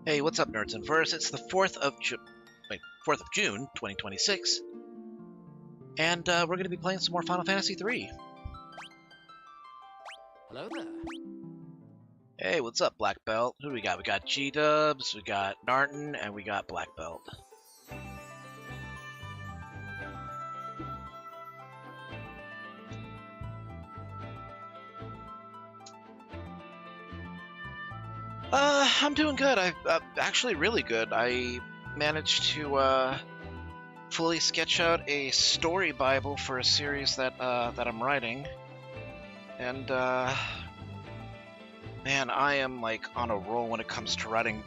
Hey, what's up, nerds and furs? It's the 4th of June, 2026, and we're going to be playing some more Final Fantasy III. Hello there. Hey, what's up, Black Belt? Who do we got? We got G-Dubs, we got Narton, and we got Black Belt. I'm doing good. I'm actually really good. I managed to fully sketch out a story bible for a series that I'm writing, and man, I am like on a roll when it comes to writing.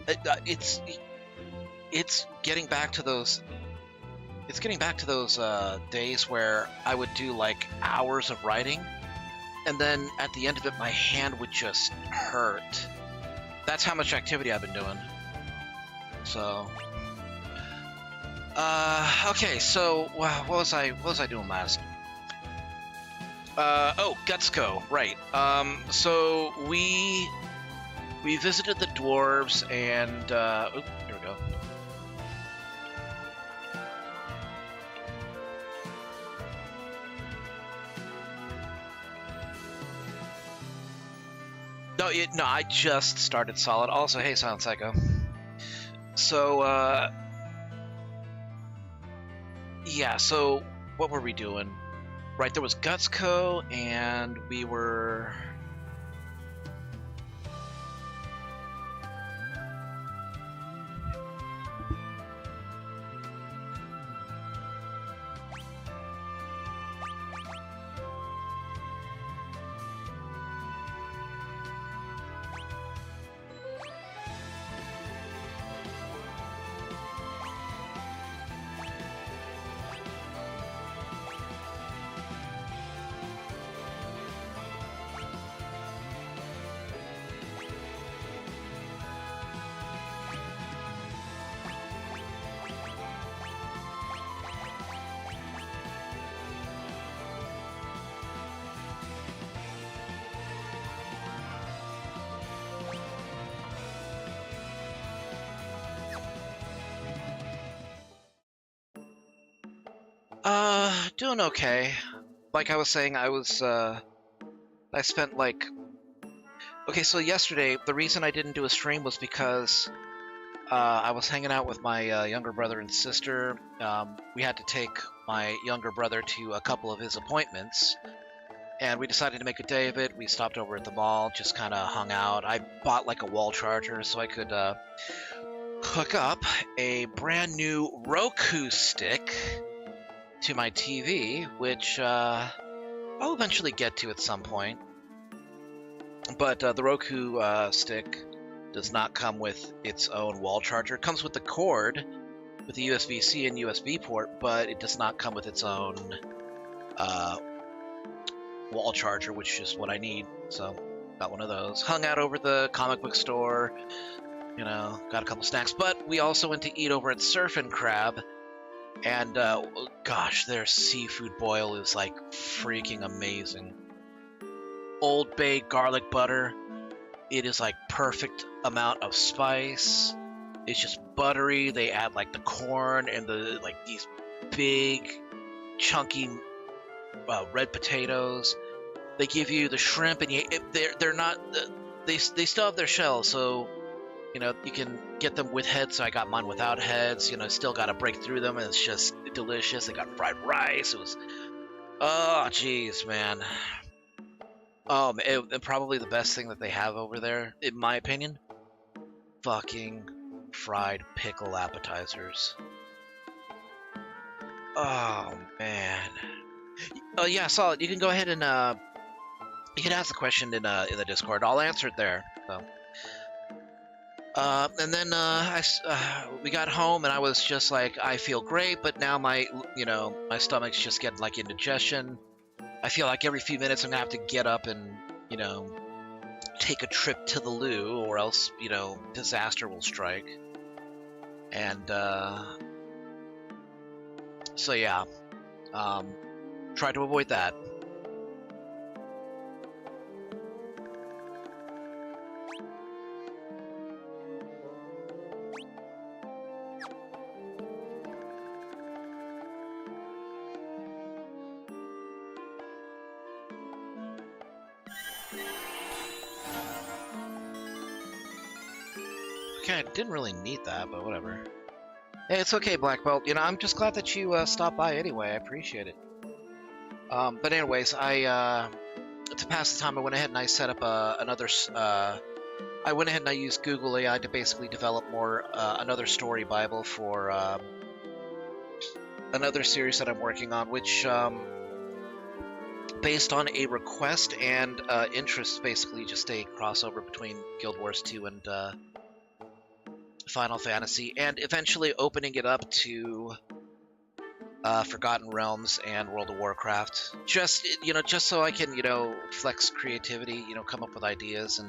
It's getting back to those. It's getting back to those days where I would do like hours of writing, and then at the end of it, my hand would just hurt. That's how much activity I've been doing. So, okay. So, what was I doing last? Oh, Gutsco, right. So we visited the dwarves, and here we go. No, I just started Solid. Also, hey, Silent Psycho. So, yeah, so what were we doing? Right, there was Gutsco, and we were... doing okay. Like I was saying, I spent like... Okay, so yesterday, the reason I didn't do a stream was because I was hanging out with my younger brother and sister. We had to take my younger brother to a couple of his appointments, and we decided to make a day of it. We stopped over at the mall, just kind of hung out. I bought like a wall charger so I could hook up a brand new Roku stick to my TV, which I'll eventually get to at some point. But the Roku stick does not come with its own wall charger. It comes with the cord, with the USB-C and USB port, but it does not come with its own wall charger, which is what I need. So got one of those. Hung out over the comic book store, you know, got a couple snacks. But we also went to eat over at Surf and Crab, and gosh, their seafood boil is like freaking amazing. Old Bay garlic butter. It is like perfect amount of spice. It's just buttery. They add like the corn and the like these big chunky red potatoes. They give you the shrimp, and they're not they still have their shells, so you know you can get them with heads. So I got mine without heads. You know, still got to break through them, and it's just delicious. They got fried rice. It was, oh jeez, man. And probably the best thing that they have over there, in my opinion, fucking fried pickle appetizers. Oh man. Oh yeah, Solid. You can go ahead and you can ask the question in the Discord. I'll answer it there. So. And then we got home, and I was just like, I feel great, but now my stomach's just getting like indigestion. I feel like every few minutes I'm gonna have to get up and, you know, take a trip to the loo, or else, you know, disaster will strike. And so yeah, try to avoid that. Okay, I didn't really need that, but whatever. Hey, it's okay, Black Belt. You know, I'm just glad that you stopped by anyway. I appreciate it. But anyways, to pass the time, I went ahead and I set up I went ahead and I used Google AI to basically develop another story Bible for another series that I'm working on, which based on a request and interest, basically just a crossover between Guild Wars 2 and Final Fantasy, and eventually opening it up to Forgotten Realms and World of Warcraft. Just so I can flex creativity, come up with ideas and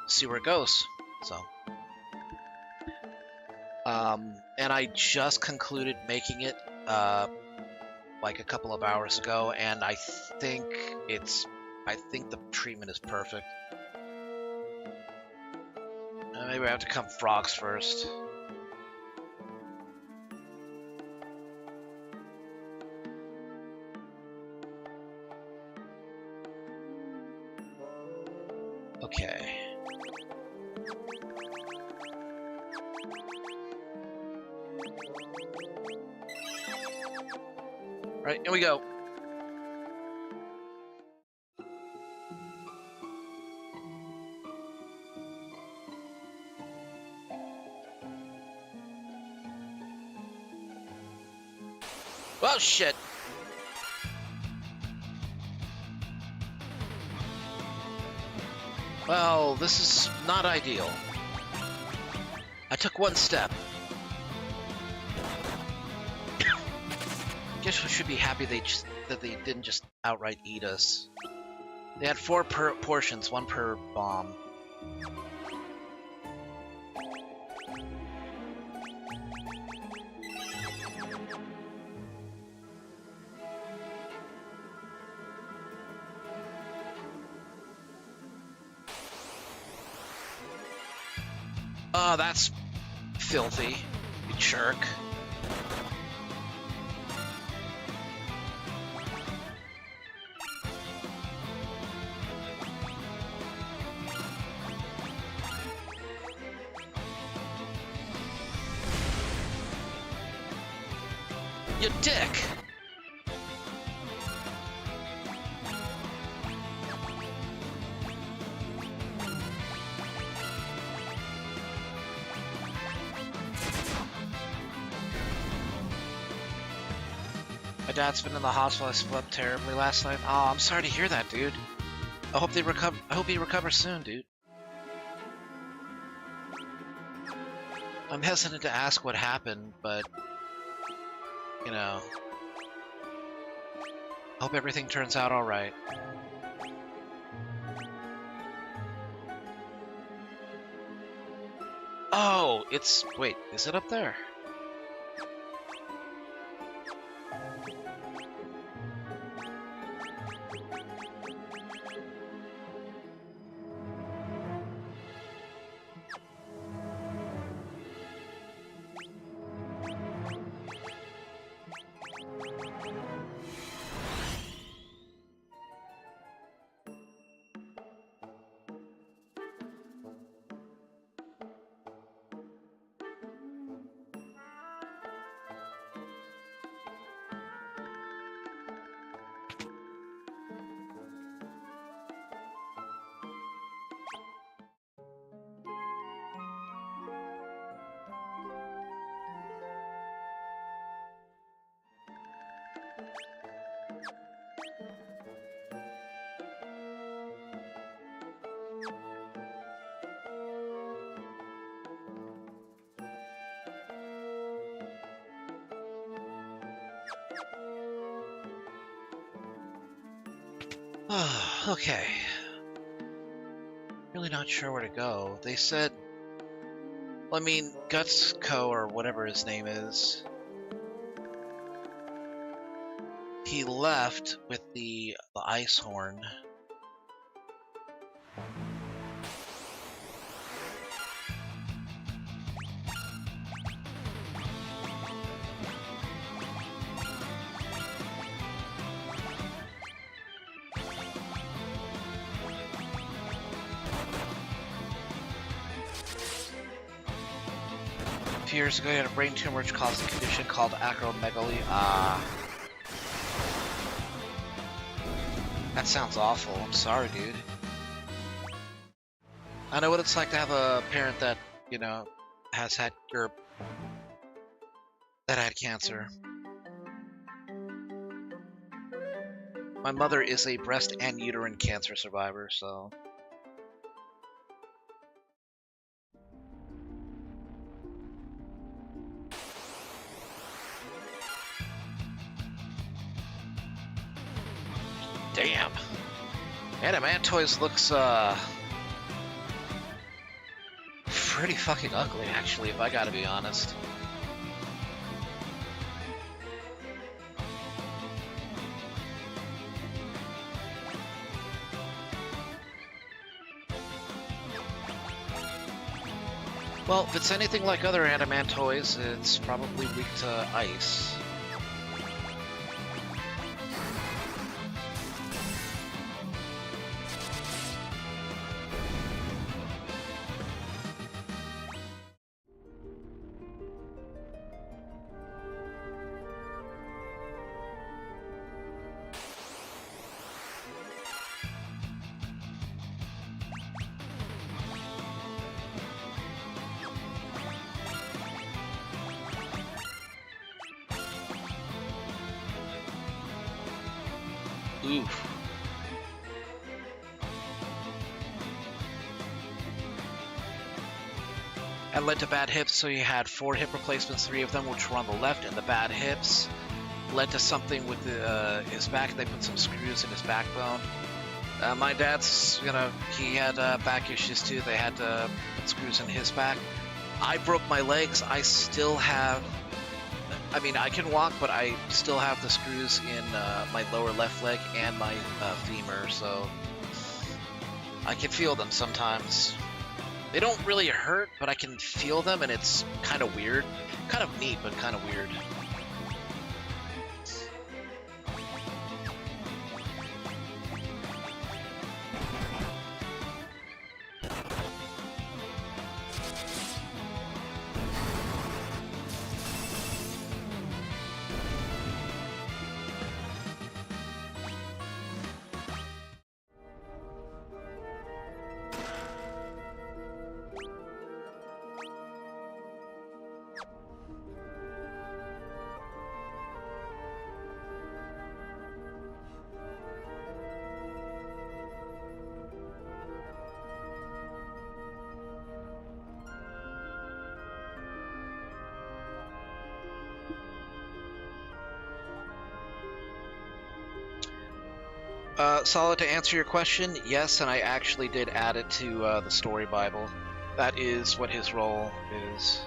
see where it goes. So, and I just concluded making it like a couple of hours ago, and I think the treatment is perfect. Maybe I have to come frogs first. Okay. Right, here we go. Well, shit. Well, this is not ideal. I took one step. Guess we should be happy that they didn't just outright eat us. They had 4 portions, 1 per bomb. Oh, that's filthy, you jerk. You dick! My dad's been in the hospital. I slept terribly last night. Oh, I'm sorry to hear that, dude. I hope he recovers soon, dude. I'm hesitant to ask what happened, but hope everything turns out all right. Oh, wait, is it up there? Okay. Really not sure where to go. They said... Well, I mean, Gutsco, or whatever his name is... He left with the ice horn. few years ago, he had a brain tumor which caused a condition called acromegaly. That sounds awful. I'm sorry, dude. I know what it's like to have a parent that, you know, has had, or that had cancer. My mother is a breast and uterine cancer survivor, so... Damn. Adamantoise looks, pretty fucking ugly, actually, if I gotta be honest. Well, if it's anything like other Adamantoids, it's probably weak to ice. Oof. That led to bad hips, so he had 4 hip replacements, 3 of them which were on the left, and the bad hips led to something with his back. They put some screws in his backbone. My dad's, you know, he had back issues too. They had to put screws in his back. I broke my legs. I still have... I mean, I can walk, but I still have the screws in my lower left leg and my femur, so I can feel them sometimes. They don't really hurt, but I can feel them, and it's kind of weird. Kind of neat, but kind of weird. Solid, to answer your question, yes, and I actually did add it to the story Bible. That is what his role is.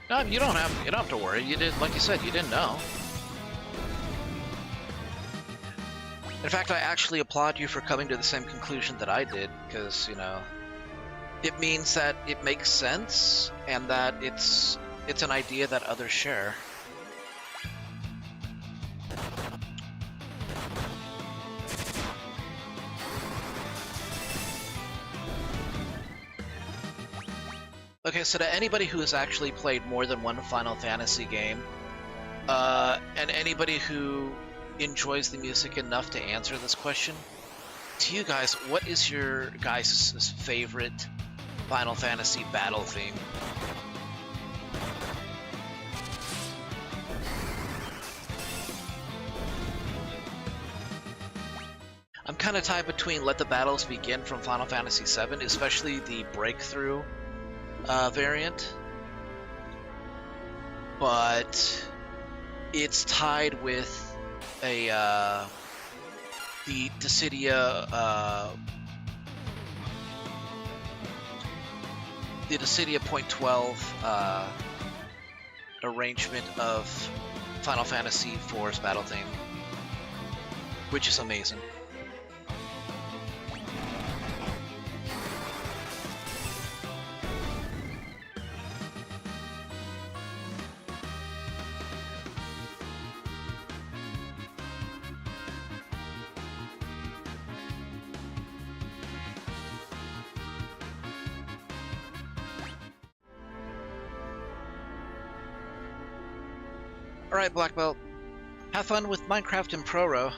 No, you don't have to worry. You did, like you said, you didn't know. In fact, I actually applaud you for coming to the same conclusion that I did, because, you know, it means that it makes sense and that it's an idea that others share. Okay, so to anybody who has actually played more than one Final Fantasy game, and anybody who enjoys the music enough to answer this question, to you guys, what is your guys' favorite Final Fantasy battle theme? I'm kind of tied between Let the Battles Begin from Final Fantasy VII, especially the Breakthrough variant, but it's tied with a the Dissidia .12 arrangement of Final Fantasy IV's battle theme, which is amazing. Alright, Black Belt. Have fun with Minecraft and Proro.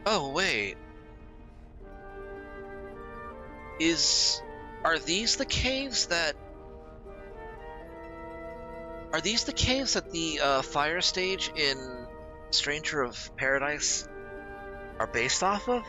Oh, wait. Are these the caves that... Are these the caves that the fire stage in Stranger of Paradise are based off of?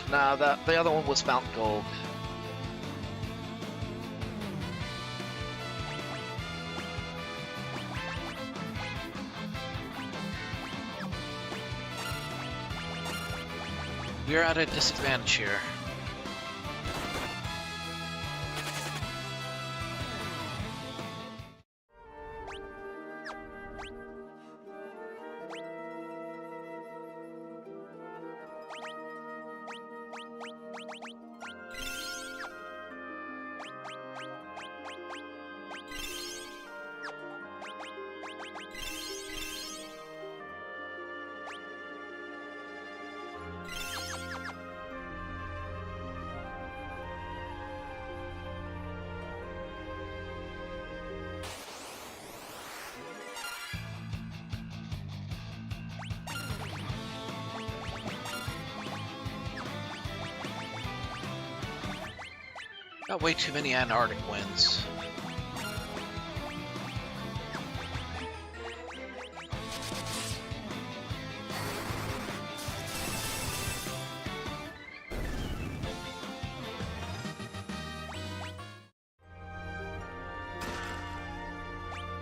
Nah, the other one was Mount Gold. We're at a disadvantage here. Got way too many Antarctic winds.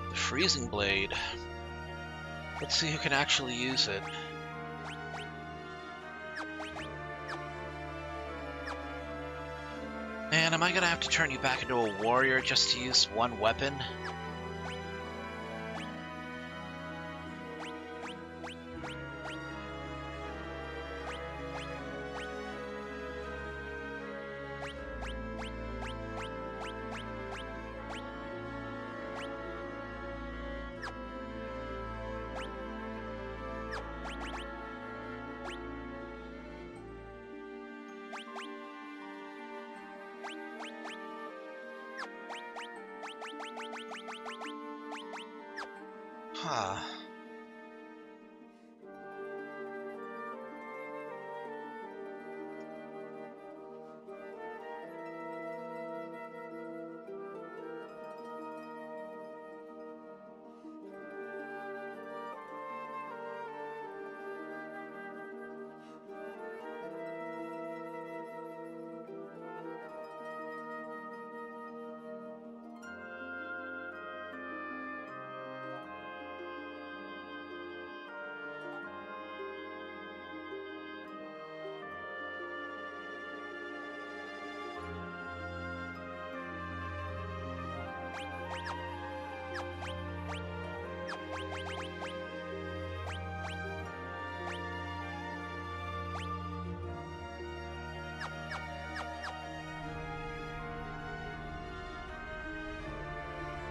The Freezing Blade. Let's see who can actually use it. Man, am I gonna have to turn you back into a warrior just to use one weapon? Huh.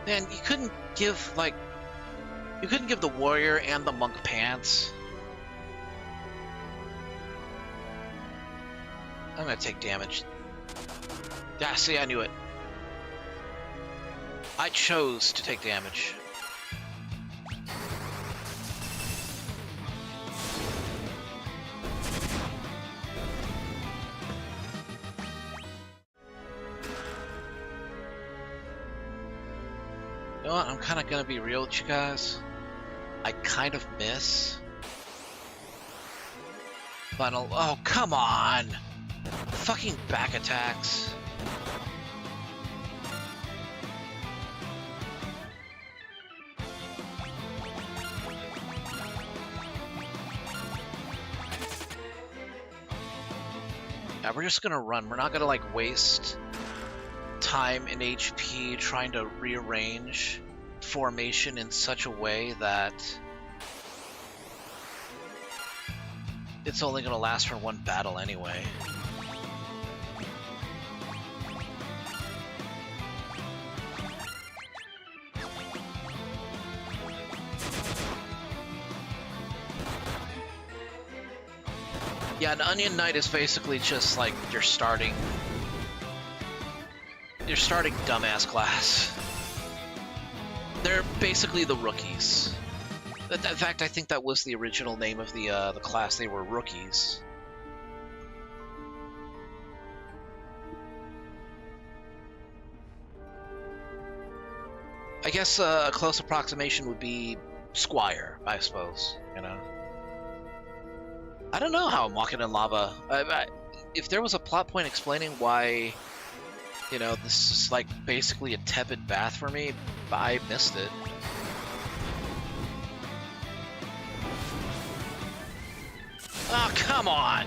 Man, you couldn't give, like... You couldn't give the warrior and the monk pants. I'm gonna take damage. Yeah, see, I knew it. I chose to take damage. know what? I'm kind of gonna be real with you guys. I kind of miss Final. Oh, come on! Fucking back attacks. Yeah, we're just gonna run. We're not gonna like waste time and HP trying to rearrange formation in such a way that it's only gonna last for one battle anyway. Yeah, an Onion Knight is basically just like your starting dumbass class. They're basically the rookies. In fact, I think that was the original name of the class. They were rookies. I guess a close approximation would be Squire, I suppose. You know. I don't know how Mocking in Lava. If there was a plot point explaining why, you know, this is like basically a tepid bath for me, I missed it. Oh, come on!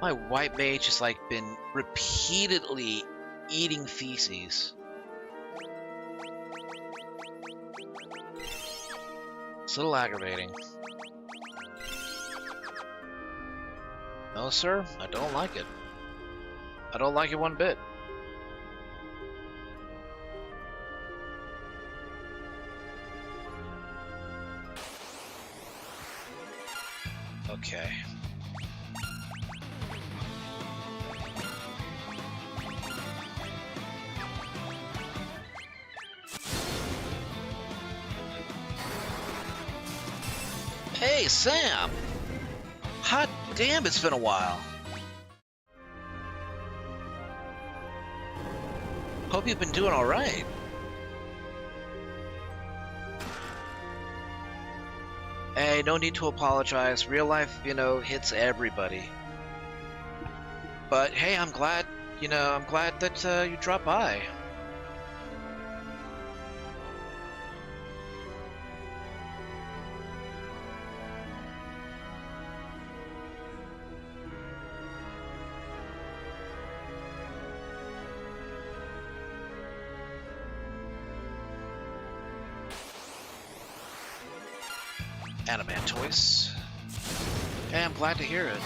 My white mage has like been repeatedly eating feces. It's a little aggravating. No, sir, I don't like it. I don't like it one bit. Okay. Hey, Sam! Hot damn, it's been a while. Hope you've been doing alright. Hey, no need to apologize. Real life, you know, hits everybody. But hey, I'm glad, you know, I'm glad that you dropped by. Adamantoise. Hey, I'm glad to hear it.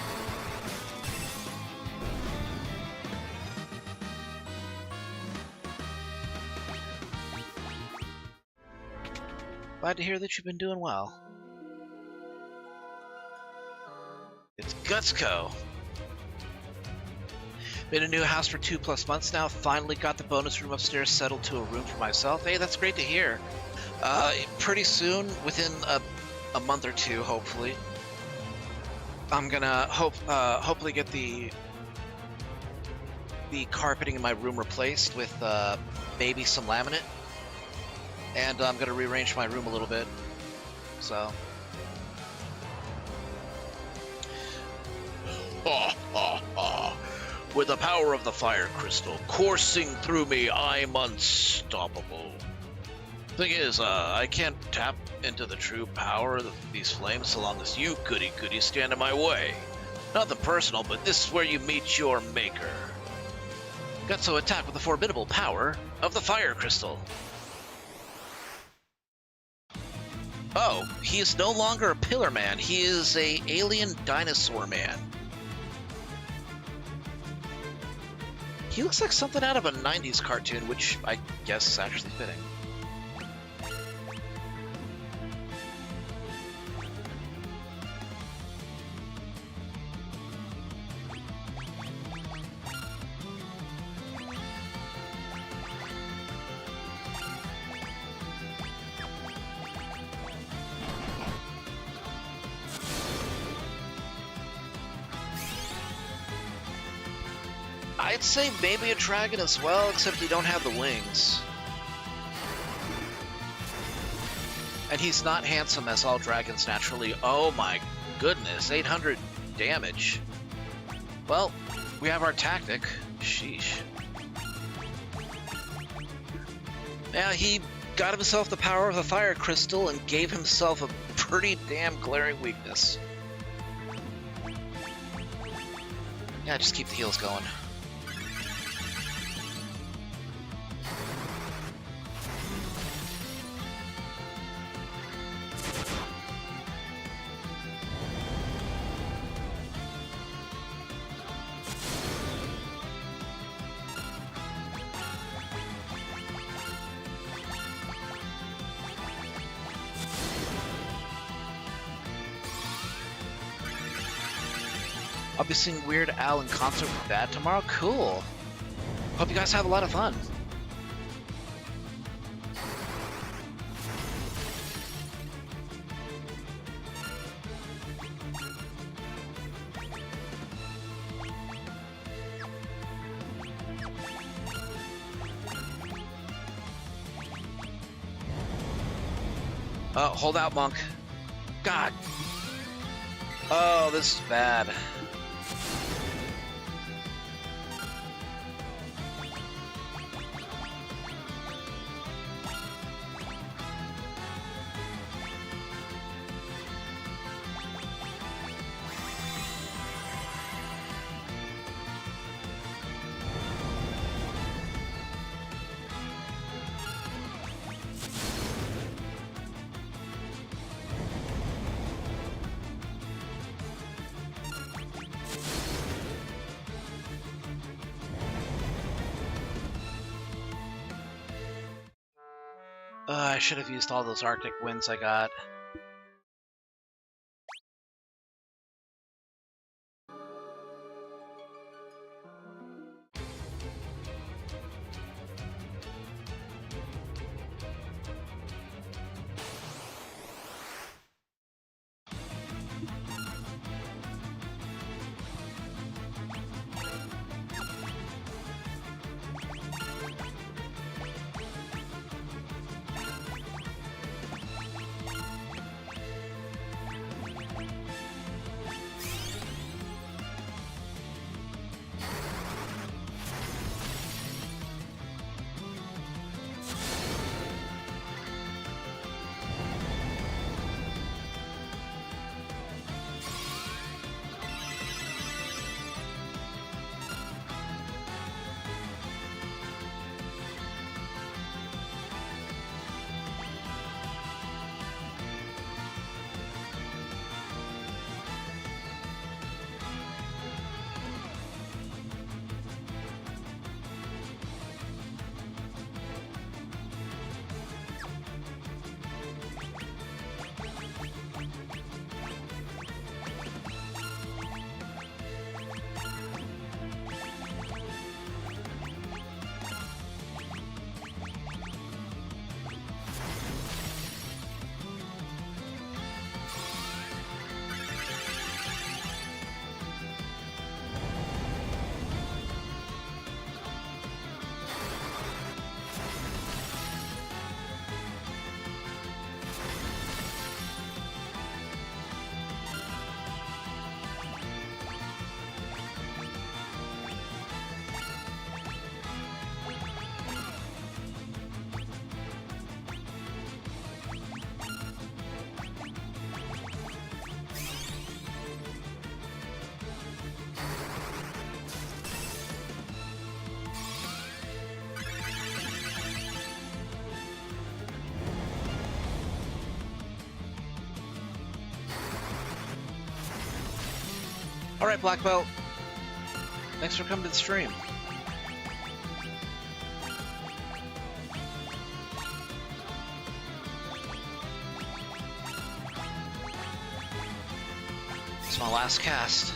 Glad to hear that you've been doing well. It's Gutsco. Been in a new house for 2+ months now. Finally got the bonus room upstairs settled to a room for myself. Hey, that's great to hear. Pretty soon, within a month or two, hopefully, I'm gonna hopefully get the carpeting in my room replaced with maybe some laminate, and I'm gonna rearrange my room a little bit. So. With the power of the fire crystal coursing through me, I'm unstoppable. Thing is, I can't tap into the true power of these flames so long as you goody-goody stand in my way. Nothing personal, but this is where you meet your maker. Gutso attack with the formidable power of the fire crystal. Oh, he is no longer a pillar man. He is a alien dinosaur man. He looks like something out of a 90s cartoon, which I guess is actually fitting. I'd say maybe a dragon as well, except you don't have the wings. And he's not handsome as all dragons naturally. Oh my goodness, 800 damage. Well, we have our tactic. Sheesh. Yeah, he got himself the power of the fire crystal and gave himself a pretty damn glaring weakness. Yeah, just keep the heals going. I'll be seeing Weird Al in concert with Dad tomorrow. Cool. Hope you guys have a lot of fun. Hold out, Monk. God. Oh, this is bad. I should have used all those Arctic winds I got. Alright, Black Belt. Thanks for coming to the stream. It's my last cast.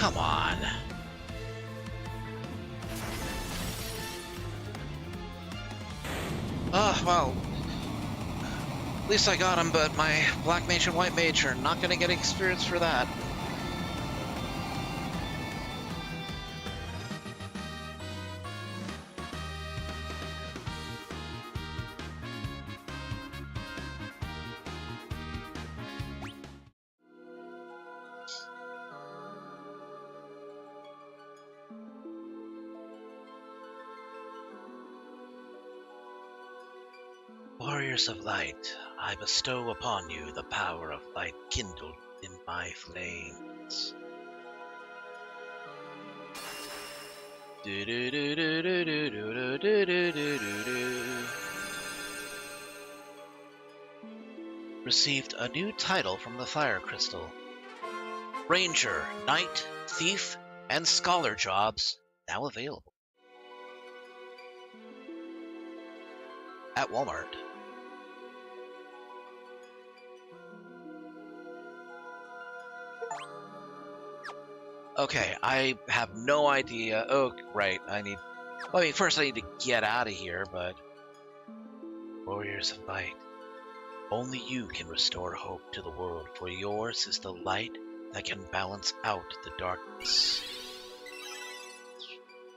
come on. Well, at least I got him, but my Black Mage and White Mage are not gonna get experience for that. Warriors of light, I bestow upon you the power of light kindled in my flames. Received a new title from the Fire Crystal. Ranger, Knight, Thief, and Scholar jobs now available. At Walmart. Okay, I have no idea. Oh, right, first I need to get out of here, but... Warriors of Light. Only you can restore hope to the world, for yours is the light that can balance out the darkness.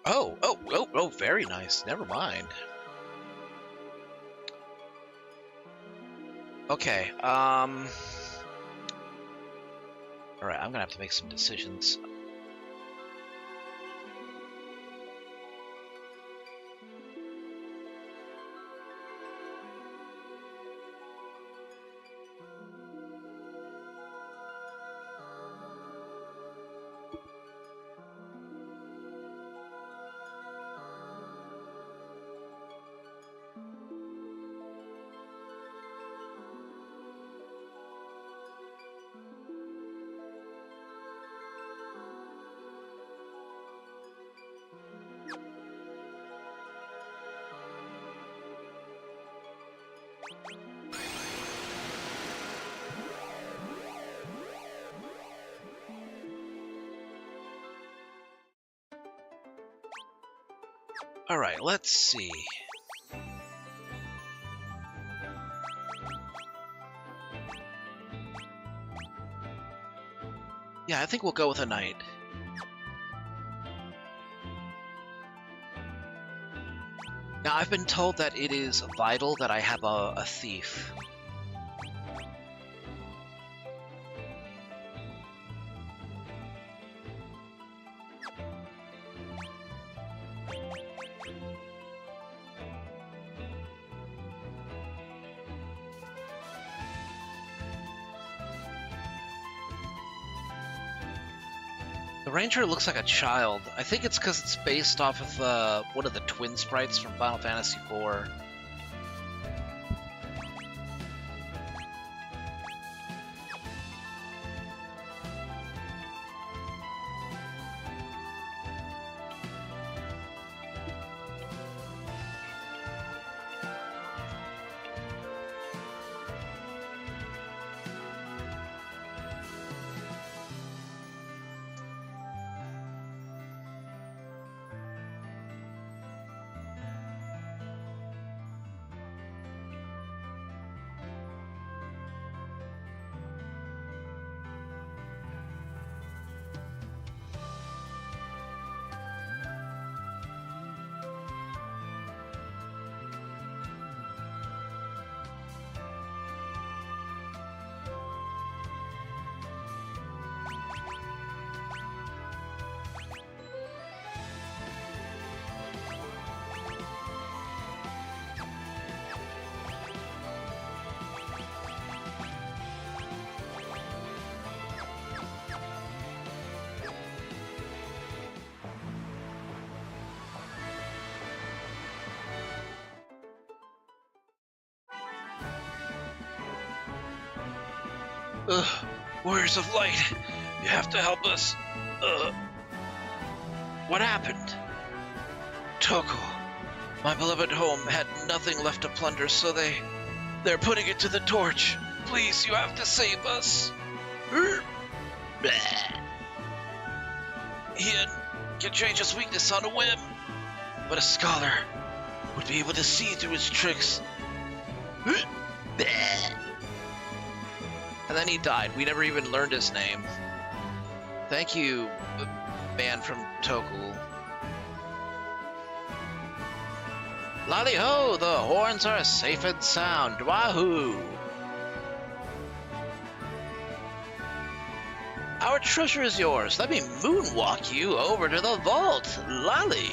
Oh, very nice. Never mind. Okay, alright, I'm gonna have to make some decisions. Alright, let's see. Yeah, I think we'll go with a knight. Now, I've been told that it is vital that I have a thief. The Ranger looks like a child. I think it's because it's based off of one of the twin sprites from Final Fantasy IV. Ugh, Warriors of Light, you have to help us. What happened? Toko, my beloved home had nothing left to plunder, so they're putting it to the torch. Please, you have to save us. can change his weakness on a whim, but a scholar would be able to see through his tricks. And then he died. We never even learned his name. Thank you, man from Tokul. Lally-ho, the horns are safe and sound. Wahoo! Our treasure is yours. Let me moonwalk you over to the vault, Lally.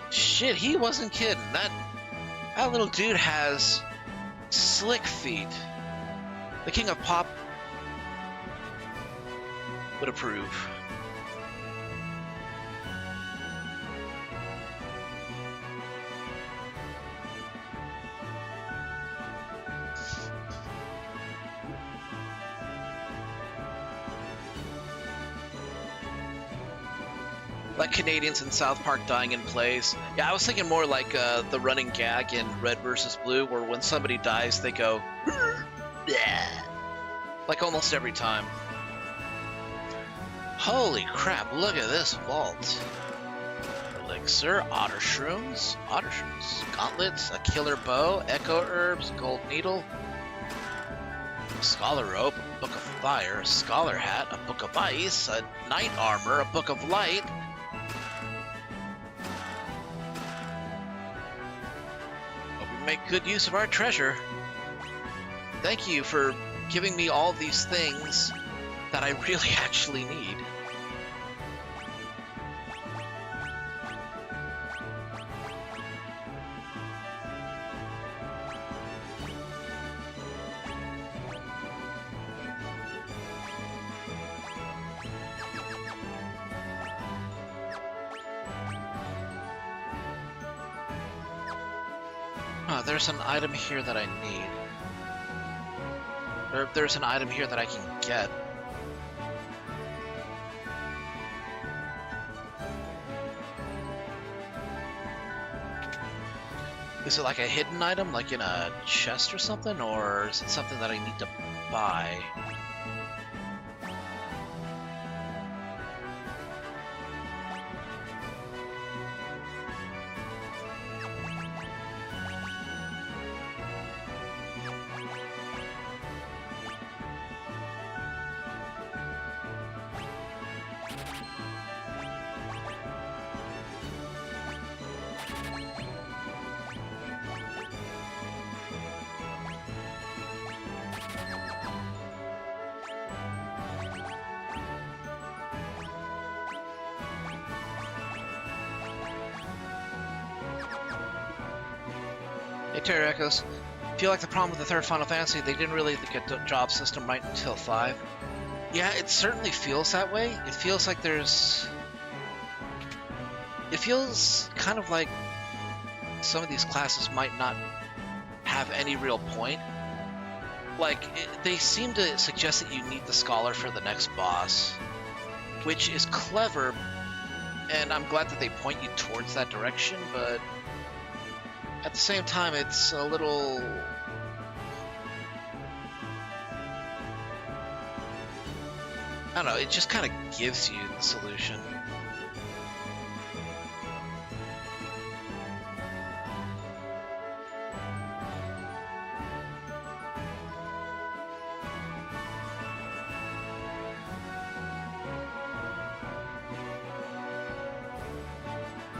Shit, he wasn't kidding. That little dude has slick feet. The King of Pop would approve. Like Canadians in South Park dying in plays. Yeah, I was thinking more like the running gag in Red vs. Blue, where when somebody dies, they go, like almost every time. Holy crap, look at this vault. Elixir, otter shrooms, gauntlets, a killer bow, echo herbs, gold needle, scholar robe, a book of fire, a scholar hat, a book of ice, a knight armor, a book of light. Hope we make good use of our treasure. Thank you for giving me all these things that I really actually need. There's an item here that I need. There's an item here that I can get. Is it like a hidden item, like in a chest or something, or is it something that I need to buy? Hey, Terra Echoes. I feel like the problem with the third Final Fantasy, they didn't really get the job system right until 5. Yeah, it certainly feels that way. It feels like there's... It feels kind of like some of these classes might not have any real point. Like, they seem to suggest that you need the Scholar for the next boss, which is clever, and I'm glad that they point you towards that direction, but at the same time, it's a little... I don't know, it just kind of gives you the solution.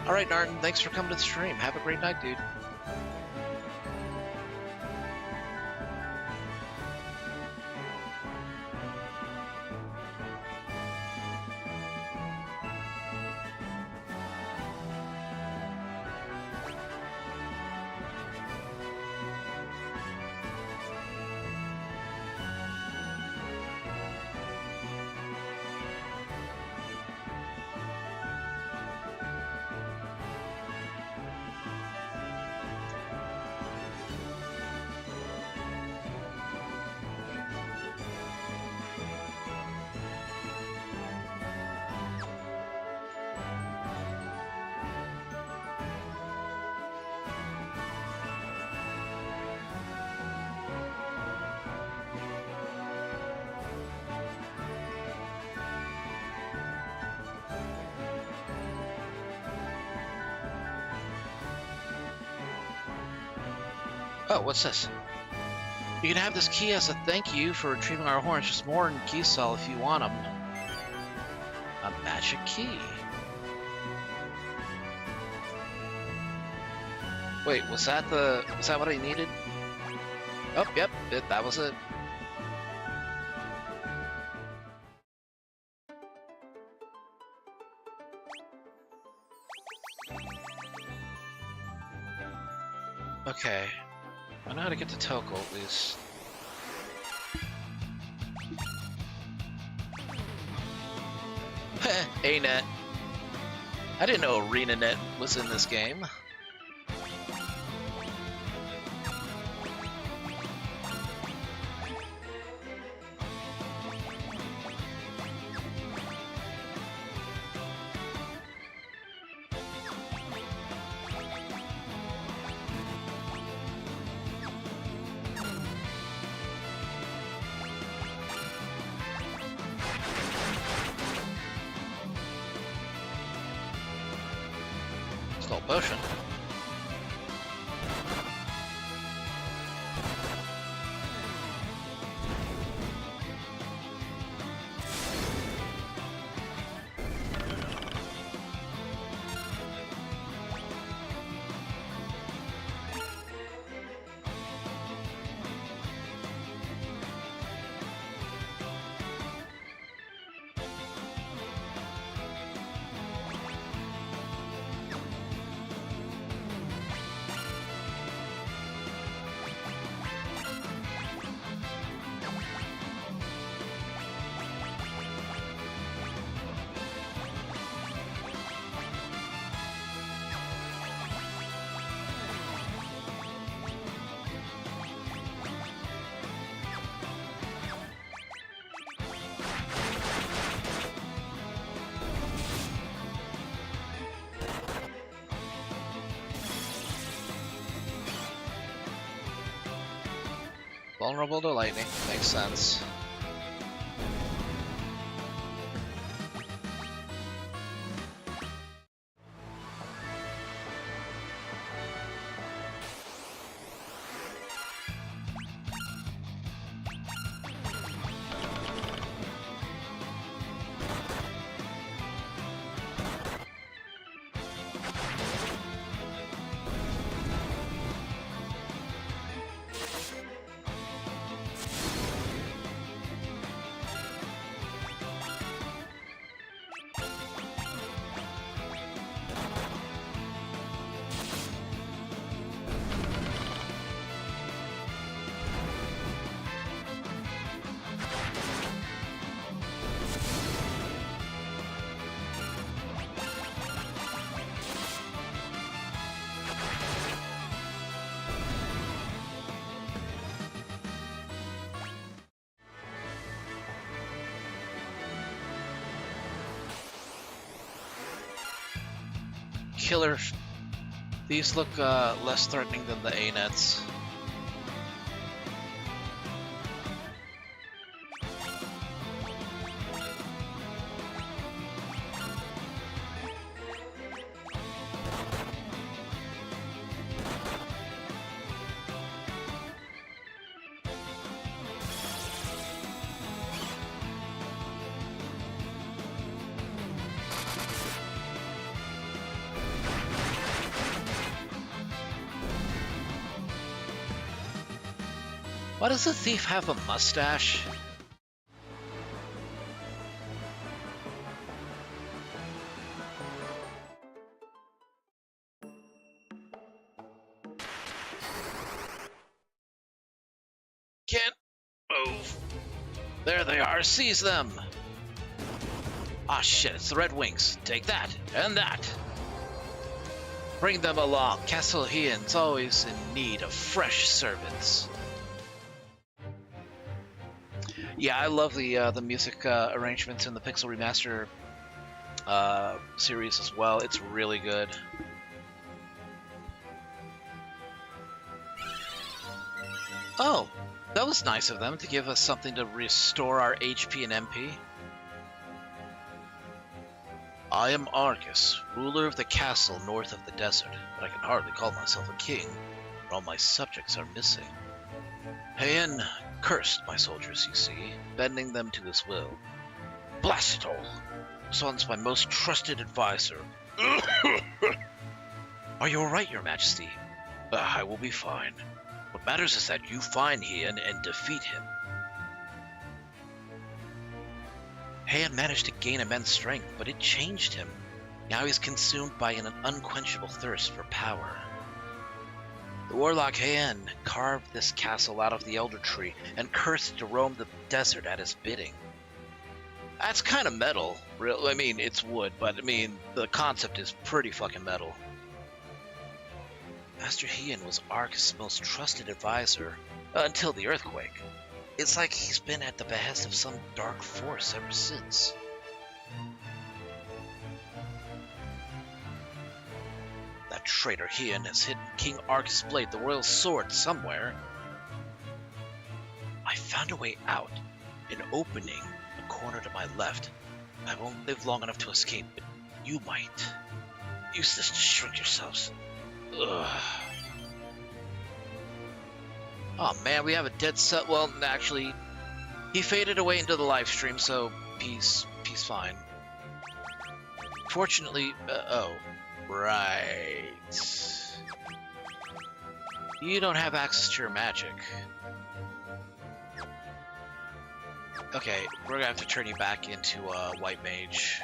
Alright, Narton, thanks for coming to the stream. Have a great night, dude. Oh, what's this? You can have this key as a thank you for retrieving our horns. Just more in key cell if you want them. A magic key. Wait, was that what I needed? Oh, yep, that was it. Okay. I know how to get to Toko at least. A-Net. I didn't know ArenaNet was in this game. It's called potion. Vulnerable to lightning. Makes sense. Killer. These look less threatening than the A-Nets. Why does the thief have a mustache? Can't move. There they are, seize them! Ah shit, it's the Red Wings. Take that, and that. Bring them along. Castle Heian's always in need of fresh servants. Yeah, I love the music arrangements in the Pixel Remaster series as well. It's really good. Oh, that was nice of them to give us something to restore our HP and MP. I am Argus, ruler of the castle north of the desert, but I can hardly call myself a king. All my subjects are missing. Heian cursed my soldiers, you see, bending them to his will. Blast it all! Son's my most trusted advisor. Are you alright, Your Majesty? I will be fine. What matters is that you find Heian and defeat him. Heian managed to gain immense strength, but it changed him. Now he's consumed by an unquenchable thirst for power. The warlock Heian carved this castle out of the Elder Tree and cursed to roam the desert at his bidding. That's kind of metal. I mean, it's wood, but I mean, the concept is pretty fucking metal. Master Heian was Ark's most trusted advisor until the earthquake. It's like he's been at the behest of some dark force ever since. That traitor Heian has hidden King Ark's blade, the royal sword, somewhere. I found a way out, an opening, a corner to my left. I won't live long enough to escape, but you might. Use this to shrink yourselves. Ugh. Oh man, we have a dead set. Well, actually, he faded away into the live stream, so he's fine. Fortunately, oh, right. You don't have access to your magic. Okay, we're gonna have to turn you back into a white mage.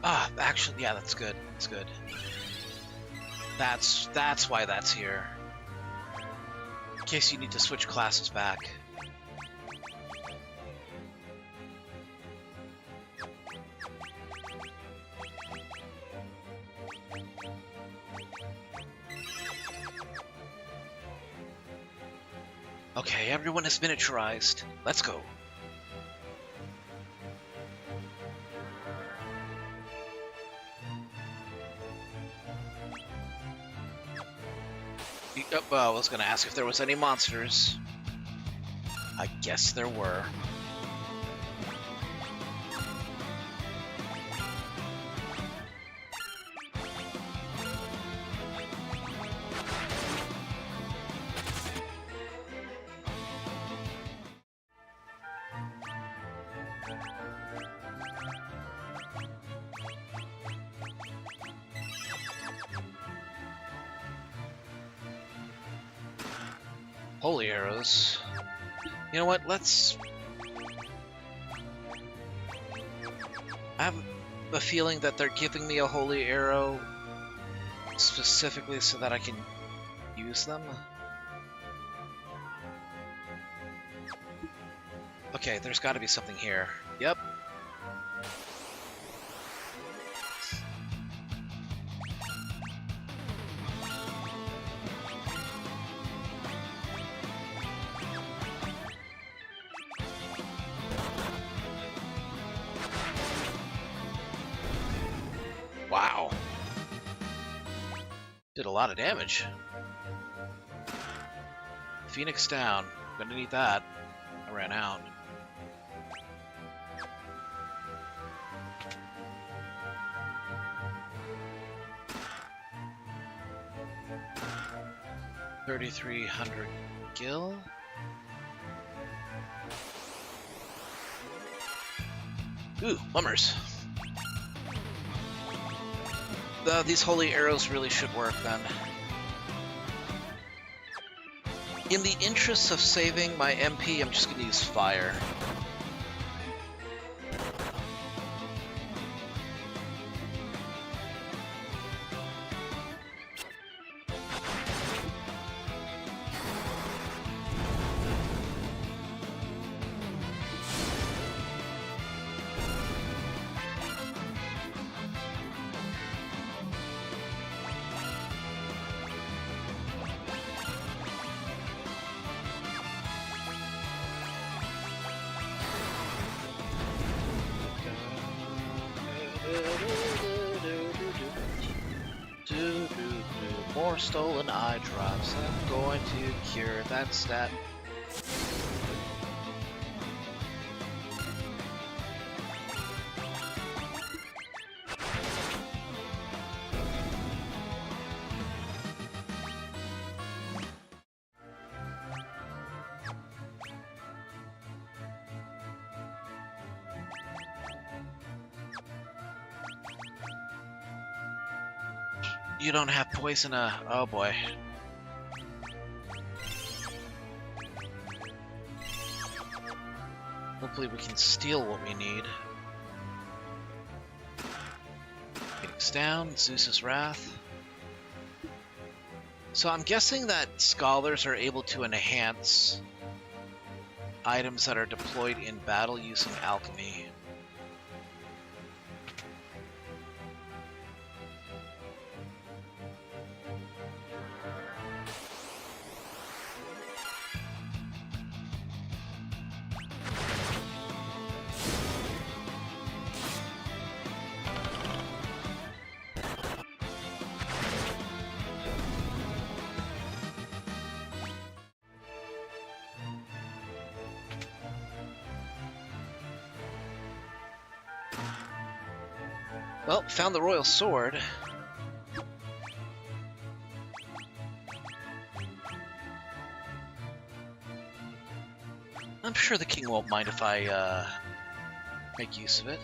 Ah, actually, yeah, that's good. That's good. That's why that's here. In case you need to switch classes back. Okay, everyone is miniaturized. Let's go. I was gonna ask if there was any monsters. I guess there were. Holy arrows. You know what? I have a feeling that they're giving me a holy arrow specifically so that I can use them. Okay, there's got to be something here. Yep. Wow. Did a lot of damage. Phoenix down. Gonna need that. I ran out. $3,300 gil. Ooh, mummers. These holy arrows really should work then. In the interest of saving my MP, I'm just gonna use fire. More stolen eye drops. I'm going to cure that stat. You don't have poison, oh boy. Hopefully we can steal what we need. Phoenix down, Zeus's Wrath. So I'm guessing that scholars are able to enhance items that are deployed in battle using alchemy. Well, found the royal sword. I'm sure the king won't mind if I make use of it.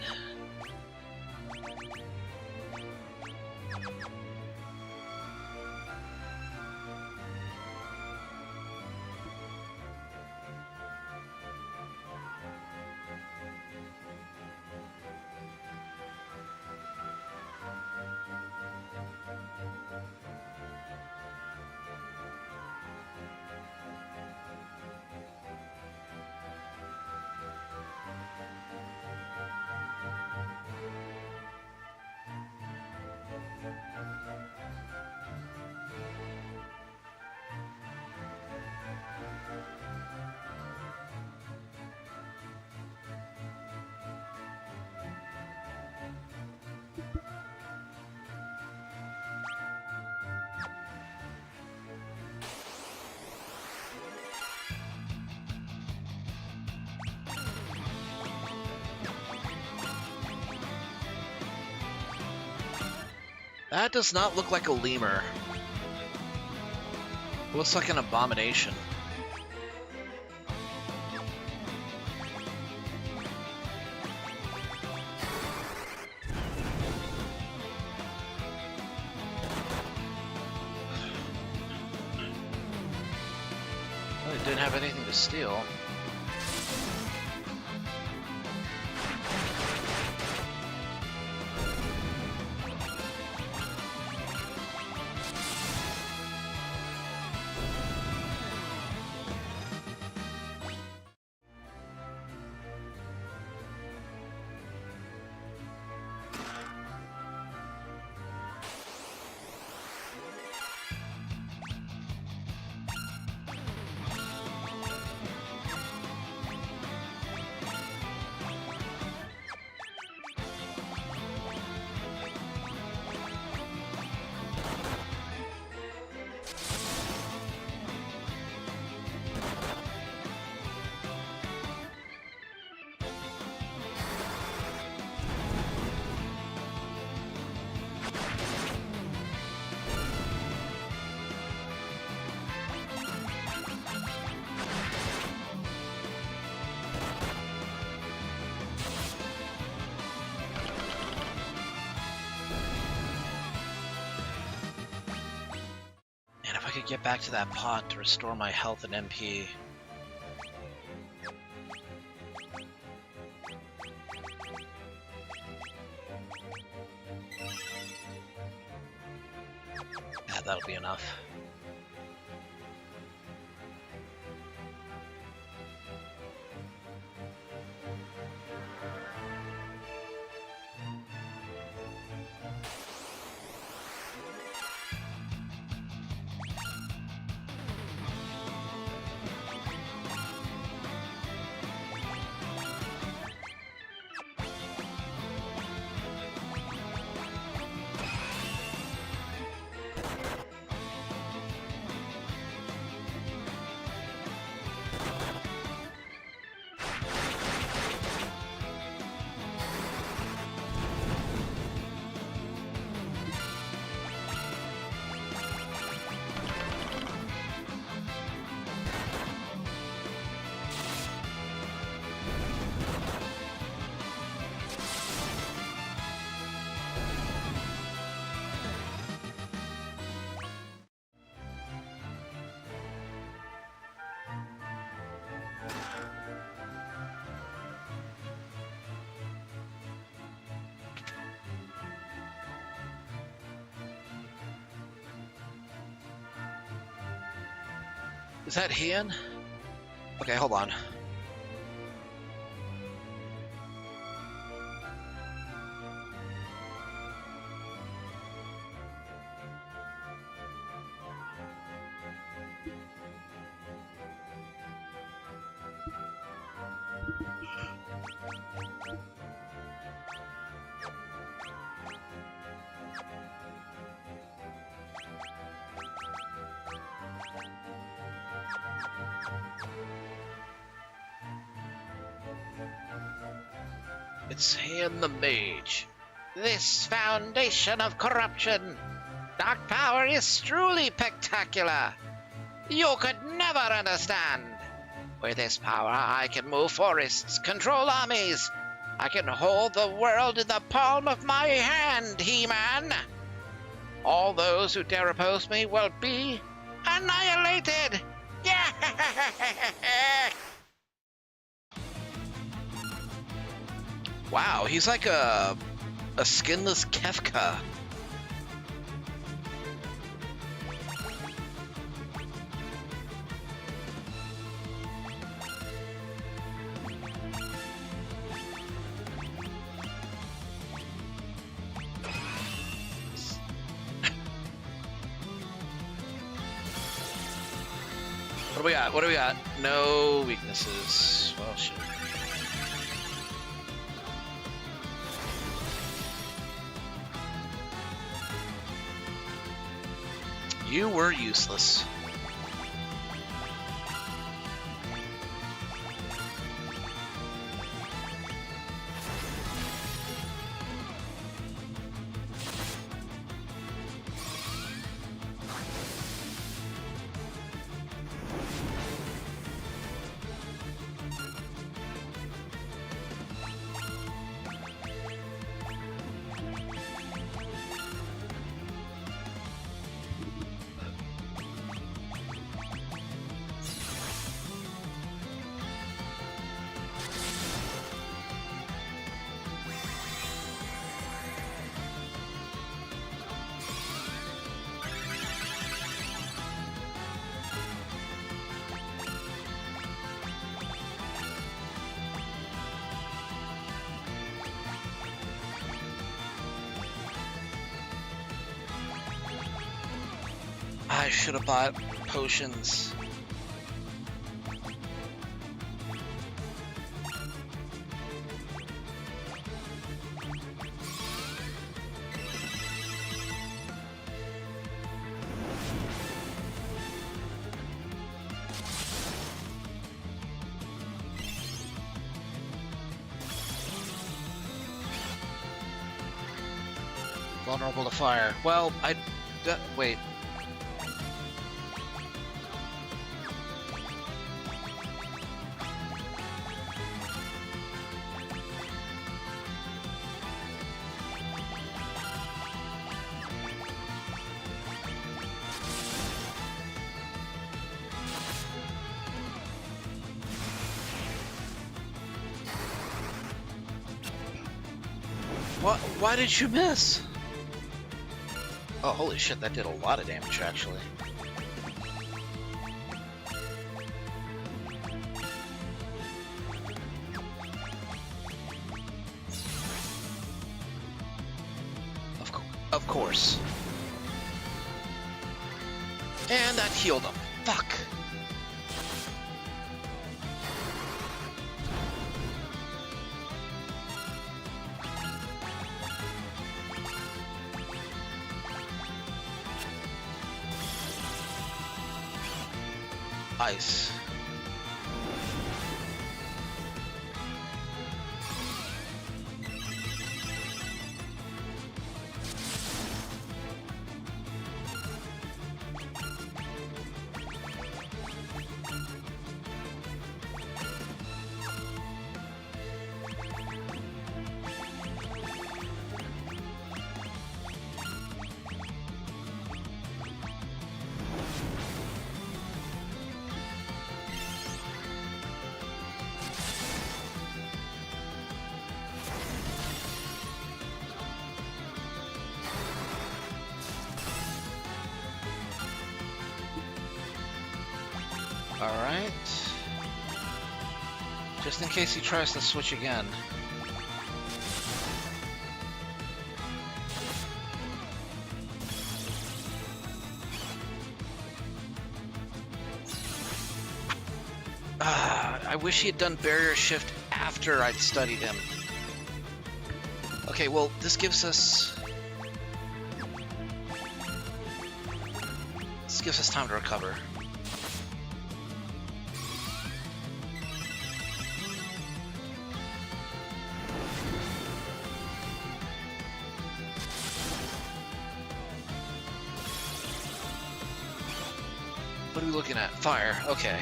That does not look like a lemur. It looks like an abomination. Well, it didn't have anything to steal. I could get back to that pot to restore my health and MP. Yeah, that'll be enough. Is that Heian? Okay, hold on. It's Heian the Mage. This foundation of corruption! Dark power is truly spectacular! You could never understand! With this power, I can move forests, control armies! I can hold the world in the palm of my hand, He-Man! All those who dare oppose me will be annihilated! Yeah! Wow, he's like a skinless Kefka. What do we got? What do we got? No weaknesses. Well, shit. You were useless. I should have bought potions. Vulnerable to fire. Well, wait. Why did you miss? Oh, holy shit, that did a lot of damage, actually. Of course. And that healed him. Fuck. Ice. Alright. Just in case he tries to switch again. I wish he had done barrier shift after I'd studied him. Okay, well, this gives us... This gives us time to recover. What are we looking at? Fire. Okay.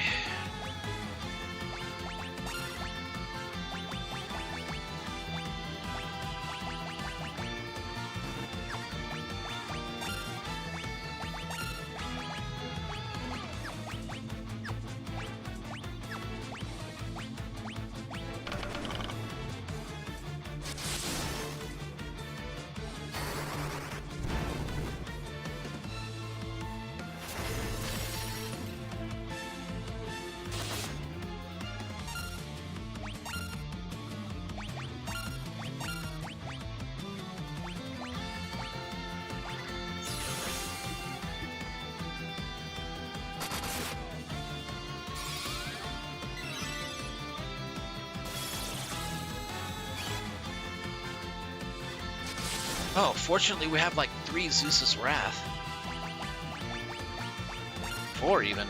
Oh, fortunately we have like 3 Zeus's Wrath. 4 even.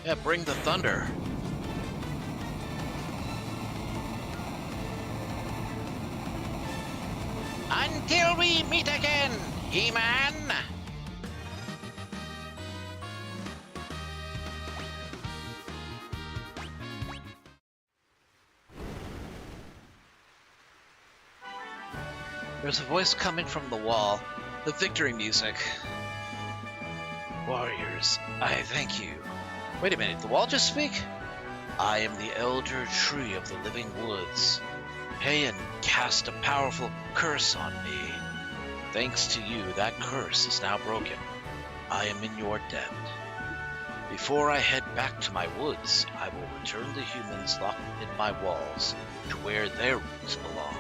Yeah, bring the thunder. Until we meet again, He-Man! There's a voice coming from the wall. The victory music. Warriors, I thank you. Wait a minute, did the wall just speak? I am the Elder Tree of the Living Woods. Heian cast a powerful curse on me. Thanks to you, that curse is now broken. I am in your debt. Before I head back to my woods, I will return the humans locked in my walls to where their roots belong.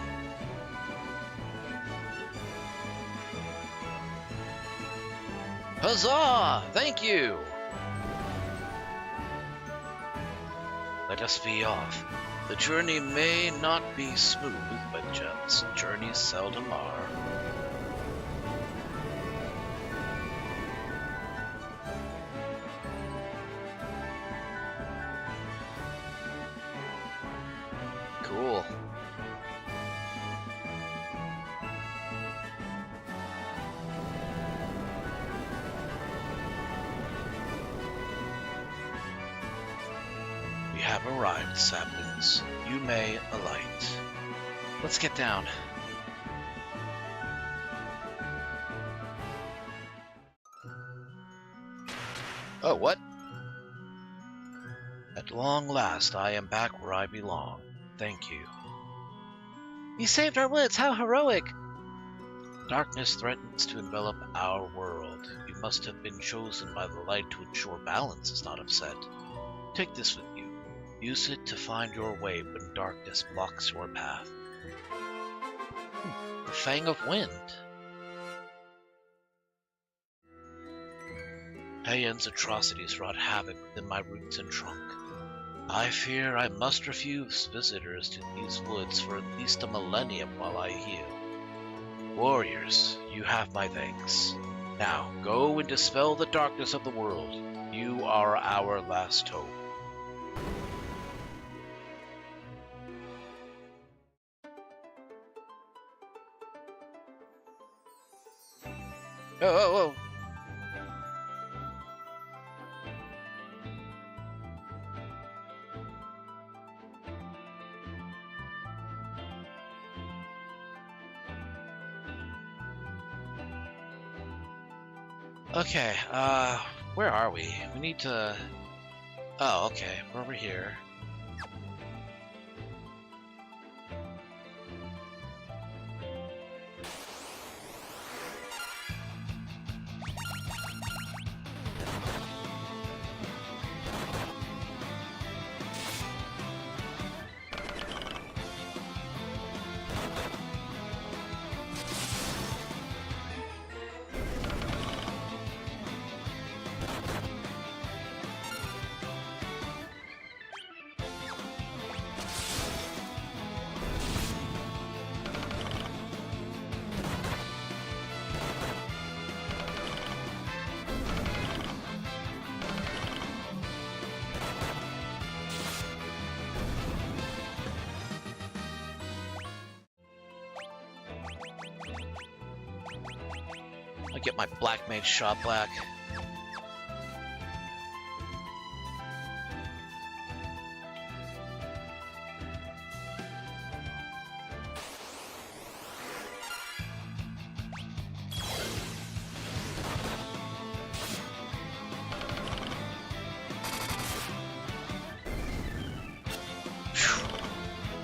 Huzzah! Thank you! Let us be off. The journey may not be smooth, but just journeys seldom are. Cool. We have arrived, saplings. You may alight. Let's get down. Oh, what? At long last, I am back where I belong. Thank you. You saved our woods! How heroic! Darkness threatens to envelop our world. You must have been chosen by the light to ensure balance is not upset. Take this with you. Use it to find your way when darkness blocks your path. The Fang of Wind. Payan's atrocities wrought havoc within my roots and trunk. I fear I must refuse visitors to these woods for at least a millennium while I heal. Warriors, you have my thanks. Now, go and dispel the darkness of the world. You are our last hope. Oh. Okay, where are we? We need to... Oh, okay, we're over here. I'll get my Black Mage shot back.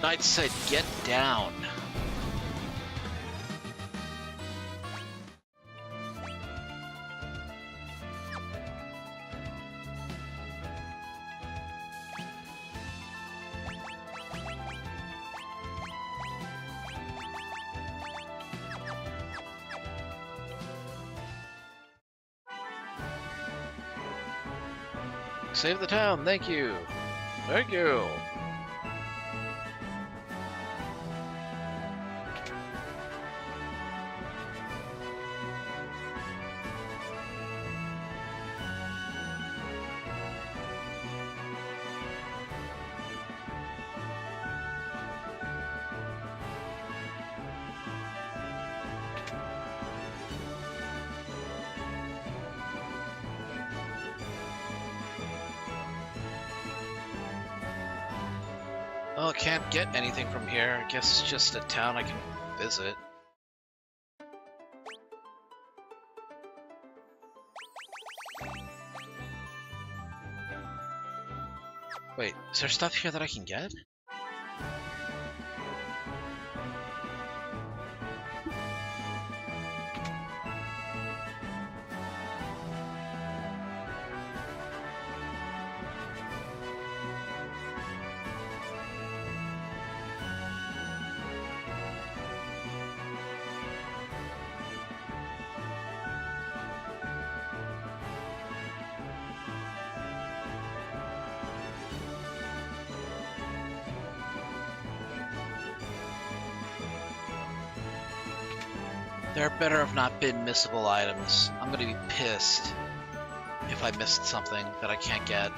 Knight said, get down. Save the town, thank you. Thank you. Oh, I can't get anything from here. I guess it's just a town I can visit. Wait, is there stuff here that I can get? There better have not been missable items. I'm gonna be pissed if I missed something that I can't get.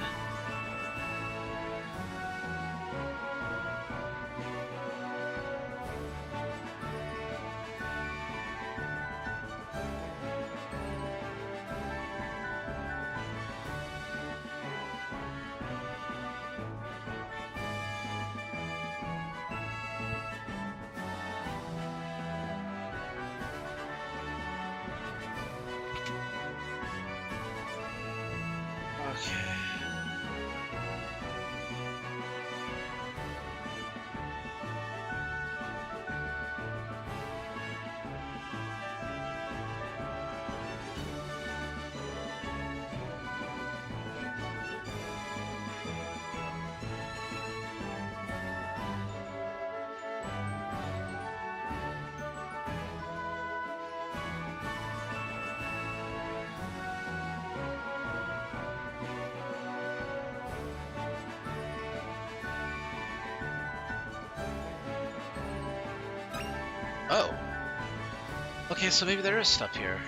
Okay. Oh. Okay, so maybe there is stuff here.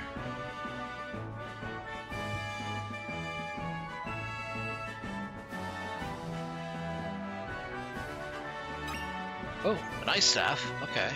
Oh, an ice staff. Okay.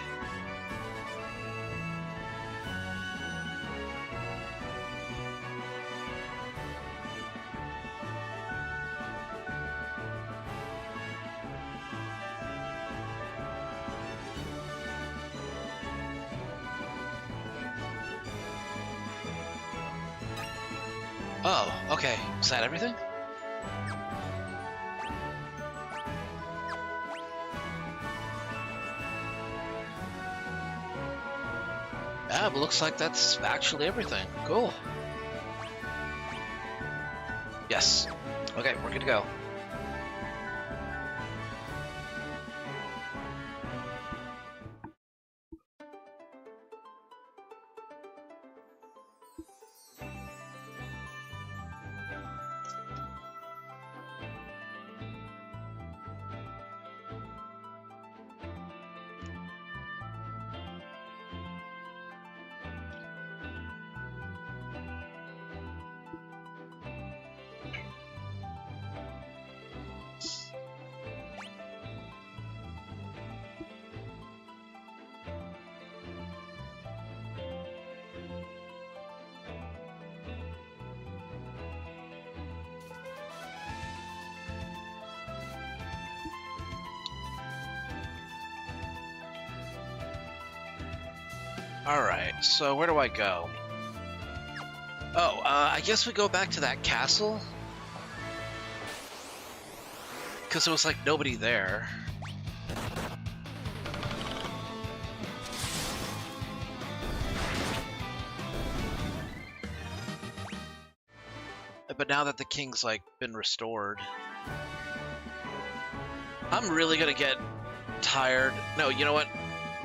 Oh, okay. Is that everything? Yeah, but looks like that's actually everything. Cool. Yes. Okay, we're good to go. Alright, so where do I go? Oh, I guess we go back to that castle? Because there was, like, nobody there. But now that the king's, like, been restored... I'm really gonna get tired. No, you know what?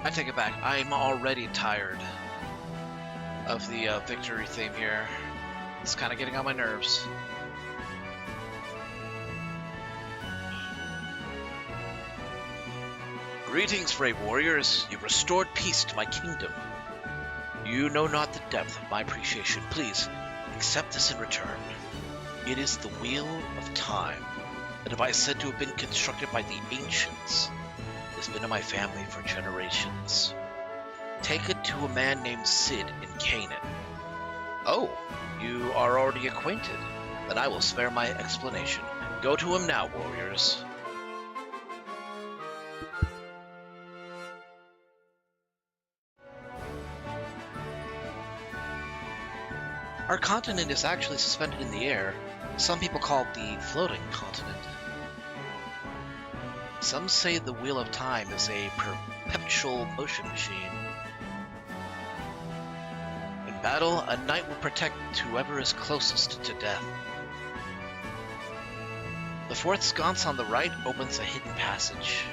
I take it back. I'm already tired of the victory theme here. It's kind of getting on my nerves. Greetings, brave warriors. You've restored peace to my kingdom. You know not the depth of my appreciation. Please, accept this in return. It is the Wheel of Time, a device said to have been constructed by the ancients. It has been in my family for generations. Take it to a man named Cid in Canaan. Oh, you are already acquainted. Then I will spare my explanation. Go to him now, warriors. Our continent is actually suspended in the air. Some people call it the floating continent. Some say the Wheel of Time is a perpetual motion machine. In battle, a knight will protect whoever is closest to death. The fourth sconce on the right opens a hidden passage.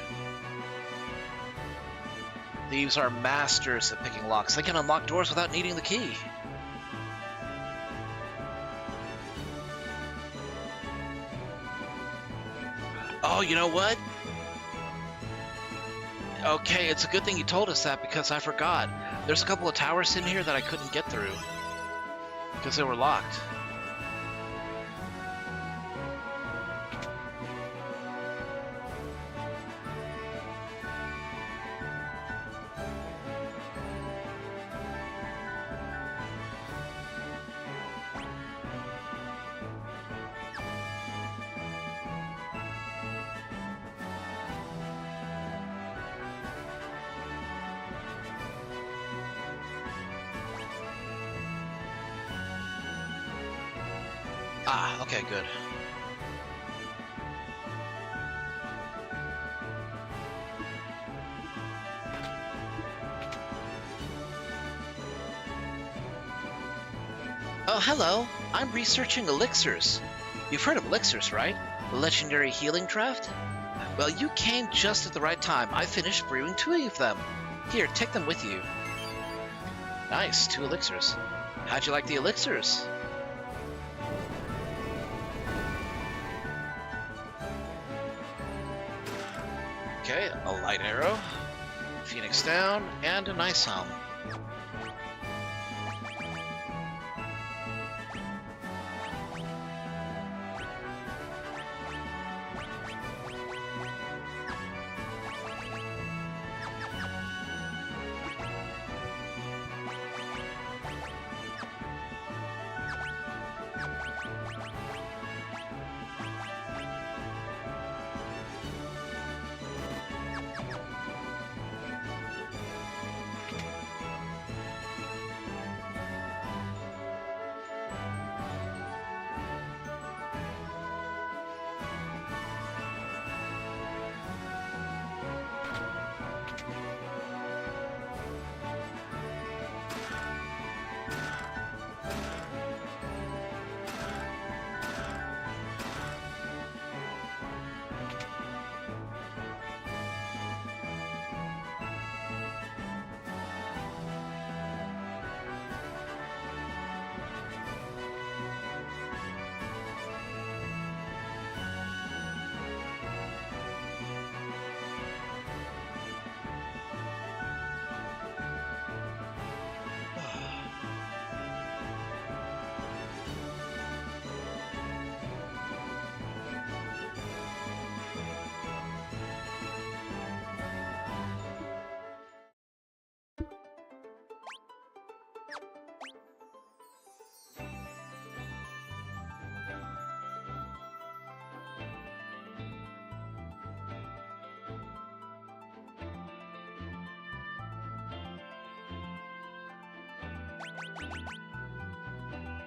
Thieves are masters at picking locks. They can unlock doors without needing the key. Oh, you know what? Okay, it's a good thing you told us that because I forgot. There's a couple of towers in here that I couldn't get through because they were locked. Ah, okay, good. Oh, hello. I'm researching elixirs. You've heard of elixirs, right? The legendary healing draft? Well, you came just at the right time. I finished brewing 2 of them. Here, take them with you. Nice, 2 elixirs. How'd you like the elixirs? Okay, a light arrow, Phoenix down, and a nice helm.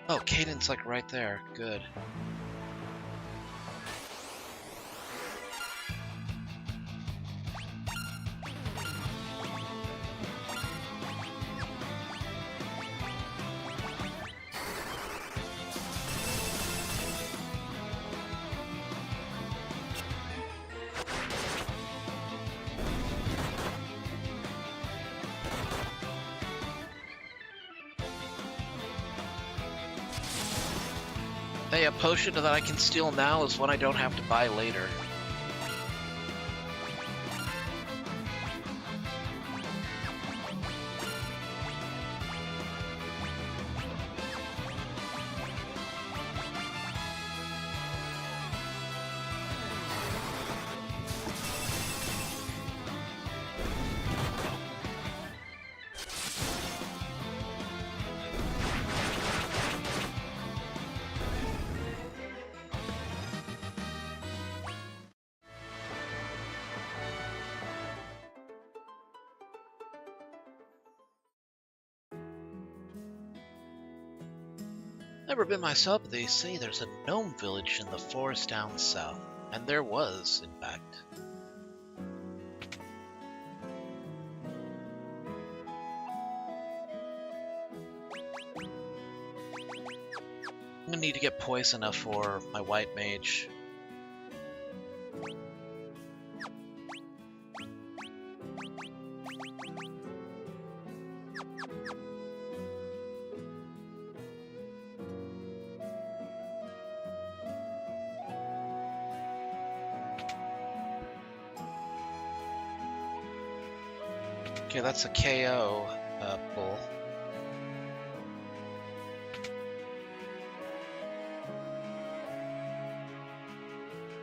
Oh, Caden's like right there. Good. Hey, a potion that I can steal now is one I don't have to buy later. Never been myself, but they say there's a gnome village in the forest down south. And there was, in fact. I'm gonna need to get poison enough for my white mage. Okay, that's a KO pull.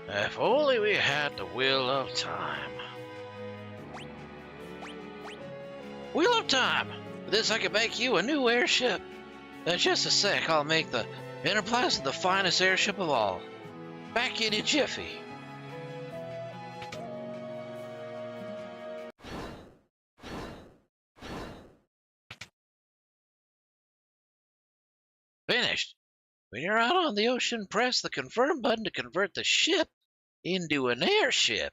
If only we had the Wheel of Time. Wheel of Time! With this I can make you a new airship. In just a sec, I'll make the Enterprise the finest airship of all. Back in a jiffy. Finished. When you're out on the ocean, press the confirm button to convert the ship into an airship.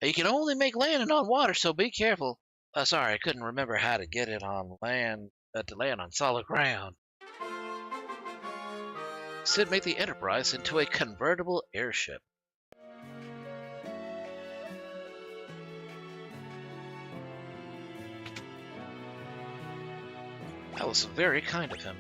You can only make landing on water, so be careful. Sorry, I couldn't remember how to get it on land, to land on solid ground. Sid made the Enterprise into a convertible airship. That was very kind of him.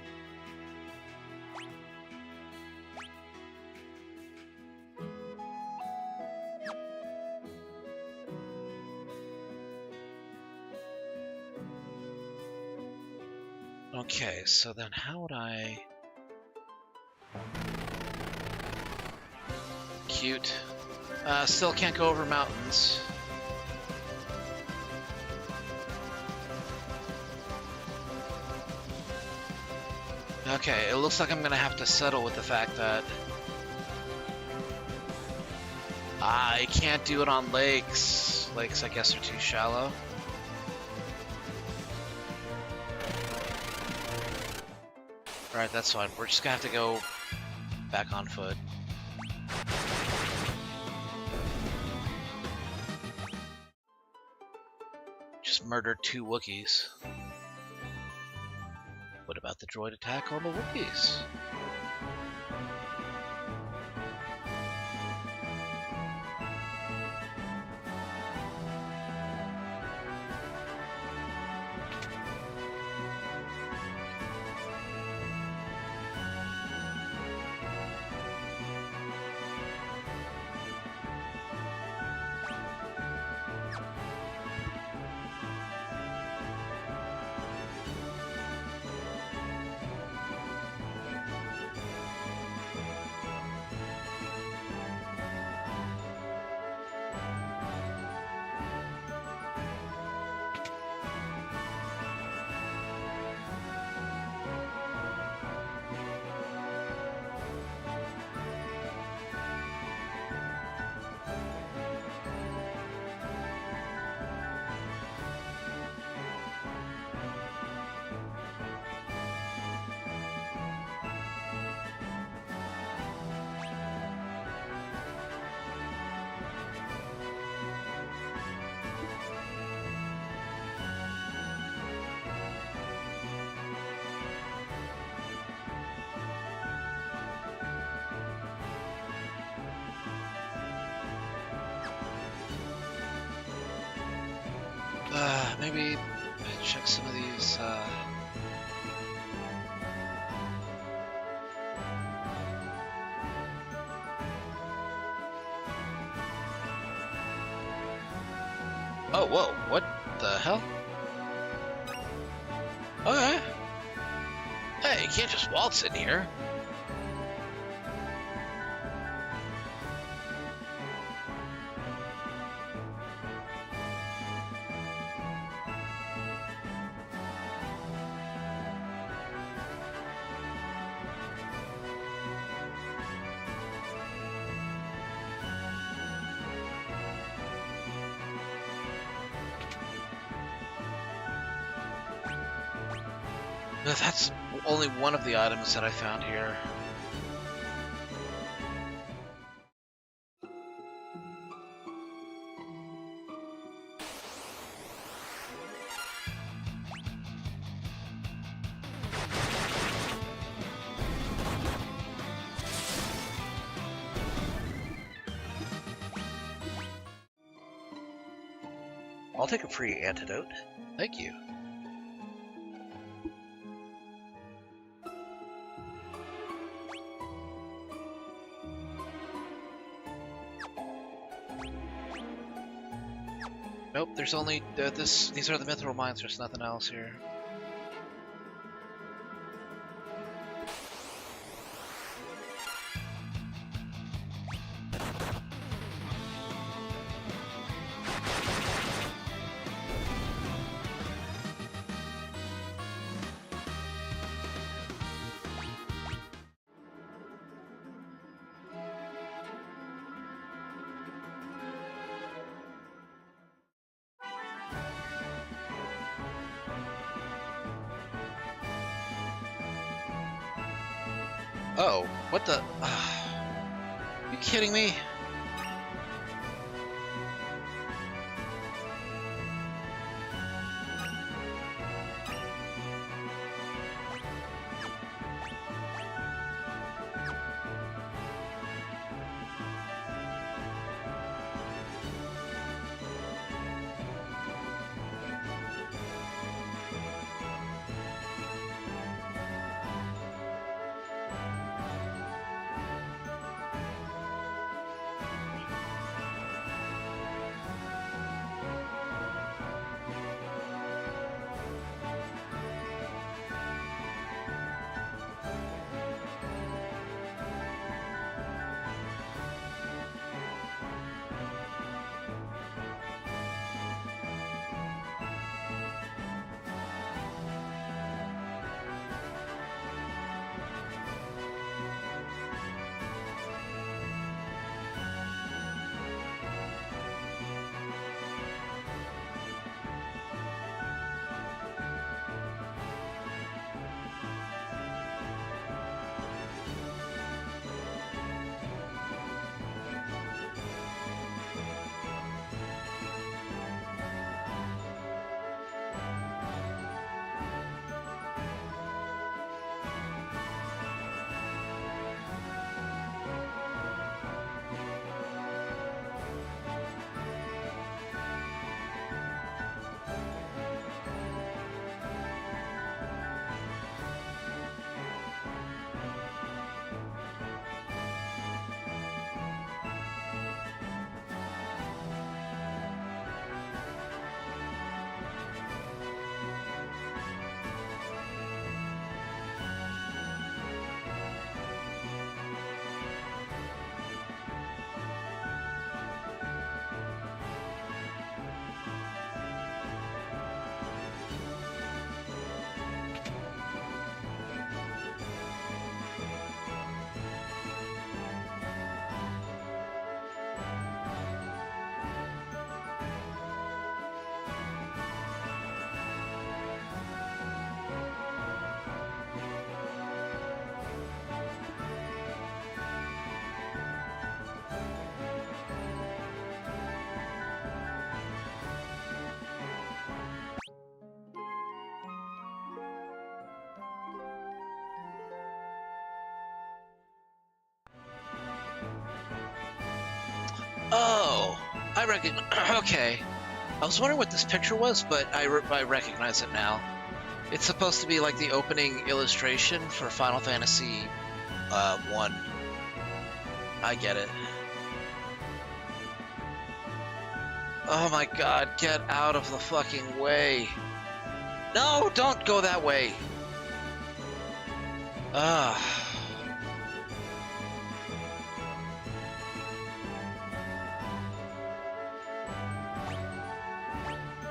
Okay, so then how would I... Cute. Still can't go over mountains. Okay, it looks like I'm gonna have to settle with the fact that I can't do it on lakes. Lakes, I guess, are too shallow. Alright, that's fine. We're just gonna have to go back on foot. Just murdered 2 Wookiees. What about the droid attack on the Wookiees? Maybe check some of these, Oh, whoa, what the hell? Okay. Hey, you can't just waltz in here. That's only one of the items that I found here. I'll take a free antidote. Thank you. Nope, there's only these are the mithril mines, there's nothing else here. Oh, what the? You kidding me? Oh, I recognize. Okay. I was wondering what this picture was, but I recognize it now. It's supposed to be like the opening illustration for Final Fantasy 1. I get it. Oh my god, get out of the fucking way. No, don't go that way. Ugh.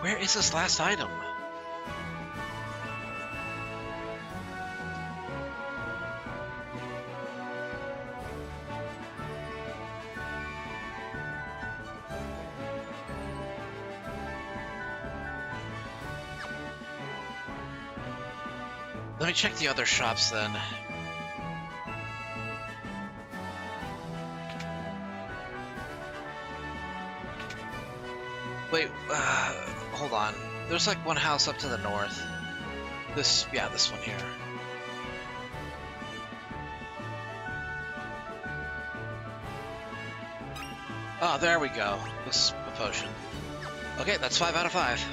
Where is this last item? Let me check the other shops then. Wait, hold on. There's like one house up to the north. This one here. Oh, there we go. This is a potion. Okay, that's 5 out of 5.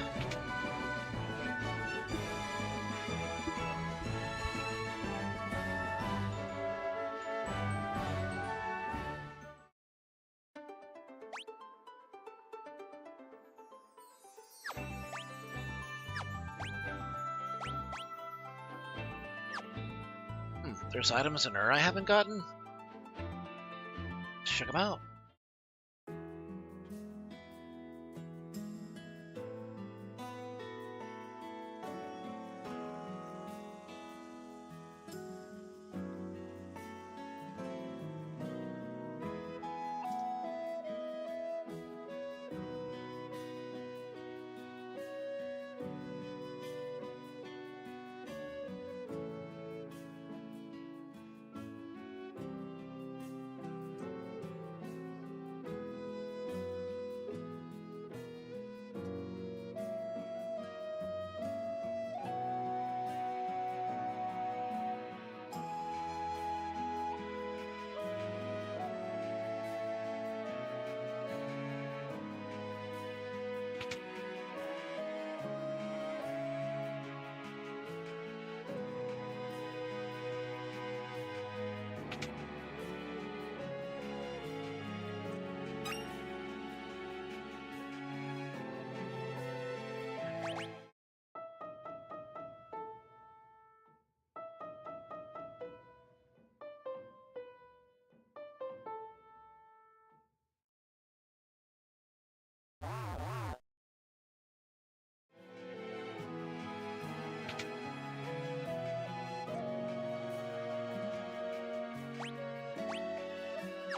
There's items in Ur I haven't gotten? Let's check them out.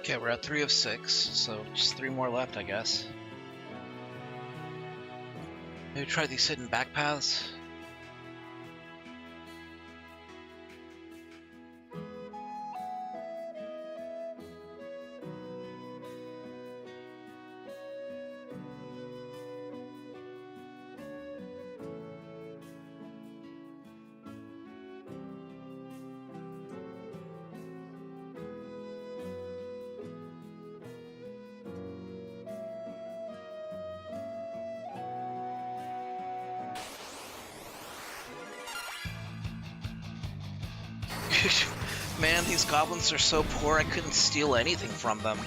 Okay, we're at 3 of 6, so just 3 more left, I guess. Maybe try these hidden back paths. Man, these goblins are so poor I couldn't steal anything from them.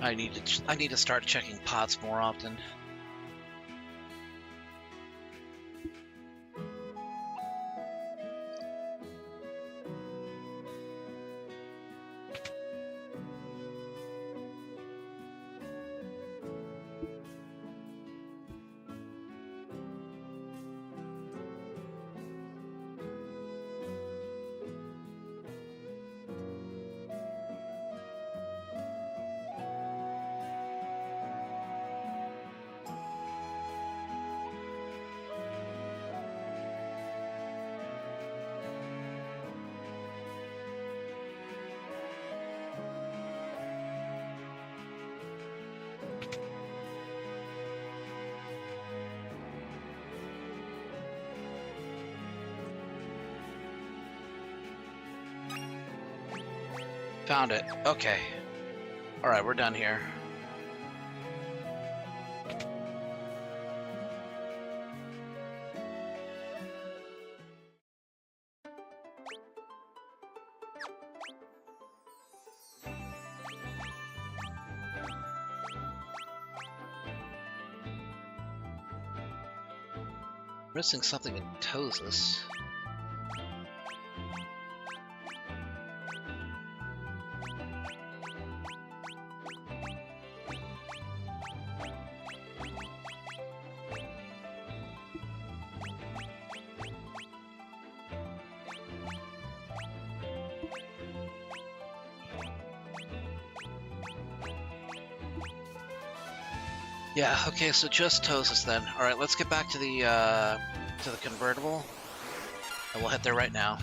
I need to start checking pots more often. Found it. Okay. Alright, we're done here. Missing something in Tosus. Yeah, okay, so just Tosus then. Alright, let's get back to the convertible. And we'll head there right now.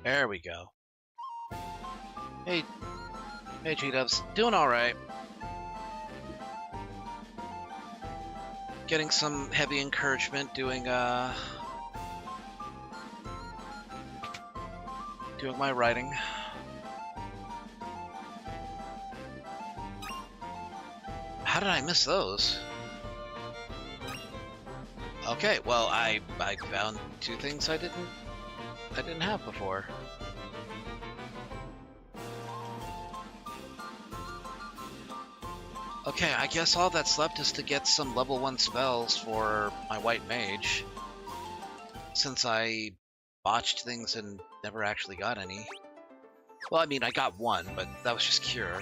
There we go. Hey, G-Dubs. Doing alright. Getting some heavy encouragement doing my writing. How did I miss those? Okay, well, I found 2 things I didn't I didn't have before. Okay, I guess all that's left is to get some level 1 spells for my white mage, since I botched things and never actually got any. Well, I mean, I got one, but that was just cure.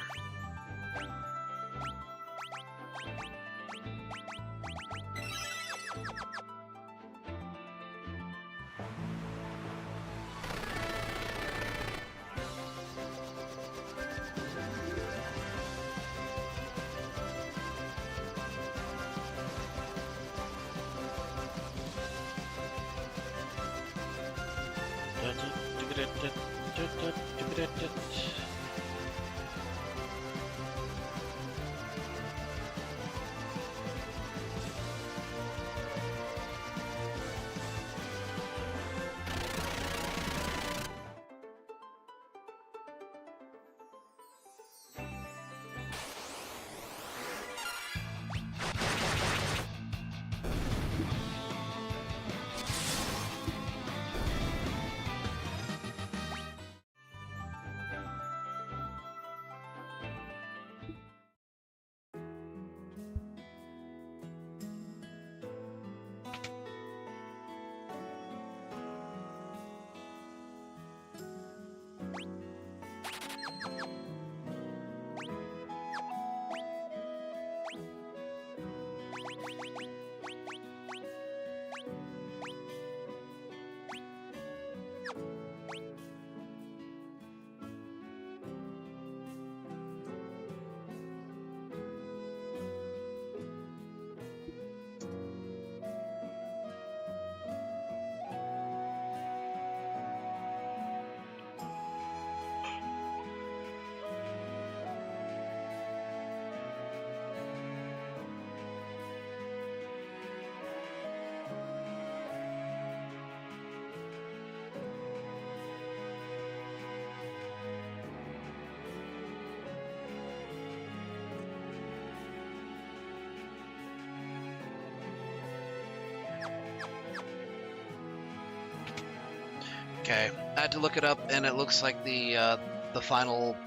Okay, I had to look it up, and it looks like the final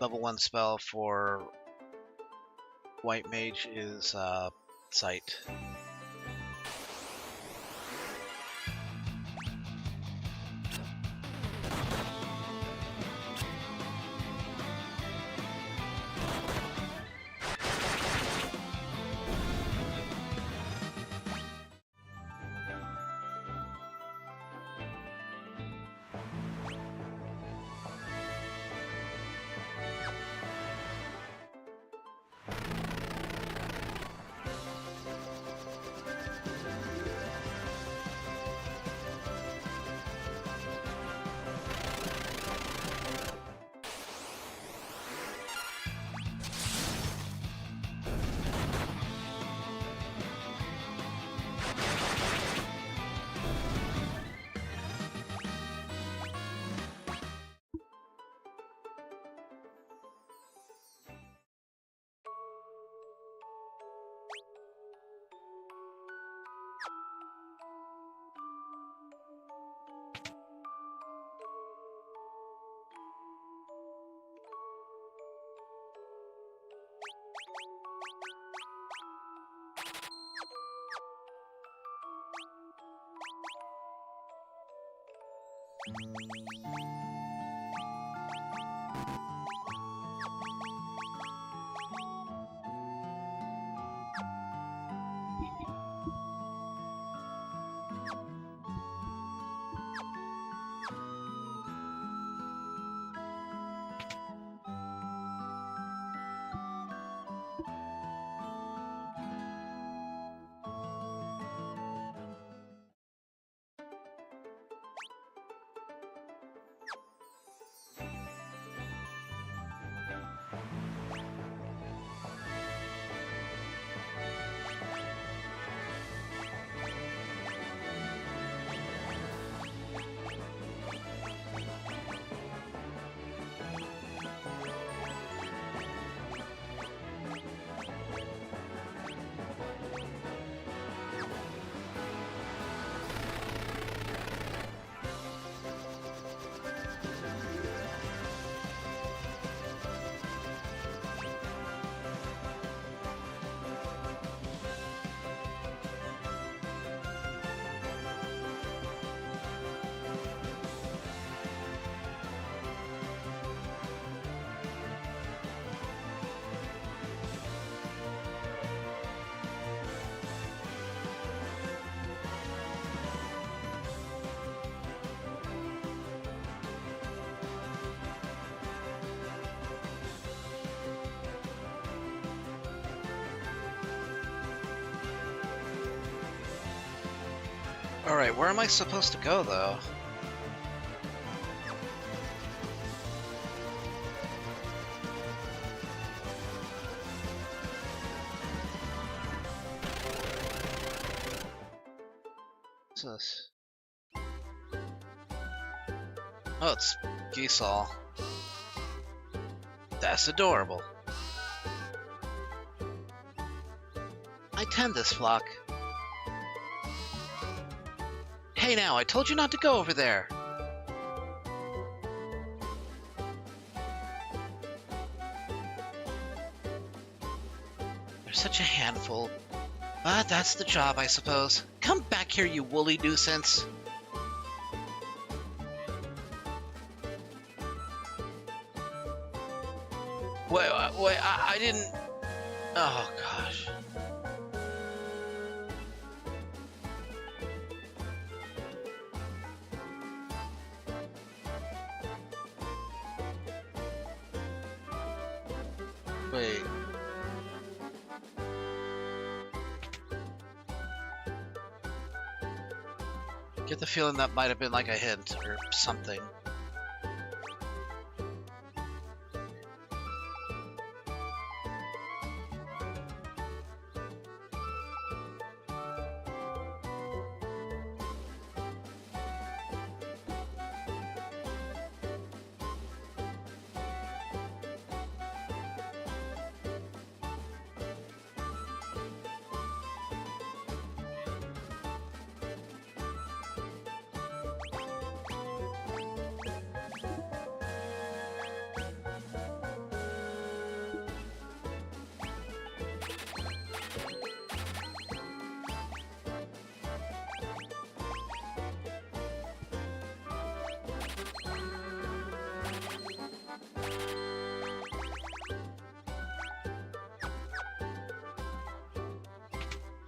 level 1 spell for White Mage is Sight. Alright, where am I supposed to go, though? What's this? Oh, it's Gisal. That's adorable. I tend this flock. Hey now, I told you not to go over there! They're such a handful. But that's the job, I suppose. Come back here, you woolly nuisance! Wait, I didn't... Oh, gosh. Wait. Get the feeling that might have been like a hint or something.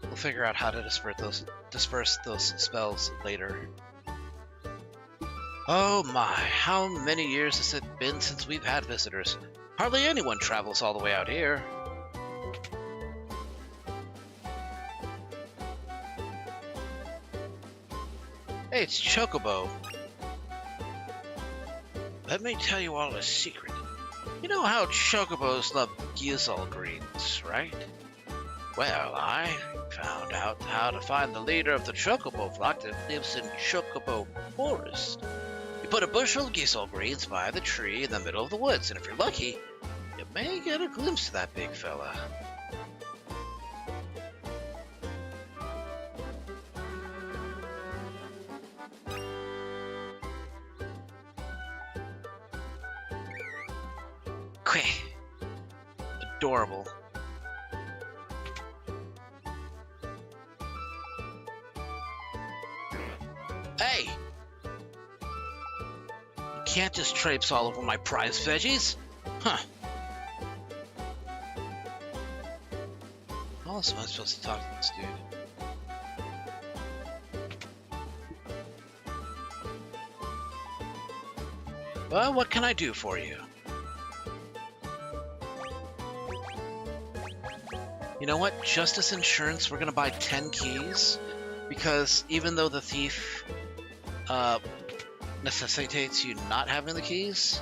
We'll figure out how to disperse those spells later. Oh my, how many years has it been since we've had visitors? Hardly anyone travels all the way out here. Hey, it's Chocobo. Let me tell you all a secret. You know how Chocobos love Gisal greens, right? Well, I found out how to find the leader of the Chocobo flock that lives in Chocobo Forest. You put a bushel of Gisal greens by the tree in the middle of the woods, and if you're lucky, you may get a glimpse of that big fella. Queh. Adorable. Hey! You can't just traipse all over my prize veggies. Huh. How else am I supposed to talk to this dude? Well, what can I do for you? You know what? Justice Insurance, we're gonna buy 10 keys, because even though the thief necessitates you not having the keys,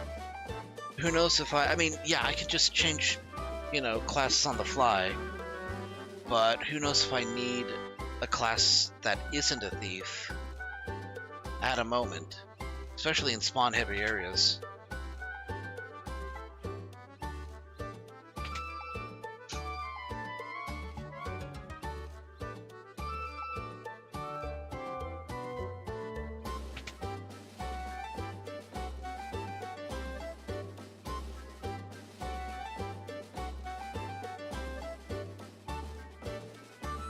who knows if I mean, yeah, I could just change, you know, classes on the fly, but who knows if I need a class that isn't a thief at a moment, especially in spawn-heavy areas.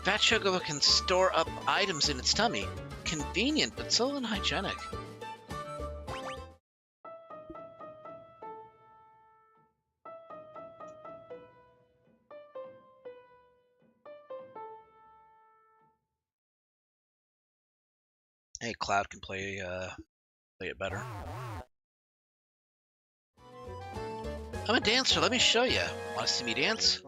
Fat Chocobo can store up items in its tummy. Convenient, but so unhygienic. Hey, Cloud can play it better. I'm a dancer, let me show you. Want to see me dance?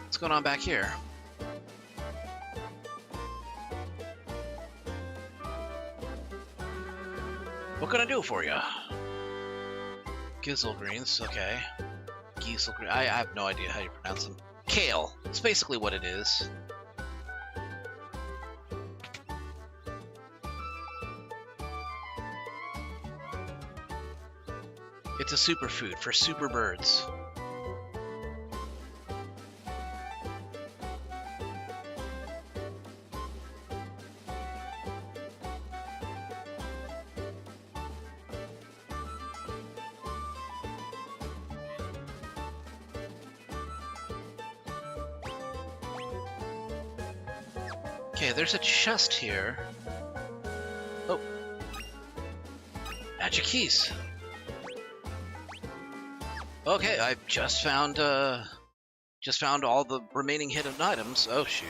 What's going on back here? What can I do for you? Gizzle greens, okay. Gizzle green. I have no idea how you pronounce them. Kale. It's basically what it is. It's a superfood for super birds. Okay, there's a chest here. Oh. Magic keys. Okay, I've just found all the remaining hidden items. Oh shoot.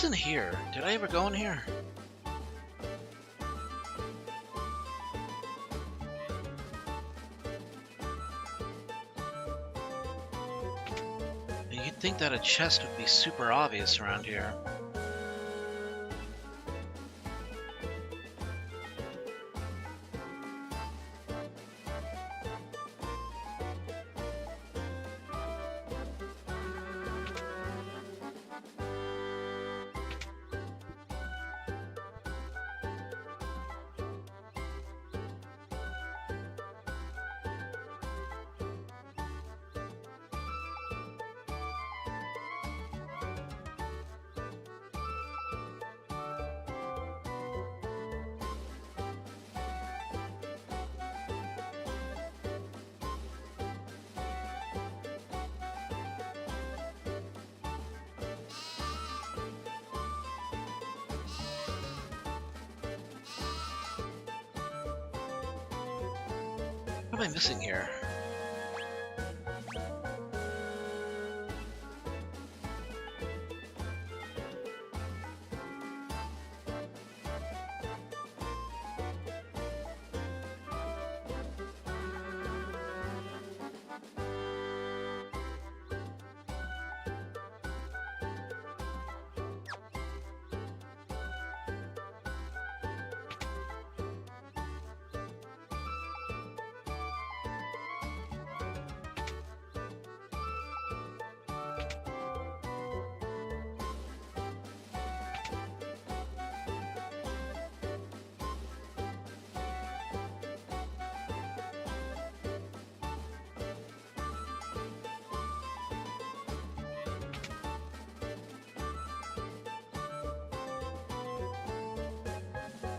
What's in here? Did I ever go in here? You'd think that a chest would be super obvious around here. What am I missing here?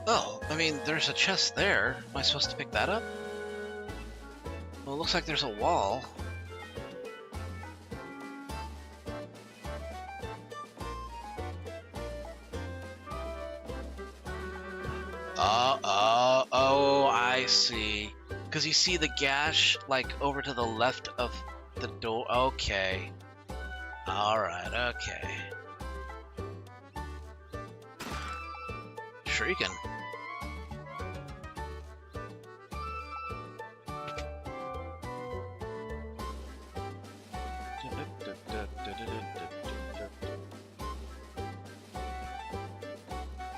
Oh, I mean, there's a chest there. Am I supposed to pick that up? Well, it looks like there's a wall. Oh, I see. Because you see the gash, like, over to the left of the door. Okay. Alright, okay. Shuriken.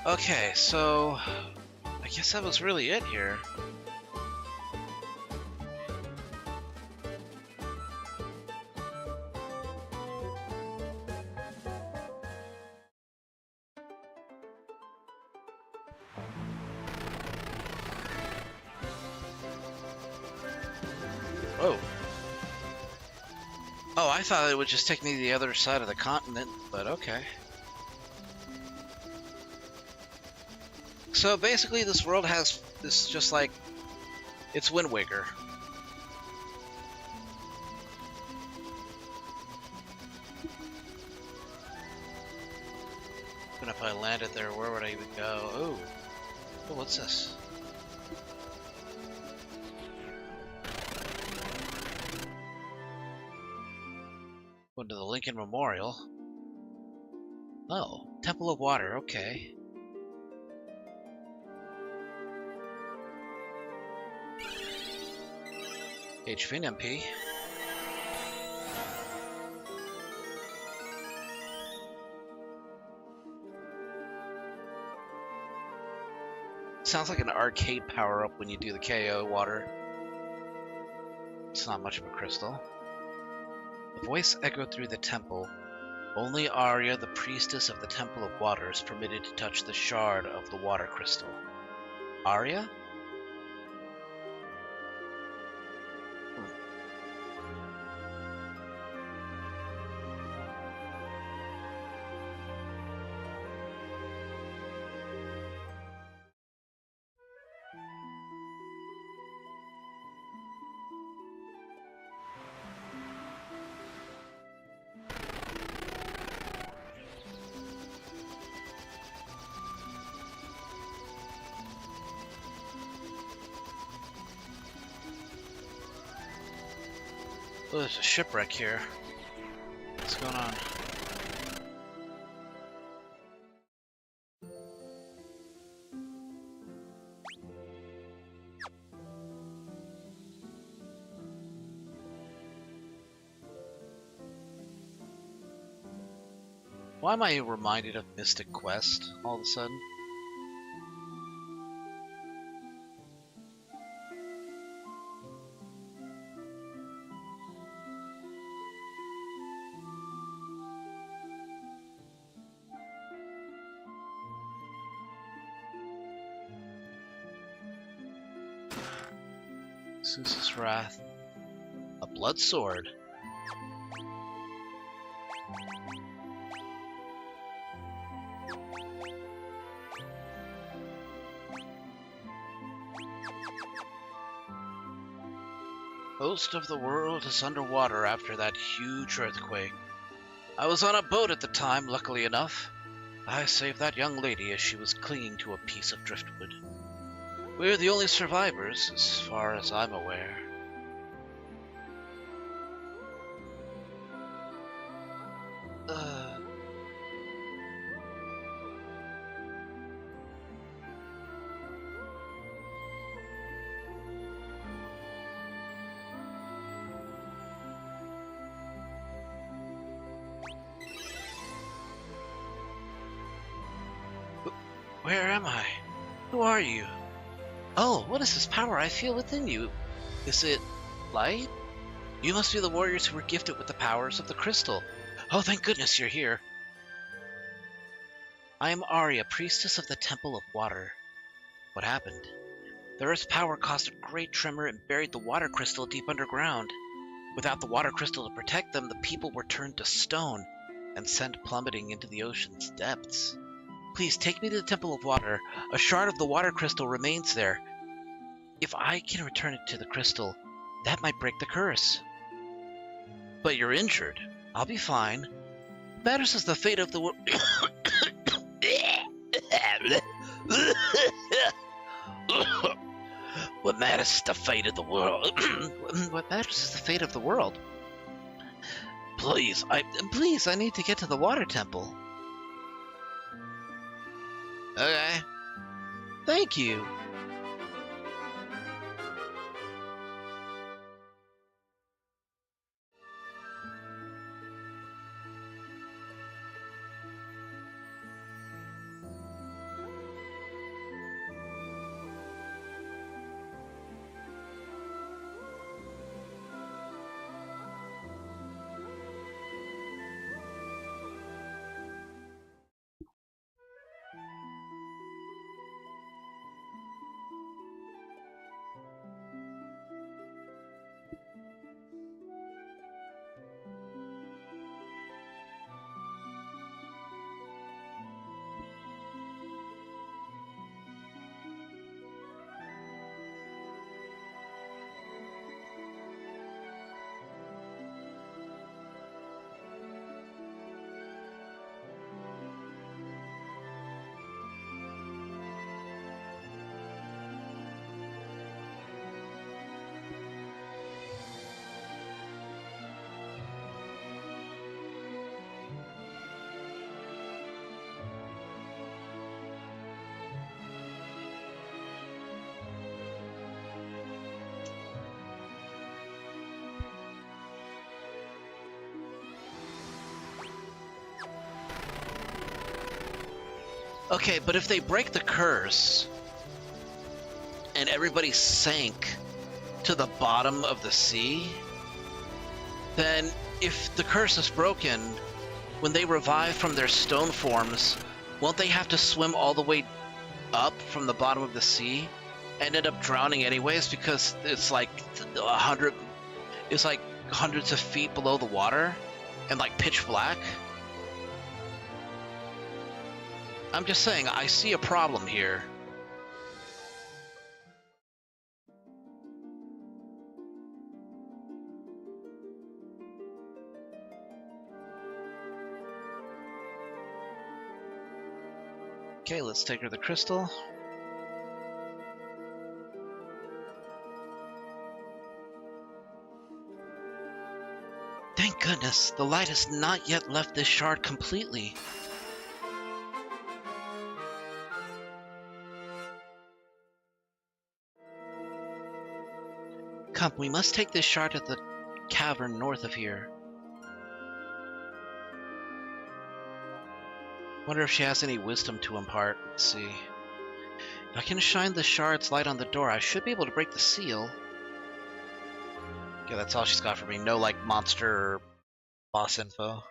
Okay, so I guess that was really it here. Oh. Oh, I thought it would just take me to the other side of the continent, but okay. So basically this world has this just like, it's Wind Waker. And if I landed there, where would I even go? Oh, what's this? Going to the Lincoln Memorial. Oh, Temple of Water, okay. HV and MP. Sounds like an arcade power-up when you do the KO water. It's not much of a crystal. The voice echoed through the temple. Only Arya, the priestess of the Temple of Water, is permitted to touch the shard of the water crystal. Arya? Oh, there's a shipwreck here. What's going on? Why am I reminded of Mystic Quest all of a sudden? Zeus's Wrath. A blood sword. Most of the world is underwater after that huge earthquake. I was on a boat at the time, luckily enough. I saved that young lady as she was clinging to a piece of driftwood. We're the only survivors, as far as I'm aware. Where am I? Who are you? Oh, what is this power I feel within you? Is it light? You must be the warriors who were gifted with the powers of the crystal. Oh, thank goodness you're here. I am Arya, priestess of the Temple of Water. What happened? The Earth's power caused a great tremor and buried the water crystal deep underground. Without the water crystal to protect them, the people were turned to stone and sent plummeting into the ocean's depths. Please take me to the Temple of Water. A shard of the water crystal remains there. If I can return it to the crystal, that might break the curse. But you're injured. I'll be fine. What matters is the fate of the world. What matters is the fate of the world. What matters is the fate of the world. Please, I need to get to the water temple. Okay. Thank you. Okay, but if they break the curse and everybody sank to the bottom of the sea, then if the curse is broken, when they revive from their stone forms, won't they have to swim all the way up from the bottom of the sea and end up drowning anyways because it's like it's like hundreds of feet below the water and like pitch black? I'm just saying, I see a problem here. Okay, let's take her the crystal. Thank goodness, the light has not yet left this shard completely. Come, we must take this shard to the cavern north of here. Wonder if she has any wisdom to impart. Let's see. If I can shine the shard's light on the door, I should be able to break the seal. Yeah, that's all she's got for me. No, like, monster or boss info.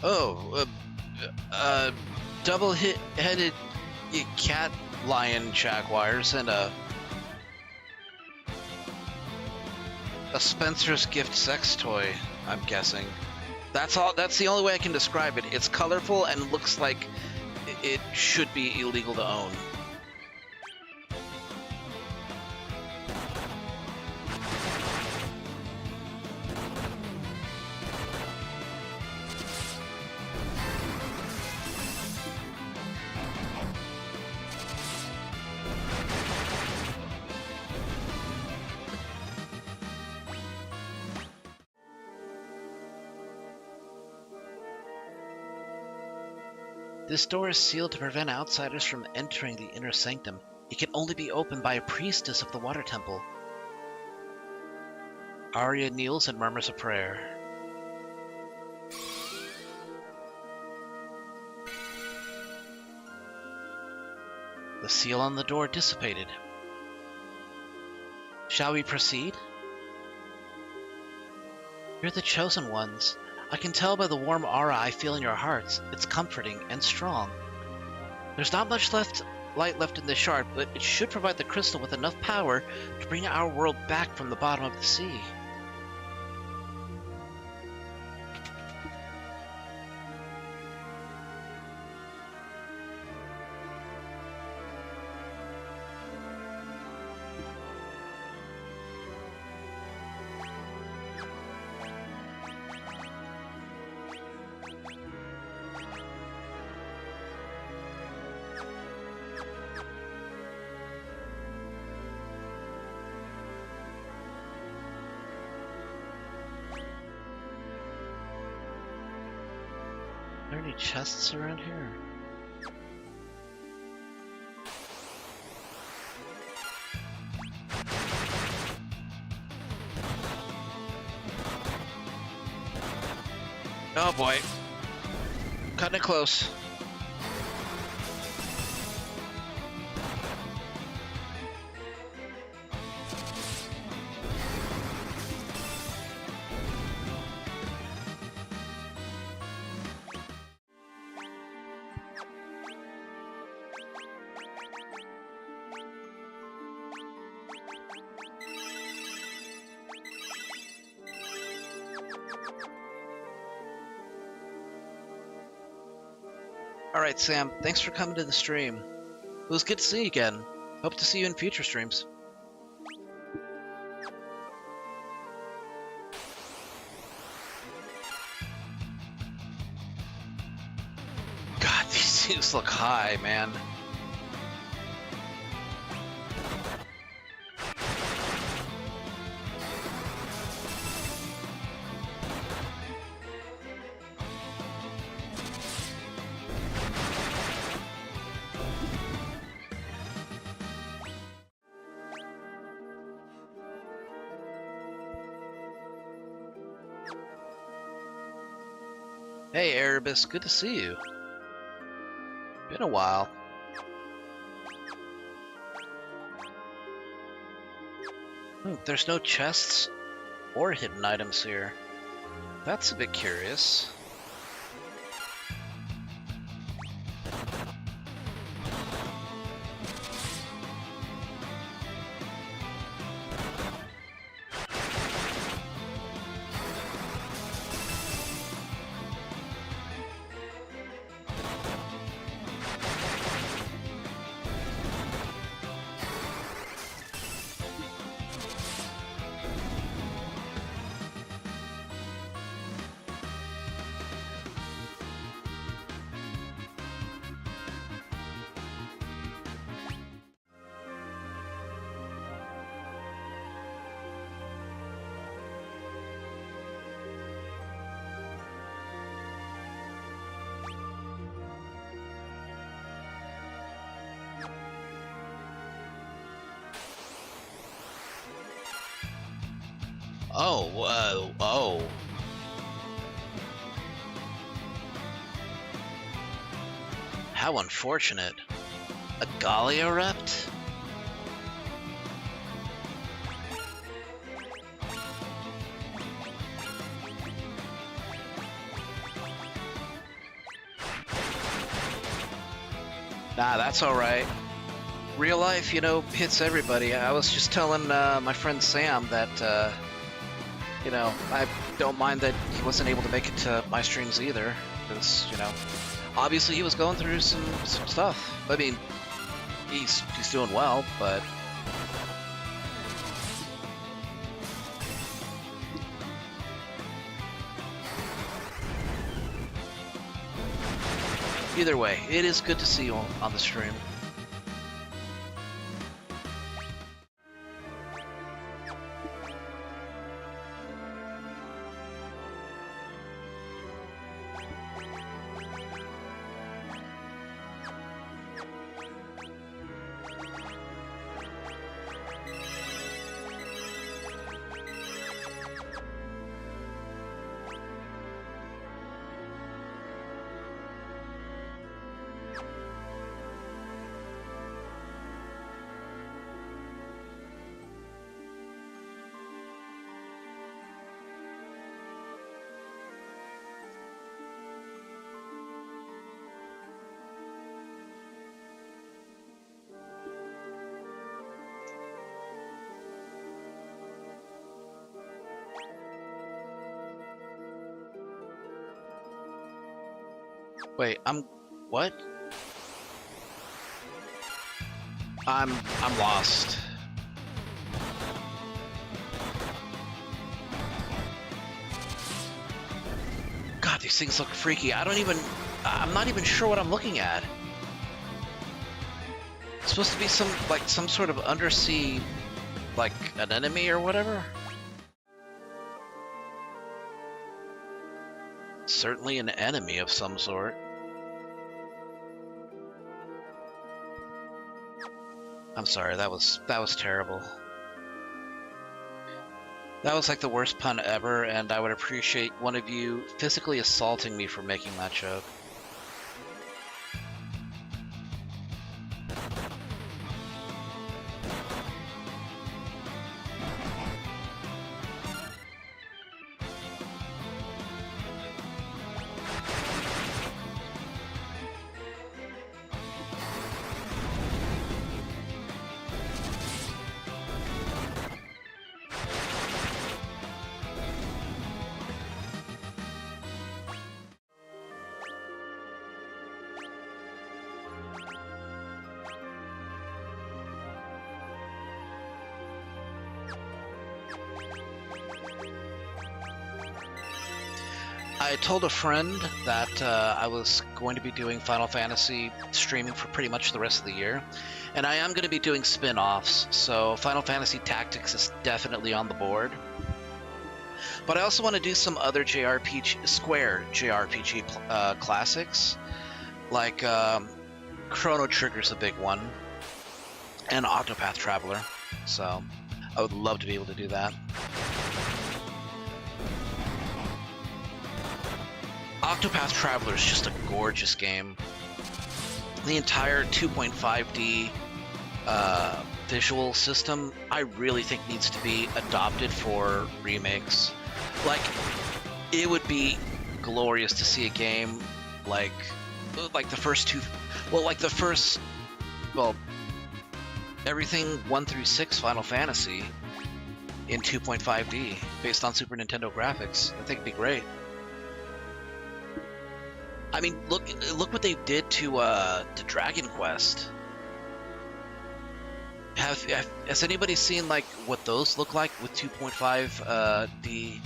Oh, double-headed cat lion jaguars and a Spencer's gift sex toy, I'm guessing. That's all. That's the only way I can describe it. It's colorful and looks like it should be illegal to own. This door is sealed to prevent outsiders from entering the inner sanctum. It can only be opened by a priestess of the Water Temple. Arya kneels and murmurs a prayer. The seal on the door dissipated. Shall we proceed? You're the chosen ones. I can tell by the warm aura I feel in your hearts. It's comforting and strong. There's not much light left in this shard, but it should provide the crystal with enough power to bring our world back from the bottom of the sea. Are there any chests around here? Oh boy. Cutting it close. Alright, Sam, thanks for coming to the stream. It was good to see you again. Hope to see you in future streams. God, these things look high, man. Hey, Erebus, good to see you. Been a while. There's no chests or hidden items here. That's a bit curious. Oh. How unfortunate. A Galeorept? Nah, that's alright. Real life, you know, hits everybody. I was just telling my friend Sam that, you know, I don't mind that he wasn't able to make it to my streams either, because, you know, obviously he was going through some stuff. I mean, he's doing well, but either way, it is good to see you on the stream. Wait, what? I'm lost. God, these things look freaky. I'm not even sure what I'm looking at. It's supposed to be some sort of undersea, like an enemy or whatever? Certainly an enemy of some sort. I'm sorry, that was terrible. That was like the worst pun ever, and I would appreciate one of you physically assaulting me for making that joke. I told a friend that I was going to be doing Final Fantasy streaming for pretty much the rest of the year, and I am going to be doing spin-offs, so Final Fantasy Tactics is definitely on the board. But I also want to do some other Square JRPG classics, like Chrono Trigger's a big one, and Octopath Traveler, so I would love to be able to do that. Octopath Traveler is just a gorgeous game. The entire 2.5D visual system, I really think needs to be adopted for remakes. Like, it would be glorious to see a game like the first two, everything 1 through 6 Final Fantasy in 2.5D based on Super Nintendo graphics. I think it'd be great. I mean, look what they did to Dragon Quest. Has anybody seen like what those look like with 2.5D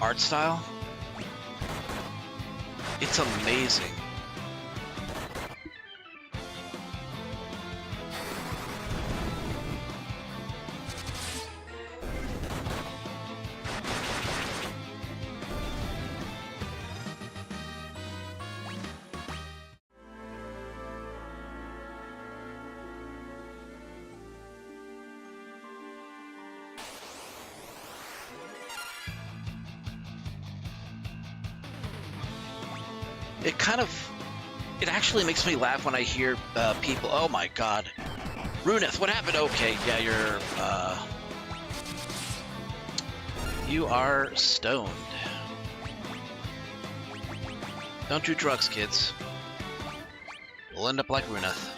art style? It's amazing. It actually makes me laugh when I hear people, oh my god, Runeth, what happened? Okay, yeah, you are stoned. Don't do drugs, kids. You'll end up like Runeth.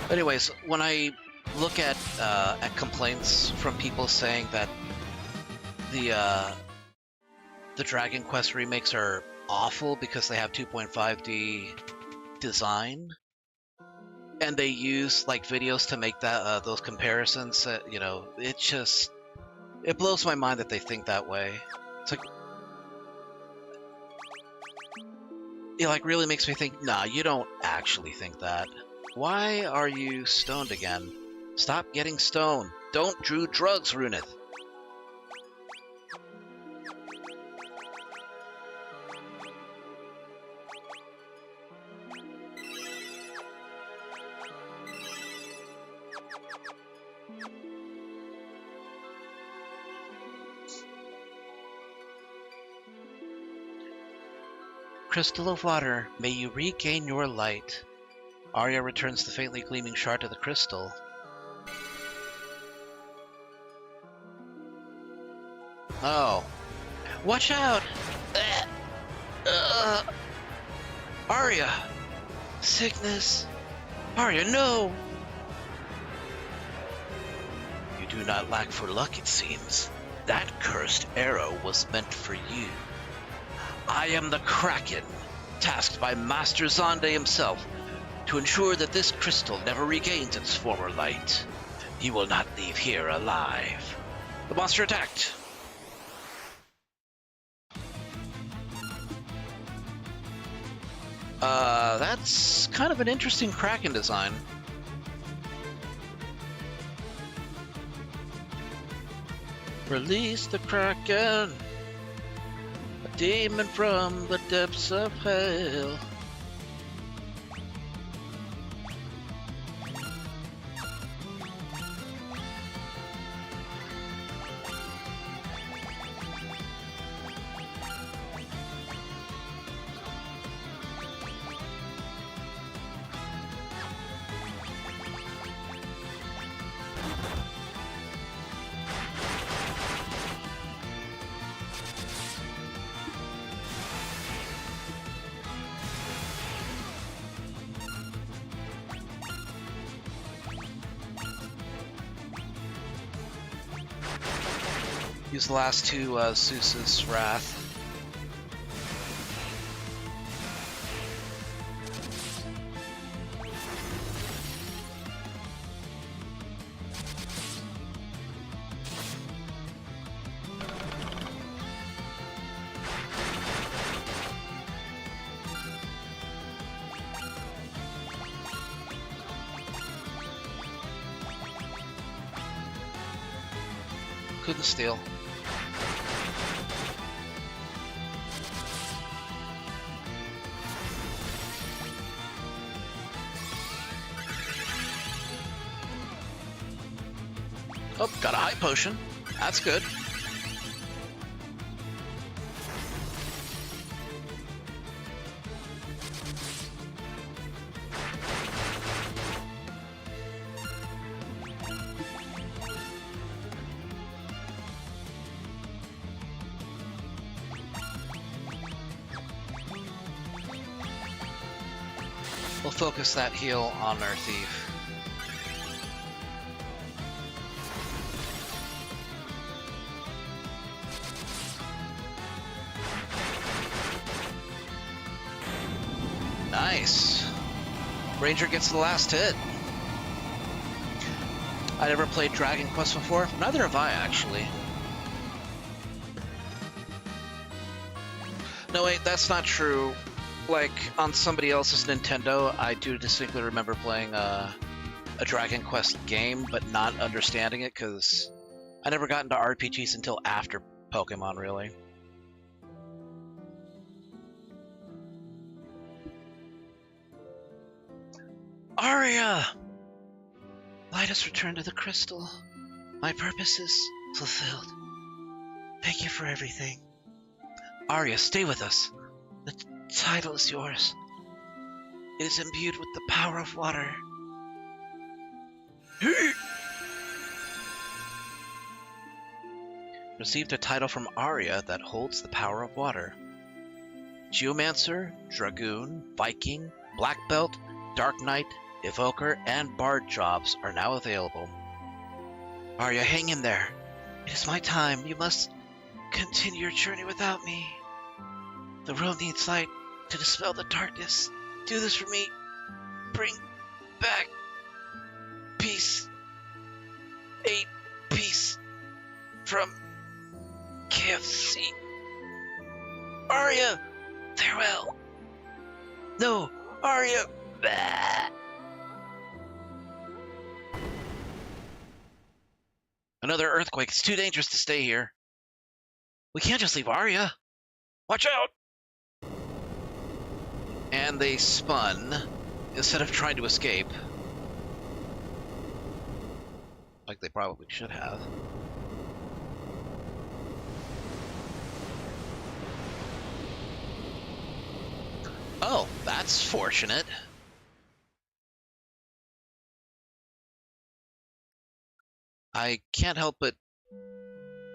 Anyways, when I look at complaints from people saying that the Dragon Quest remakes are awful because they have 2.5D design, and they use like videos to make that those comparisons, you know, it blows my mind that they think that way. It's like, it like really makes me think, nah, you don't actually think that. Why are you stoned again? Stop getting stoned. Don't do drugs, Runeth. Crystal of water, may you regain your light. Arya returns the faintly gleaming shard to the crystal. Oh. Watch out! Arya! Sickness! Arya, no! You do not lack for luck, it seems. That cursed arrow was meant for you. I am the Kraken, tasked by Master Zonde himself to ensure that this crystal never regains its former light. You will not leave here alive. The monster attacked. That's kind of an interesting Kraken design. Release the Kraken, a demon from the depths of hell. Use the last two Zeus's Wrath. Couldn't steal. Oh, got a high potion. That's good. We'll focus that heal on our thief. Nice. Ranger gets the last hit. I never played Dragon Quest before. Neither have I, actually. No, wait, that's not true. Like, on somebody else's Nintendo, I do distinctly remember playing a Dragon Quest game, but not understanding it, because I never got into RPGs until after Pokemon, really. Arya! Light has returned to the crystal. My purpose is fulfilled. Thank you for everything. Arya, stay with us. The title is yours. It is imbued with the power of water. Received a title from Arya that holds the power of water. Geomancer, Dragoon, Viking, Black Belt, Dark Knight, Evoker, and Bard jobs are now available. Arya, hang in there. It is my time. You must continue your journey without me. The world needs light to dispel the darkness. Do this for me. Bring back peace. Peace from KFC. Arya, farewell. No, Arya. Bah. Another earthquake. It's too dangerous to stay here. We can't just leave Arya. Watch out! And they spun instead of trying to escape. Like they probably should have. Oh, that's fortunate. I can't help but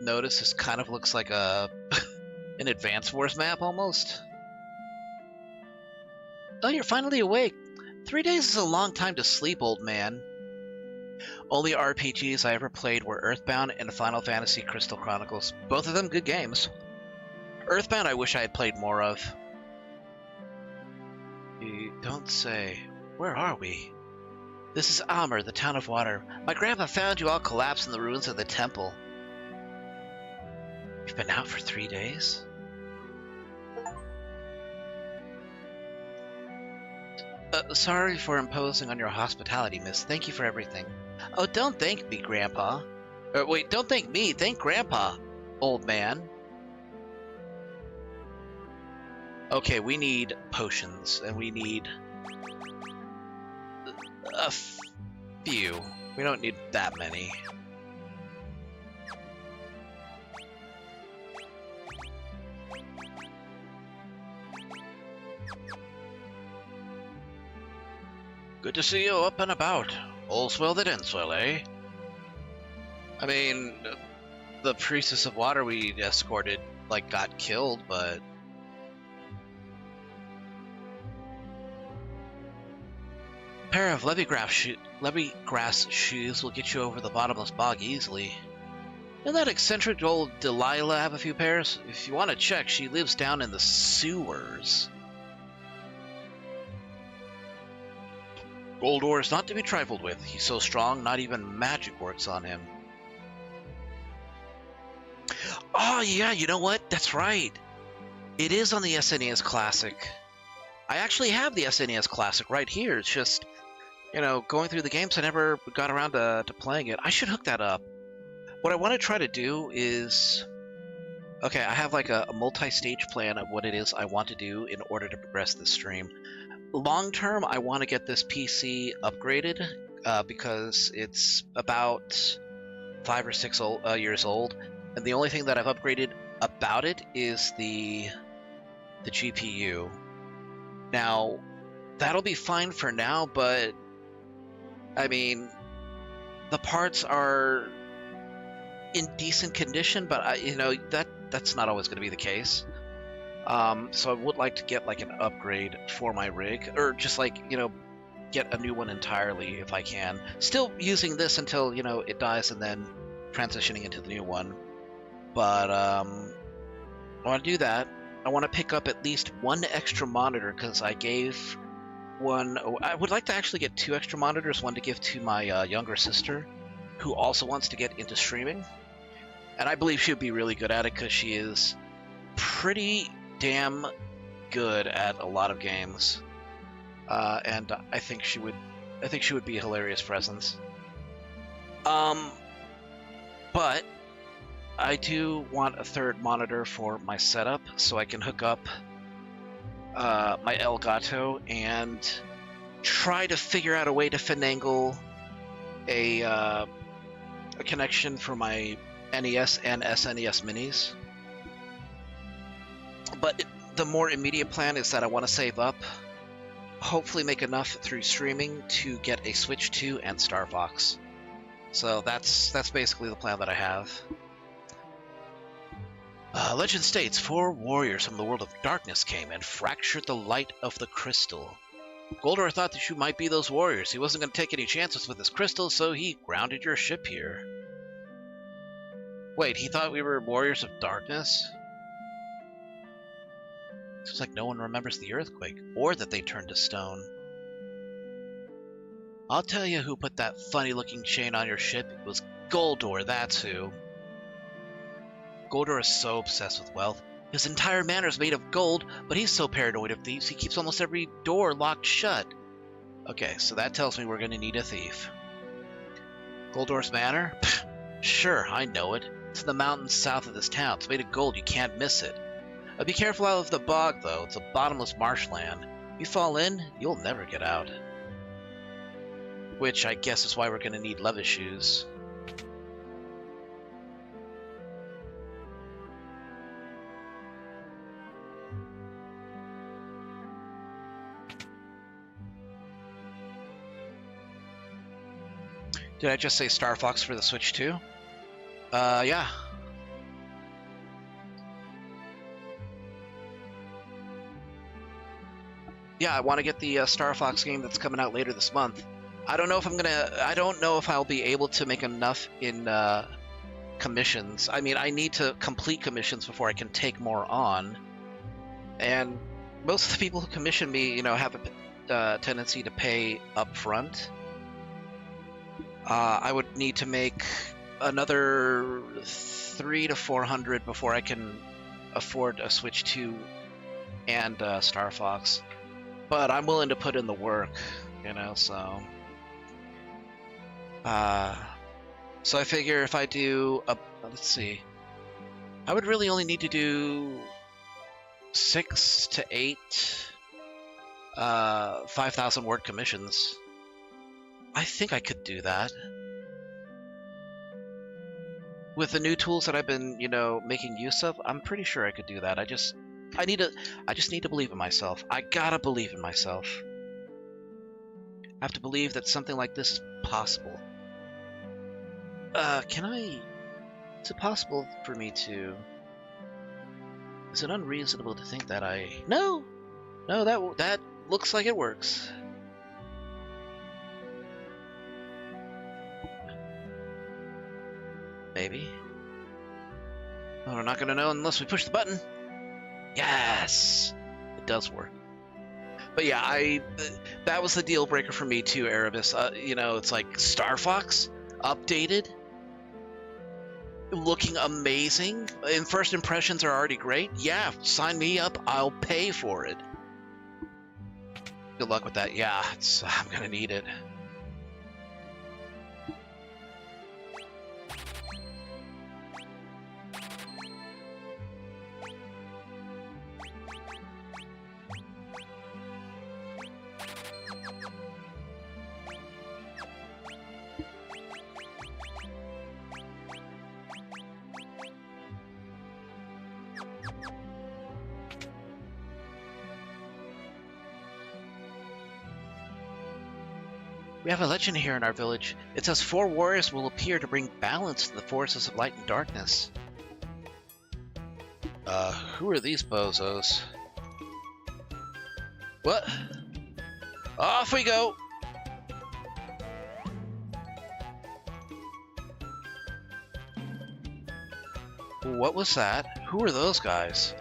notice this kind of looks like a an Advance Wars map almost. Oh, you're finally awake. 3 days is a long time to sleep, old man. Only RPGs I ever played were Earthbound and Final Fantasy Crystal Chronicles. Both of them good games. Earthbound I wish I had played more of. You don't say. Where are we? This is Amr, the town of water. My grandpa found you all collapsed in the ruins of the temple. You've been out for 3 days? Sorry for imposing on your hospitality, miss. Thank you for everything. Oh, don't thank me, Grandpa. Wait, don't thank me. Thank Grandpa, old man. Okay, we need potions, and we need a few. We don't need that many. Good to see you up and about. All's well that ends well, eh? I mean, the Priestess of Water we escorted, like, got killed, but... A pair of levygrass shoes will get you over the bottomless bog easily. Doesn't that eccentric old Delilah have a few pairs? If you want to check, she lives down in the sewers. Goldor is not to be trifled with. He's so strong, not even magic works on him. Oh yeah, you know what? That's right. It is on the SNES Classic. I actually have the SNES Classic right here. It's just, you know, going through the games, I never got around to playing it. I should hook that up. what I want to try to do is, okay, I have like a multi-stage plan of what it is I want to do in order to progress this stream. Long term, I want to get this PC upgraded because it's about 5 or 6 years old, and the only thing that I've upgraded about it is the GPU. Now, that'll be fine for now, but I mean, the parts are in decent condition, but that's not always going to be the case. So I would like to get like an upgrade for my rig, or just like, get a new one entirely if I can. Still using this until, it dies and then transitioning into the new one. But I want to do that. I want to pick up at least one extra monitor because I gave one. I would like to actually get 2 extra monitors, one to give to my younger sister, who also wants to get into streaming. And I believe she would be really good at it because she is pretty damn good at a lot of games. And I think she would be a hilarious presence. But I do want a 3rd monitor for my setup so I can hook up my Elgato and try to figure out a way to finagle a connection for my NES and SNES minis. But the more immediate plan is that I want to save up, hopefully make enough through streaming to get a Switch 2 and Star Fox. So that's basically the plan that I have. Legend states 4 warriors from the world of darkness came and fractured the light of the crystal. Goldor thought that you might be those warriors. He wasn't going to take any chances with his crystal, so he grounded your ship here. Wait, he thought we were warriors of darkness? Seems like no one remembers the earthquake, or that they turned to stone. I'll tell you who put that funny-looking chain on your ship. It was Goldor, that's who. Goldor is so obsessed with wealth. His entire manor is made of gold, but he's so paranoid of thieves he keeps almost every door locked shut. Okay, so that tells me we're going to need a thief. Goldor's manor? Pfft, sure, I know it. It's in the mountains south of this town. It's made of gold, you can't miss it. Be careful out of the bog, though. It's a bottomless marshland. If you fall in, you'll never get out. Which I guess is why we're going to need leather shoes. Did I just say Star Fox for the Switch 2? Yeah. Yeah, I want to get the Star Fox game that's coming out later this month. I don't know if I'll be able to make enough in commissions. I mean, I need to complete commissions before I can take more on. And most of the people who commission me, have a tendency to pay up front. I would need to make another 300 to 400 before I can afford a Switch 2 and Star Fox. But I'm willing to put in the work, so... So I figure if I do let's see, I would really only need to do 6 to 8 5,000 word commissions. I think I could do that. With the new tools that I've been, making use of, I'm pretty sure I could do that. I just need to believe in myself. I gotta believe in myself. I have to believe that something like this is possible. Is it possible for me to... Is it unreasonable to think that No, that looks like it works. Maybe. Oh, we're not gonna know unless we push the button. Yes! It does work. But yeah, that was the deal breaker for me too, Erebus. It's like Star Fox, updated, looking amazing, and first impressions are already great. Yeah, sign me up, I'll pay for it. Good luck with that. Yeah, I'm gonna need it. We have a legend here in our village. It says 4 warriors will appear to bring balance to the forces of light and darkness. Who are these bozos? What? Off we go! What was that? Who are those guys?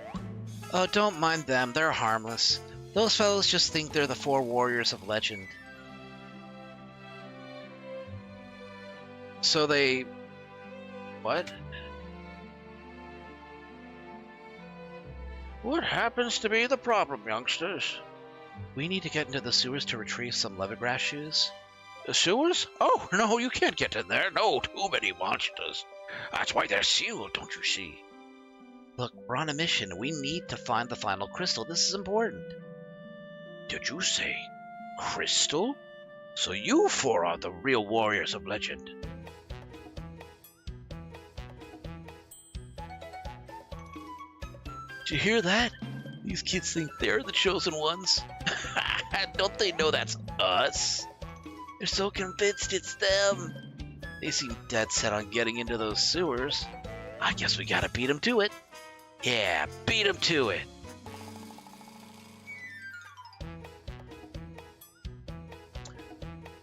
Oh, don't mind them. They're harmless. Those fellows just think they're the 4 warriors of legend. So they... What? What happens to be the problem, youngsters? We need to get into the sewers to retrieve some lemongrass shoes. The sewers? Oh, no, you can't get in there. No, too many monsters. That's why they're sealed, don't you see? Look, we're on a mission. We need to find the final crystal. This is important. Did you say crystal? So you 4 are the real warriors of legend. Did you hear that? These kids think they're the chosen ones. Don't they know that's us? They're so convinced it's them. They seem dead set on getting into those sewers. I guess we gotta beat them to it. Yeah, beat them to it.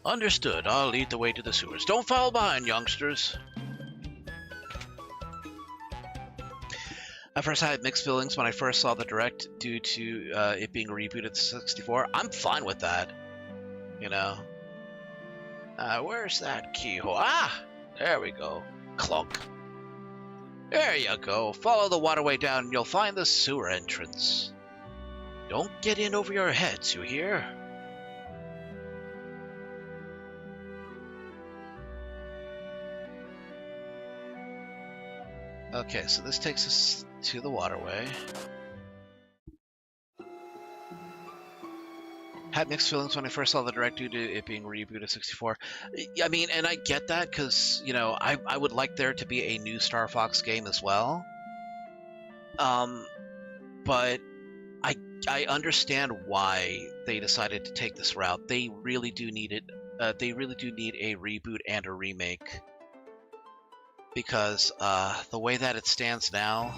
Understood. I'll lead the way to the sewers. Don't fall behind, youngsters. At first, I had mixed feelings when I first saw the direct due to it being rebooted to 64. I'm fine with that, you know. Where's that keyhole? Ah, there we go. Clunk. There you go. Follow the waterway down and you'll find the sewer entrance. Don't get in over your heads, you hear? Okay, so this takes us to the waterway. Had mixed feelings when I first saw the direct due to it being rebooted 64. I mean, and I get that because, you know, I would like there to be a new Star Fox game as well. But I understand why they decided to take this route. They really do need it. They really do need a reboot and a remake. Because the way that it stands now,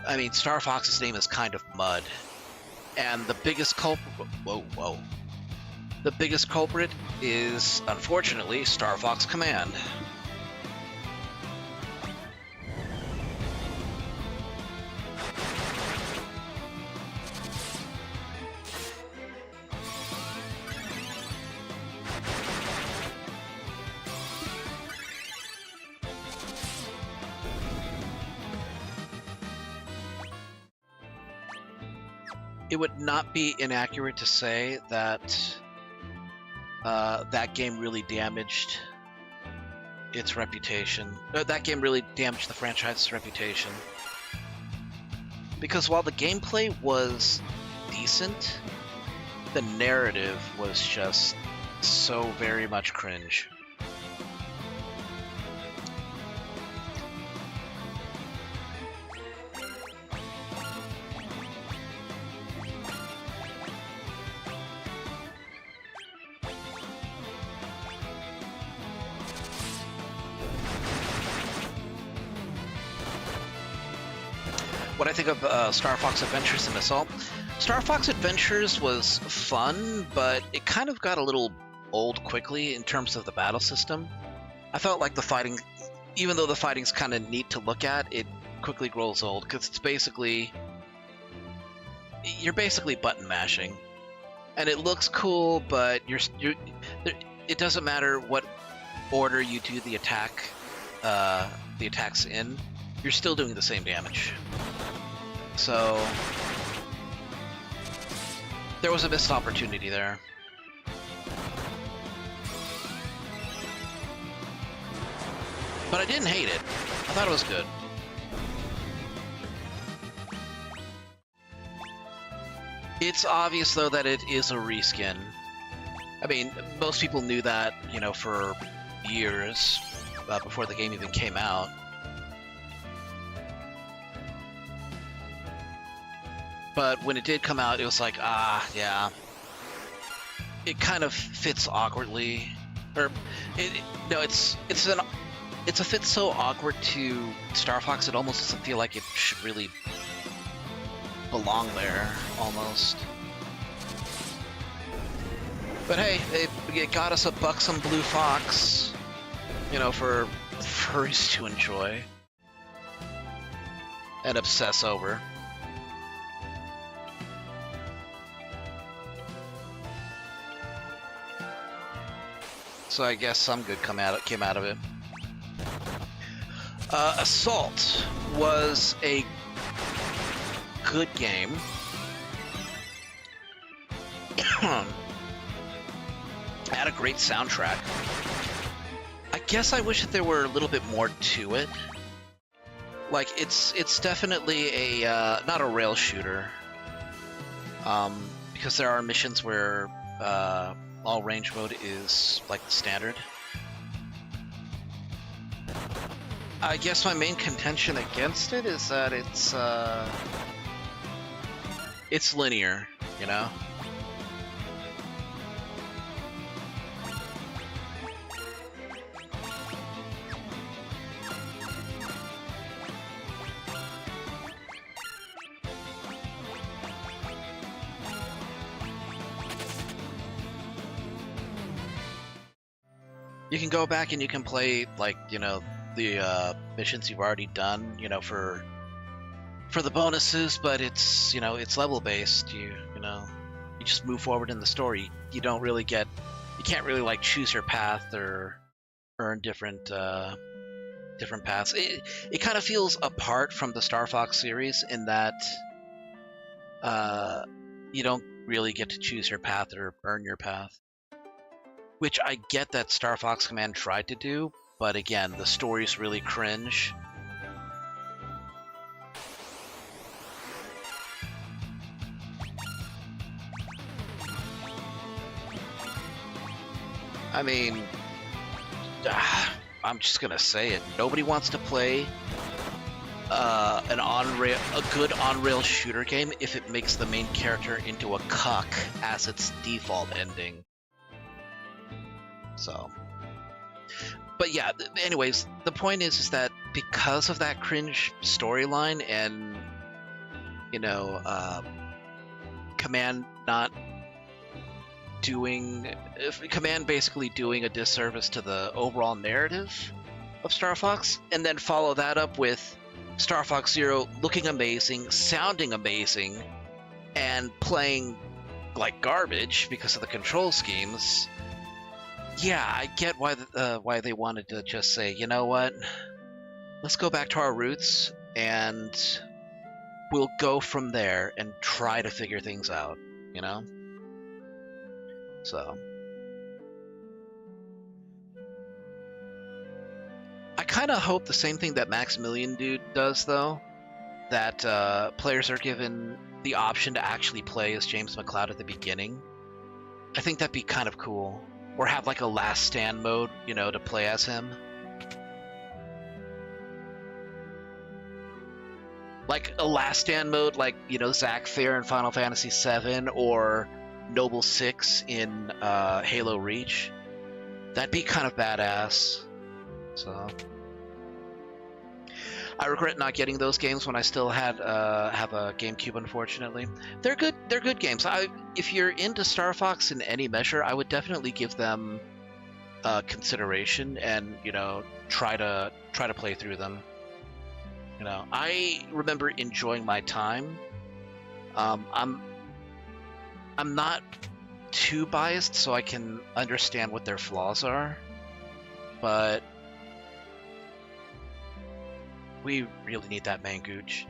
I mean, Star Fox's name is kind of mud. And the biggest culprit... Whoa. The biggest culprit is, unfortunately, Star Fox Command. It would not be inaccurate to say that that game really damaged its reputation. That game really damaged the franchise's reputation. Because while the gameplay was decent, the narrative was just so very much cringe. What I think of Star Fox Adventures and Assault. Star Fox Adventures was fun, but it kind of got a little old quickly in terms of the battle system. I felt like the fighting, even though the fighting's kind of neat to look at, it quickly grows old because it's basically, you're basically button mashing, and it looks cool, but it doesn't matter what order you do the attacks in, you're still doing the same damage. So there was a missed opportunity there. But I didn't hate it. I thought it was good. It's obvious, though, that it is a reskin. I mean, most people knew that, you know, for years, before the game even came out. But when it did come out, it was like, yeah. It kind of fits awkwardly. Or, no, it's a fit so awkward to Star Fox, it almost doesn't feel like it should really belong there, almost. But hey, it got us a buxom blue fox, you know, for furries to enjoy and obsess over. So I guess some good came out of it. Assault was a good game. Had a great soundtrack. I guess I wish that there were a little bit more to it. Like, it's definitely a not a rail shooter, because there are missions where all range mode is like the standard. I guess my main contention against it is that it's linear, you know? You can go back and you can play, like, you know, the missions you've already done, you know, for the bonuses, but it's, you know, it's level based. You know, you just move forward in the story. You don't really you can't really like choose your path or earn different paths. It kind of feels apart from the Star Fox series in that you don't really get to choose your path or earn your path. Which I get that Star Fox Command tried to do, but again, the story's really cringe. I mean, I'm just gonna say it. Nobody wants to play a good on-rail shooter game if it makes the main character into a cuck as its default ending. So, but yeah, anyways, the point is that because of that cringe storyline and, you know, Command basically doing a disservice to the overall narrative of Star Fox, and then follow that up with Star Fox Zero looking amazing, sounding amazing, and playing like garbage because of the control schemes. Yeah, I get why they wanted to just say, you know what, let's go back to our roots and we'll go from there and try to figure things out, you know? So I kind of hope the same thing that Maximilian Dude does, though, that players are given the option to actually play as James McCloud at the beginning. I think that'd be kind of cool. Or have like a last stand mode, you know, to play as him. Like a last stand mode, like, you know, Zack Fair in Final Fantasy VII or Noble 6 in Halo Reach. That'd be kind of badass. So I regret not getting those games when I still have a GameCube, unfortunately. They're good games. If you're into Star Fox in any measure, I would definitely give them consideration and, you know, try to play through them. You know, I remember enjoying my time. I'm not too biased, so I can understand what their flaws are, but we really need that Mangooch.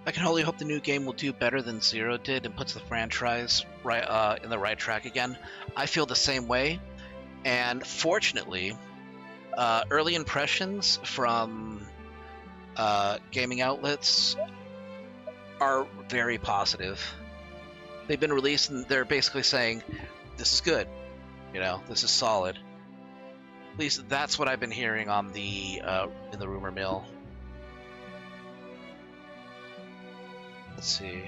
I can only hope the new game will do better than Zero did and puts the franchise right in the right track again. I feel the same way, and fortunately, early impressions from gaming outlets are very positive. They've been released and they're basically saying, this is good, you know, this is solid. At least that's what I've been hearing on the in the rumor mill. Let's see.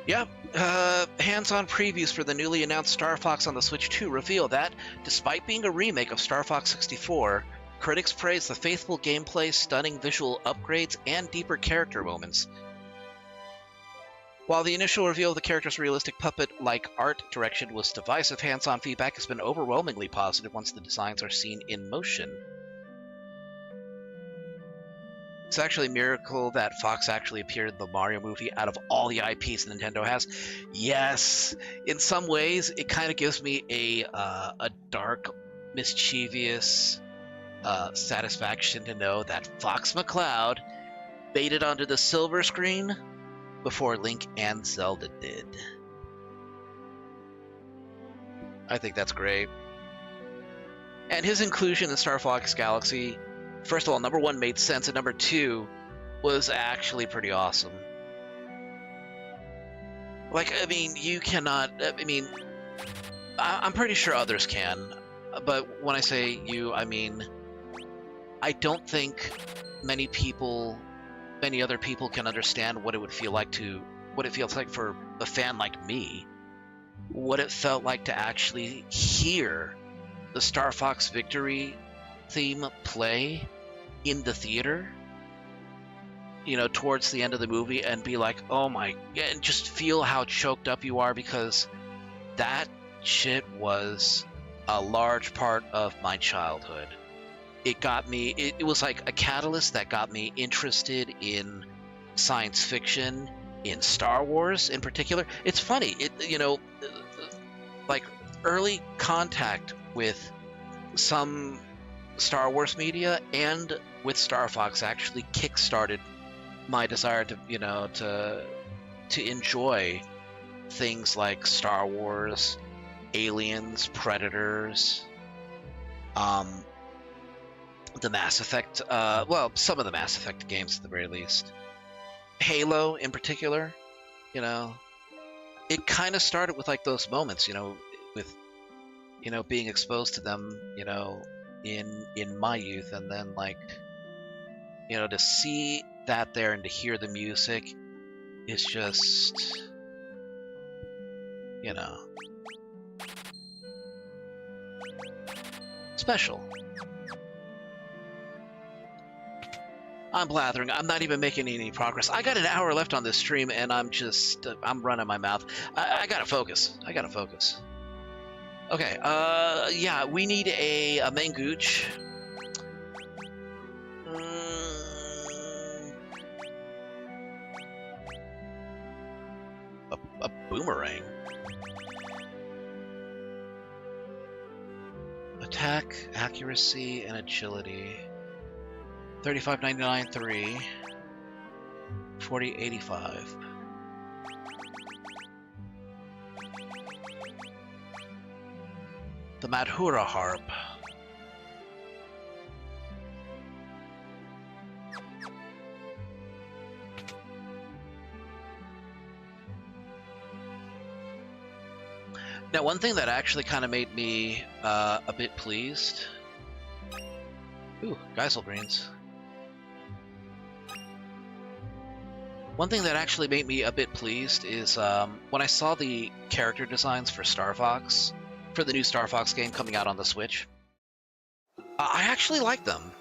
Yeah, hands-on previews for the newly announced Star Fox on the Switch 2 reveal that, despite being a remake of Star Fox 64, critics praise the faithful gameplay, stunning visual upgrades, and deeper character moments. While the initial reveal of the character's realistic puppet-like art direction was divisive, hands-on feedback has been overwhelmingly positive once the designs are seen in motion. It's actually a miracle that Fox actually appeared in the Mario movie out of all the IPs Nintendo has. Yes, in some ways, it kind of gives me a dark, mischievous satisfaction to know that Fox McCloud made it onto the silver screen before Link and Zelda did. I think that's great. And his inclusion in Star Fox Galaxy, first of all, number one, made sense, and number two, was actually pretty awesome. Like, I mean, you cannot, I mean, I'm pretty sure others can, but when I say you, I mean, I don't think many other people can understand what it would feel like what it feels like for a fan like me, what it felt like to actually hear the Star Fox Victory theme play in the theater, you know, towards the end of the movie, and be like, oh my, and just feel how choked up you are, because that shit was a large part of my childhood. It got me, it was like a catalyst that got me interested in science fiction, in Star Wars in particular. It's funny, you know, like early contact with some Star Wars media and with Star Fox actually kickstarted my desire to, you know, to enjoy things like Star Wars, Aliens, Predators, the Mass Effect, well, some of the Mass Effect games at the very least. Halo in particular, you know, it kind of started with like those moments, you know, with, you know, being exposed to them, you know, in my youth, and then like, you know, to see that there and to hear the music is just, you know, special. I'm blathering. I'm not even making any progress. I got an hour left on this stream, and I'm just, I'm running my mouth. I gotta focus. I gotta focus. Okay, yeah, we need a Mangooch. A boomerang. Attack, accuracy, and agility. 35.99, 3. 40.85. The Madhura Harp. Now, one thing that actually kind of made me a bit pleased. Ooh, Geiselbrains. One thing that actually made me a bit pleased is when I saw the character designs for Star Fox, for the new Star Fox game coming out on the Switch. I actually like them.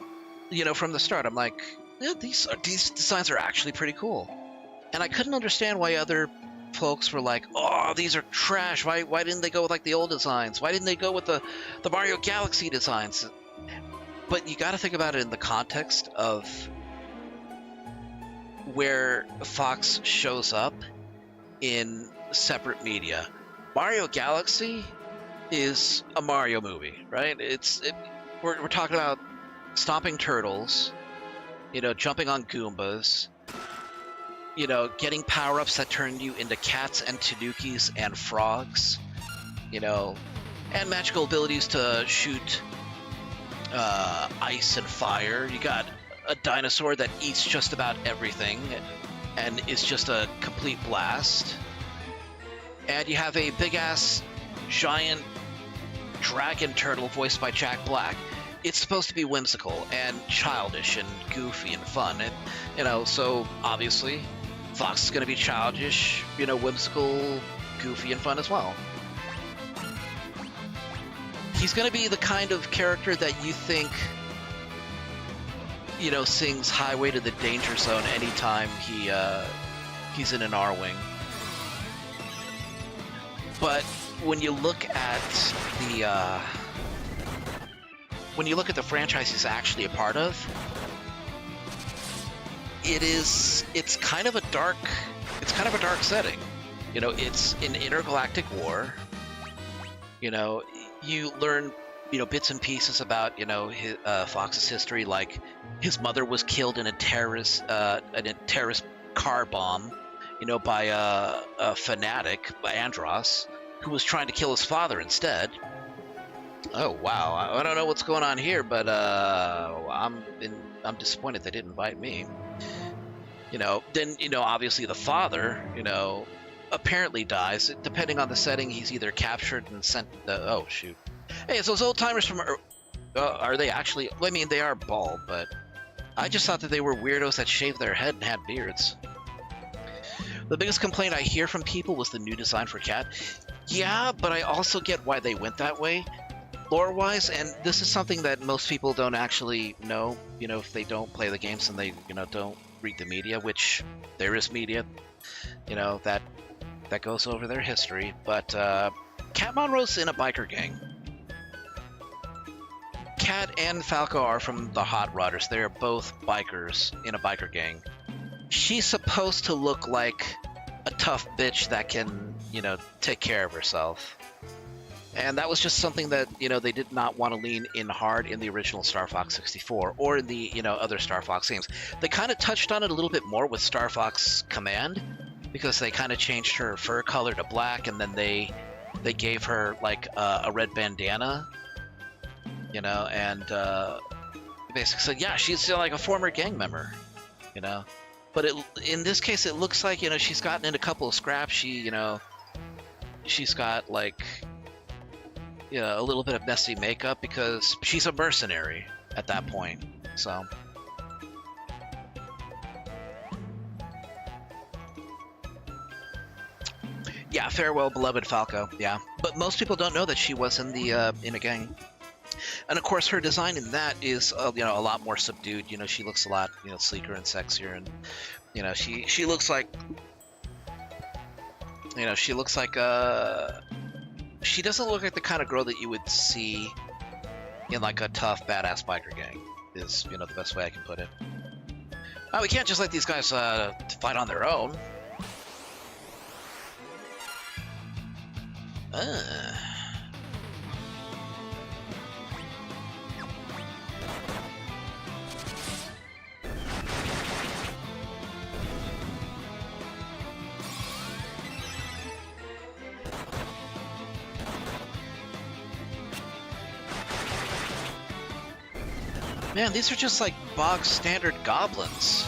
You know, from the start, I'm like, yeah, these designs are actually pretty cool. And I couldn't understand why other folks were like, "Oh, these are trash. Why didn't they go with like the old designs? Why didn't they go with the Mario Galaxy designs?" But you got to think about it in the context of where Fox shows up in separate media. Mario Galaxy is a Mario movie, right? We're talking about stomping turtles, jumping on Goombas, getting power-ups that turn you into cats and tanukis and frogs, and magical abilities to shoot ice and fire. You got a dinosaur that eats just about everything and is just a complete blast. And you have a big-ass giant dragon turtle voiced by Jack Black. It's supposed to be whimsical and childish and goofy and fun. And, so obviously Fox is going to be childish, whimsical, goofy, and fun as well. He's going to be the kind of character that you think, sings Highway to the Danger Zone anytime he's in an R-Wing. But when you look at the franchise he's actually a part of, it's kind of a dark setting. It's an intergalactic war. You learn bits and pieces about Fox's history, like his mother was killed in a terrorist car bomb, by a fanatic, by Andros, who was trying to kill his father instead. Oh wow, I don't know what's going on here, but I'm disappointed they didn't invite me. Then obviously the father, apparently dies. Depending on the setting, he's either captured and sent. Oh shoot! Hey, it's those old timers from. Are they actually? I mean, they are bald, but I just thought that they were weirdos that shaved their head and had beards. The biggest complaint I hear from people was the new design for Cat. Yeah, but I also get why they went that way, lore-wise, and this is something that most people don't actually know. If they don't play the games and they, don't read the media, which there is media, that goes over their history. But Cat Monroe's in a biker gang. Cat and Falco are from the Hot Rodders. They're both bikers in a biker gang. She's supposed to look like a tough bitch that can, take care of herself. And that was just something that, they did not want to lean in hard in the original Star Fox 64 or in the, other Star Fox games. They kind of touched on it a little bit more with Star Fox Command, because they kind of changed her fur color to black, and then they gave her like a red bandana, and basically said, yeah, she's like a former gang member, But in this case, it looks like, she's gotten in a couple of scraps. She's got like, a little bit of messy makeup because she's a mercenary at that point. So. Yeah, farewell, beloved Falco. Yeah, but most people don't know that she was in a gang. And of course, her design in that is, a lot more subdued. She looks a lot, sleeker and sexier, and she looks like, she doesn't look like the kind of girl that you would see in like a tough, badass biker gang. Is the best way I can put it. We can't just let these guys fight on their own. Man, these are just like bog standard goblins.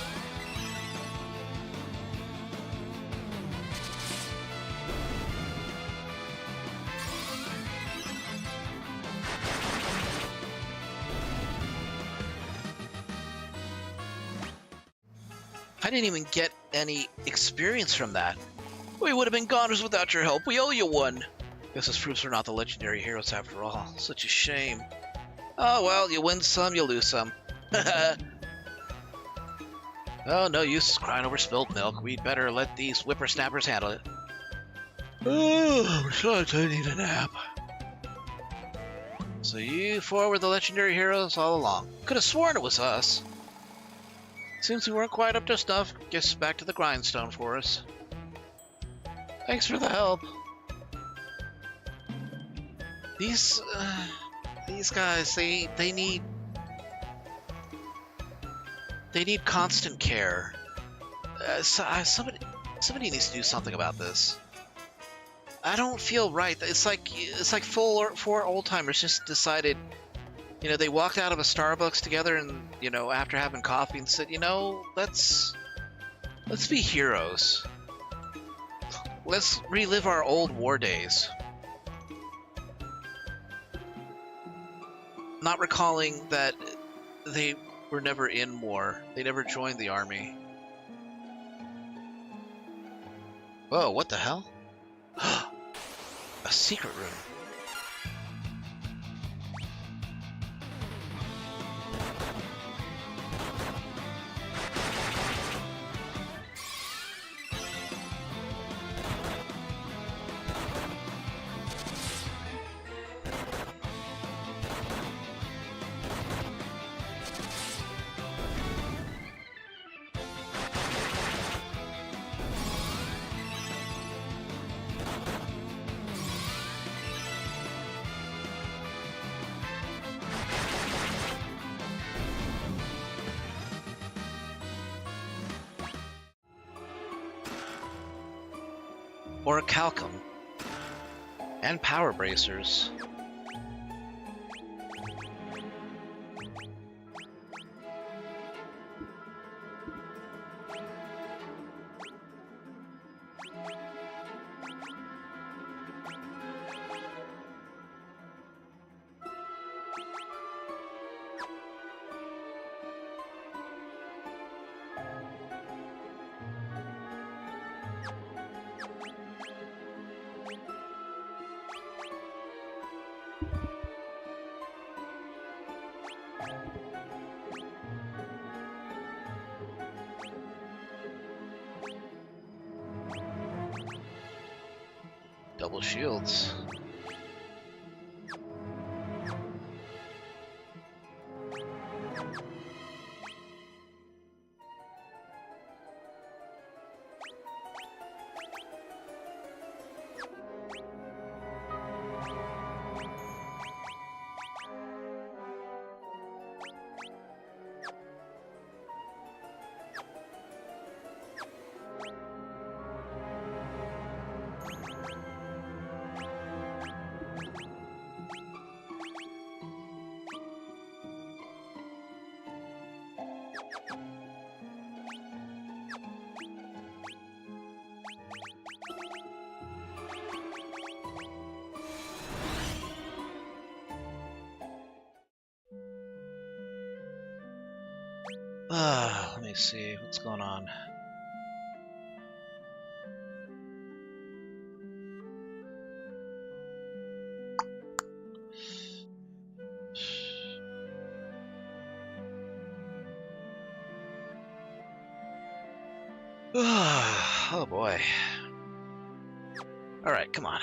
I didn't even get any experience from that. We would have been goners without your help. We owe you one. Guess this proves we're not the legendary heroes after all. Such a shame. Oh well, you win some, you lose some. Oh, no use crying over spilled milk. We'd better let these whippersnappers handle it. Oh, besides, I need a nap. So you four were the legendary heroes all along. Could have sworn it was us. Seems we weren't quite up to snuff. Guess back to the grindstone for us. Thanks for the help. These guys, they need constant care. Somebody needs to do something about this. I don't feel right. It's like four old timers just decided, you know, they walked out of a Starbucks together and, you know, after having coffee and said, you know, let's be heroes. Let's relive our old war days. Not recalling that they were never in war. They never joined the army. Whoa, what the hell? A secret room. Orichalcum. And power bracers. Double shields. Let me see what's going on. Oh boy. All right, come on.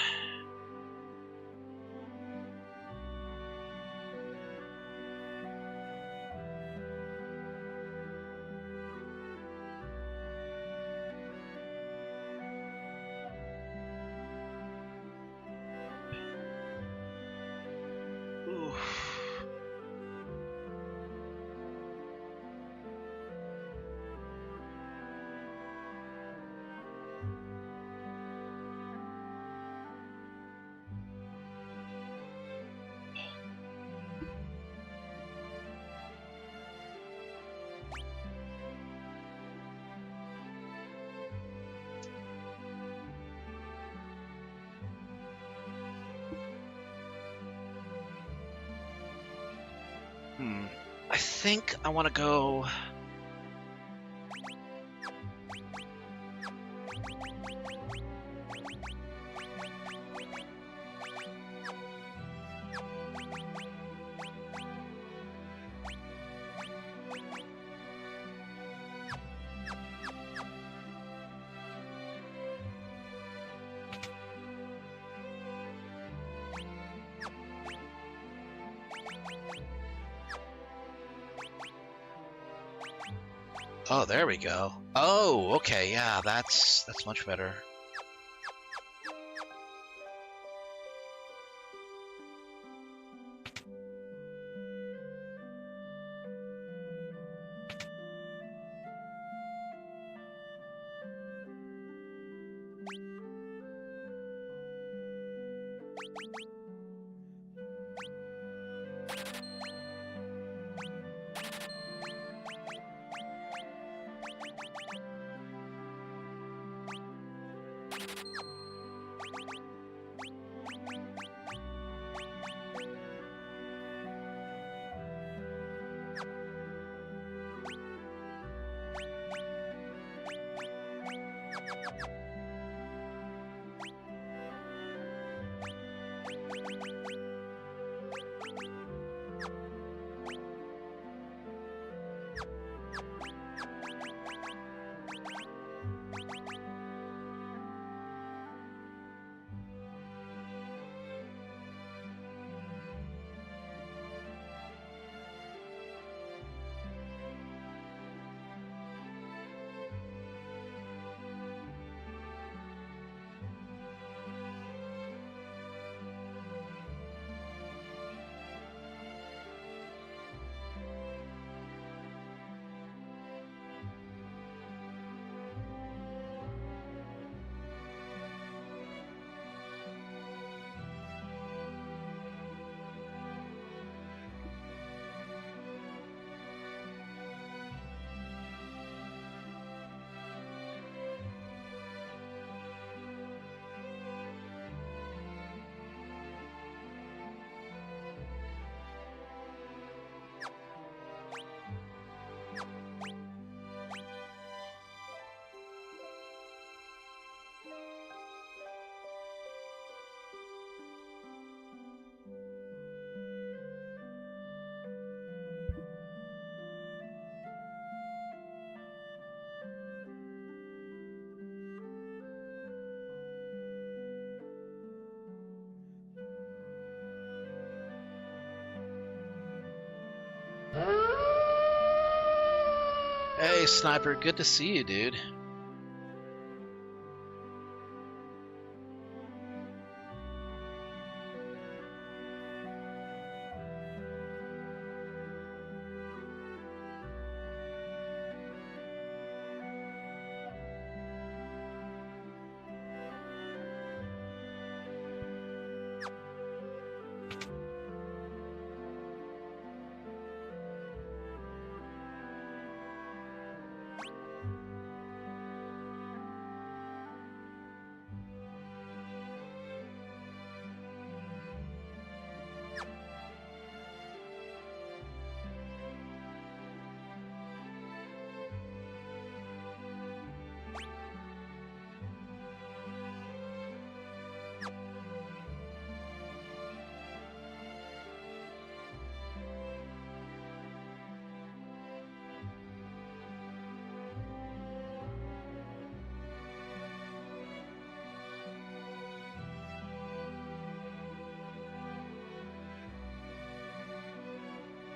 I think I want to go... Oh, there we go. Oh, okay, yeah, that's much better. Hey, Sniper, good to see you, dude.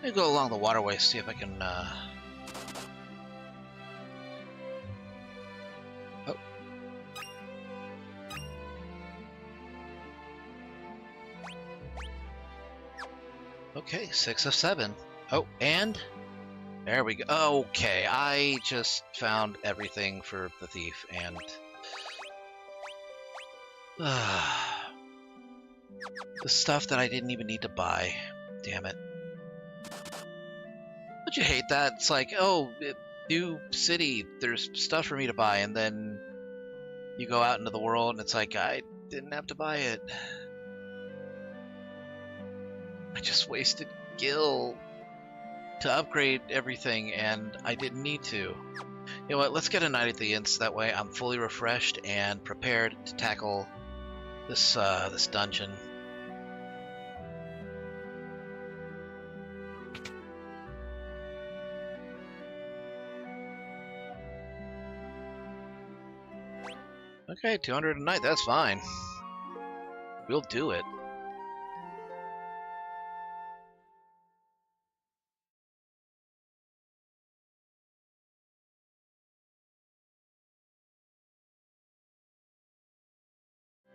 Let me go along the waterway, see if I can, Oh. Okay, 6 of 7. Oh, and... There we go. Okay, I just found everything for the thief, and... the stuff that I didn't even need to buy. Damn it. Don't you hate that? It's like, oh, new city, there's stuff for me to buy, and then you go out into the world, and it's like, I didn't have to buy it. I just wasted gil to upgrade everything, and I didn't need to. You know what, let's get a night at the inn, so that way I'm fully refreshed and prepared to tackle this, this dungeon. Okay, 200 a night, that's fine. We'll do it.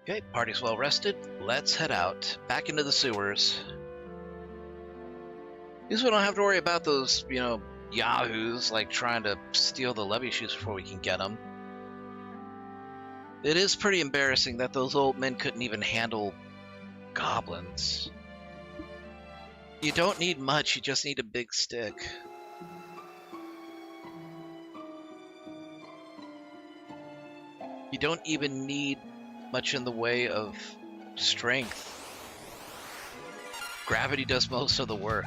Okay, party's well rested. Let's head out. Back into the sewers. At least we don't have to worry about those, you know, yahoos, like, trying to steal the levy shoes before we can get them. It is pretty embarrassing that those old men couldn't even handle goblins. You don't need much, you just need a big stick. You don't even need much in the way of strength. Gravity does most of the work.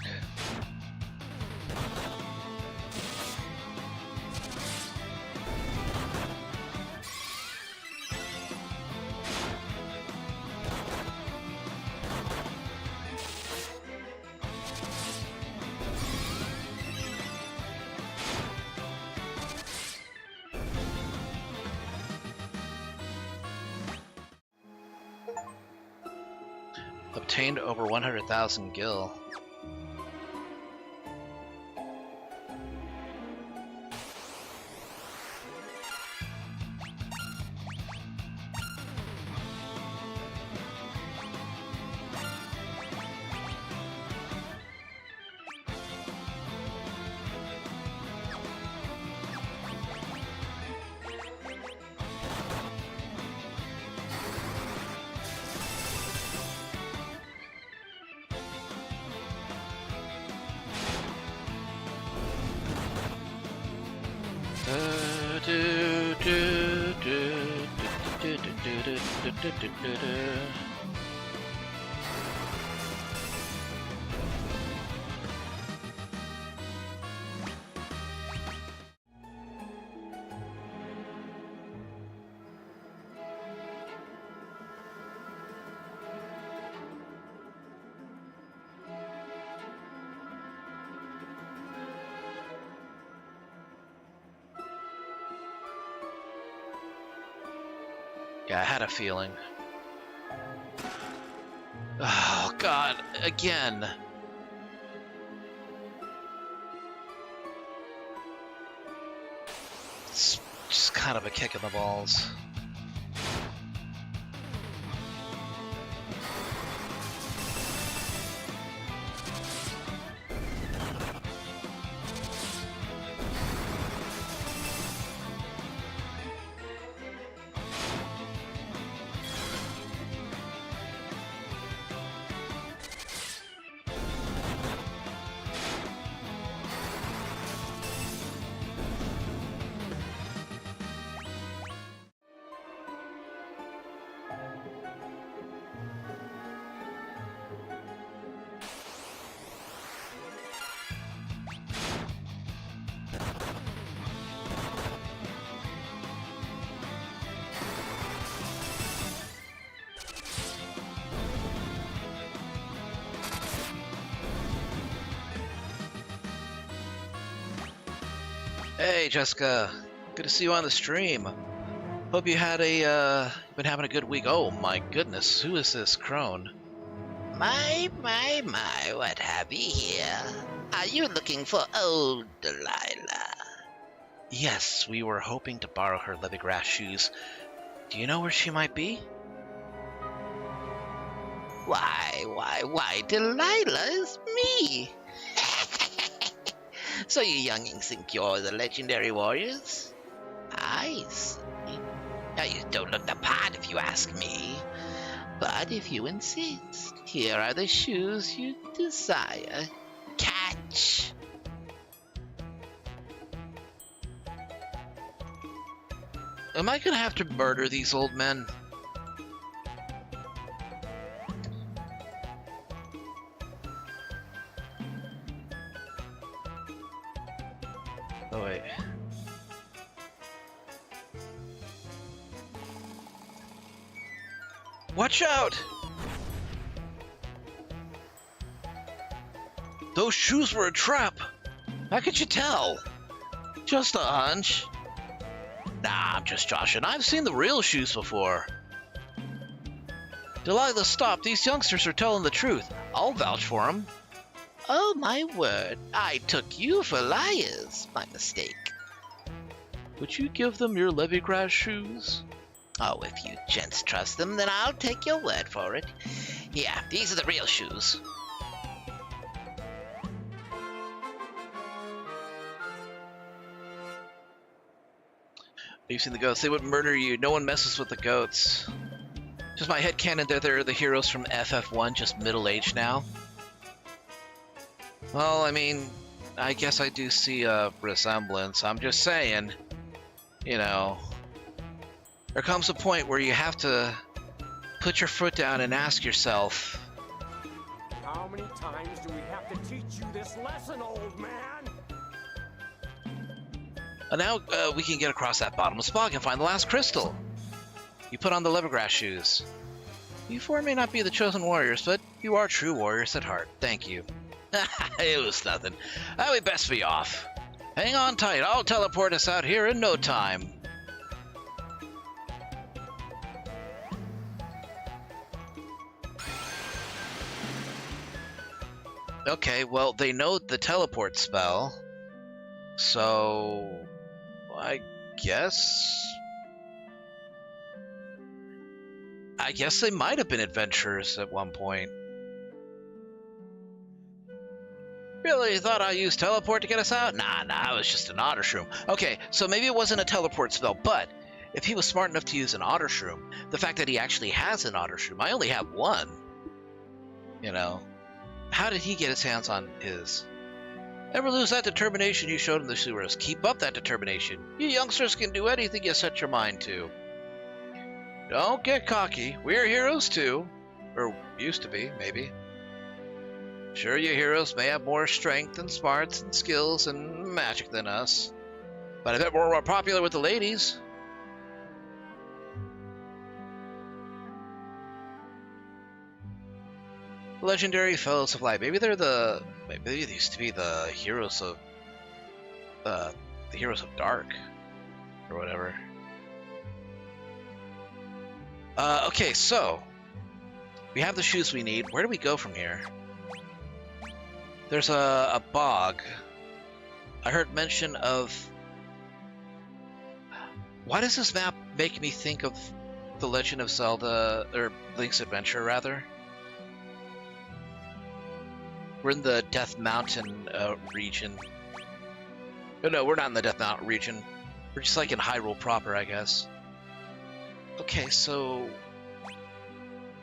Obtained over 100,000 gil. Yeah, I had a feeling. Oh, God, again. It's just kind of a kick in the balls. Hey, Jessica. Good to see you on the stream. Hope you had been having a good week. Oh my goodness, who is this crone? My, what have you here? Are you looking for old Delilah? Yes, we were hoping to borrow her Levigrass shoes. Do you know where she might be? Why, Delilah is me! So you youngins think you're the legendary warriors? I see. Now you don't look the part if you ask me. But if you insist, here are the shoes you desire. Catch! Am I gonna have to murder these old men? Oh wait. Watch out! Those shoes were a trap! How could you tell? Just a hunch. Nah, I'm just joshing. I've seen the real shoes before. Delilah, stop. These youngsters are telling the truth. I'll vouch for them. Oh my word, I took you for liars. My mistake. Would you give them your Levigrass shoes? Oh, if you gents trust them, then I'll take your word for it. Yeah, these are the real shoes. You've seen the goats. They would murder you. No one messes with the goats. Just my headcanon that they're the heroes from FF1, just middle-aged now. Well, I mean, I guess I do see a resemblance. I'm just saying, you know, there comes a point where you have to put your foot down and ask yourself, how many times do we have to teach you this lesson, old man? and now we can get across that bottomless bog and find the last crystal. You put on the levergrass shoes. You four may not be the chosen warriors, but you are true warriors at heart. Thank you. It was nothing. We best be off. Hang on tight. I'll teleport us out here in no time. Okay, well, they know the teleport spell. So, I guess they might have been adventurers at one point. Really? Thought I used teleport to get us out? Nah, it was just an otter shroom. Okay, so maybe it wasn't a teleport spell, but if he was smart enough to use an otter shroom, the fact that he actually has an otter shroom, I only have one, you know, how did he get his hands on his? Never lose that determination you showed in the sewers. Keep up that determination. You youngsters can do anything you set your mind to. Don't get cocky. We're heroes too. Or used to be, maybe. Sure, you heroes may have more strength and smarts and skills and magic than us, but I bet we're more popular with the ladies. Legendary Fellows of Light. Maybe they used to be the heroes of Dark or whatever. Okay, so we have the shoes we need. Where do we go from here? There's a bog. I heard mention of... Why does this map make me think of The Legend of Zelda, or Link's Adventure, rather? We're in the Death Mountain region. No, we're not in the Death Mountain region. We're just like in Hyrule proper, I guess. Okay, so...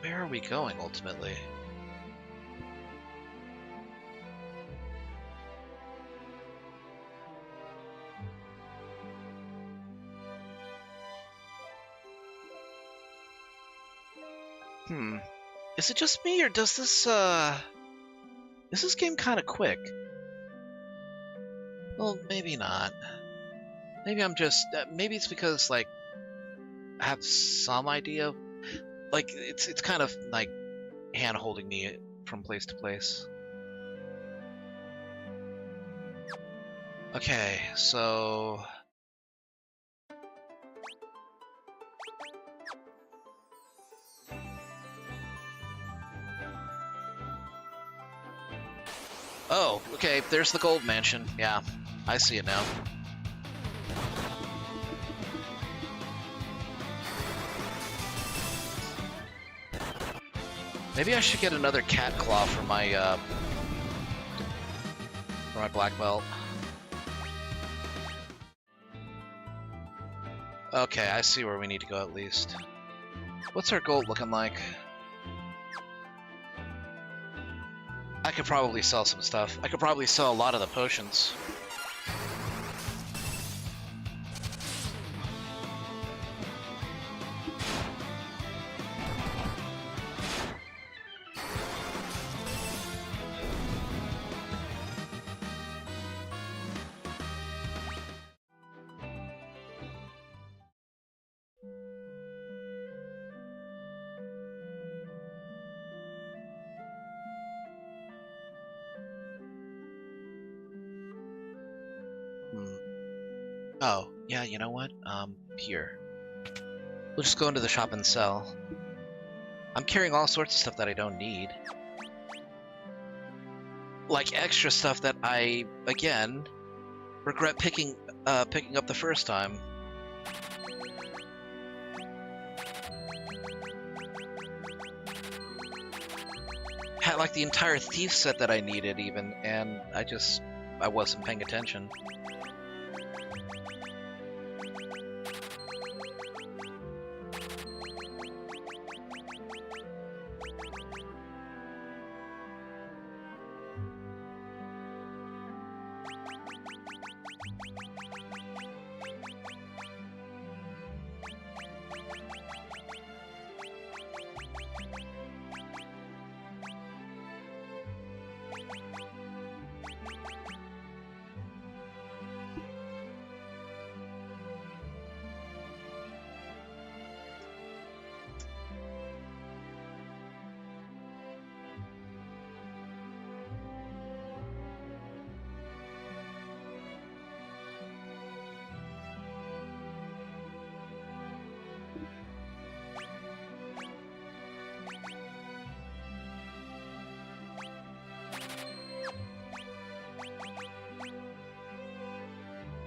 where are we going, ultimately? Is it just me, or does this, is this game kind of quick? Well, maybe not. Maybe I'm just, maybe it's because, like, I have some idea of, like, it's kind of, like, hand-holding me from place to place. Okay, so... oh, okay, there's the gold mansion. Yeah, I see it now. Maybe I should get another cat claw for my black belt. Okay, I see where we need to go at least. What's our gold looking like? I could probably sell some stuff. I could probably sell a lot of the potions. Oh, yeah, you know what? Here. We'll just go into the shop and sell. I'm carrying all sorts of stuff that I don't need. Like extra stuff that I, again, regret picking up the first time. had like the entire thief set that I needed even, and I wasn't paying attention.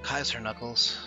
Kaiser Knuckles.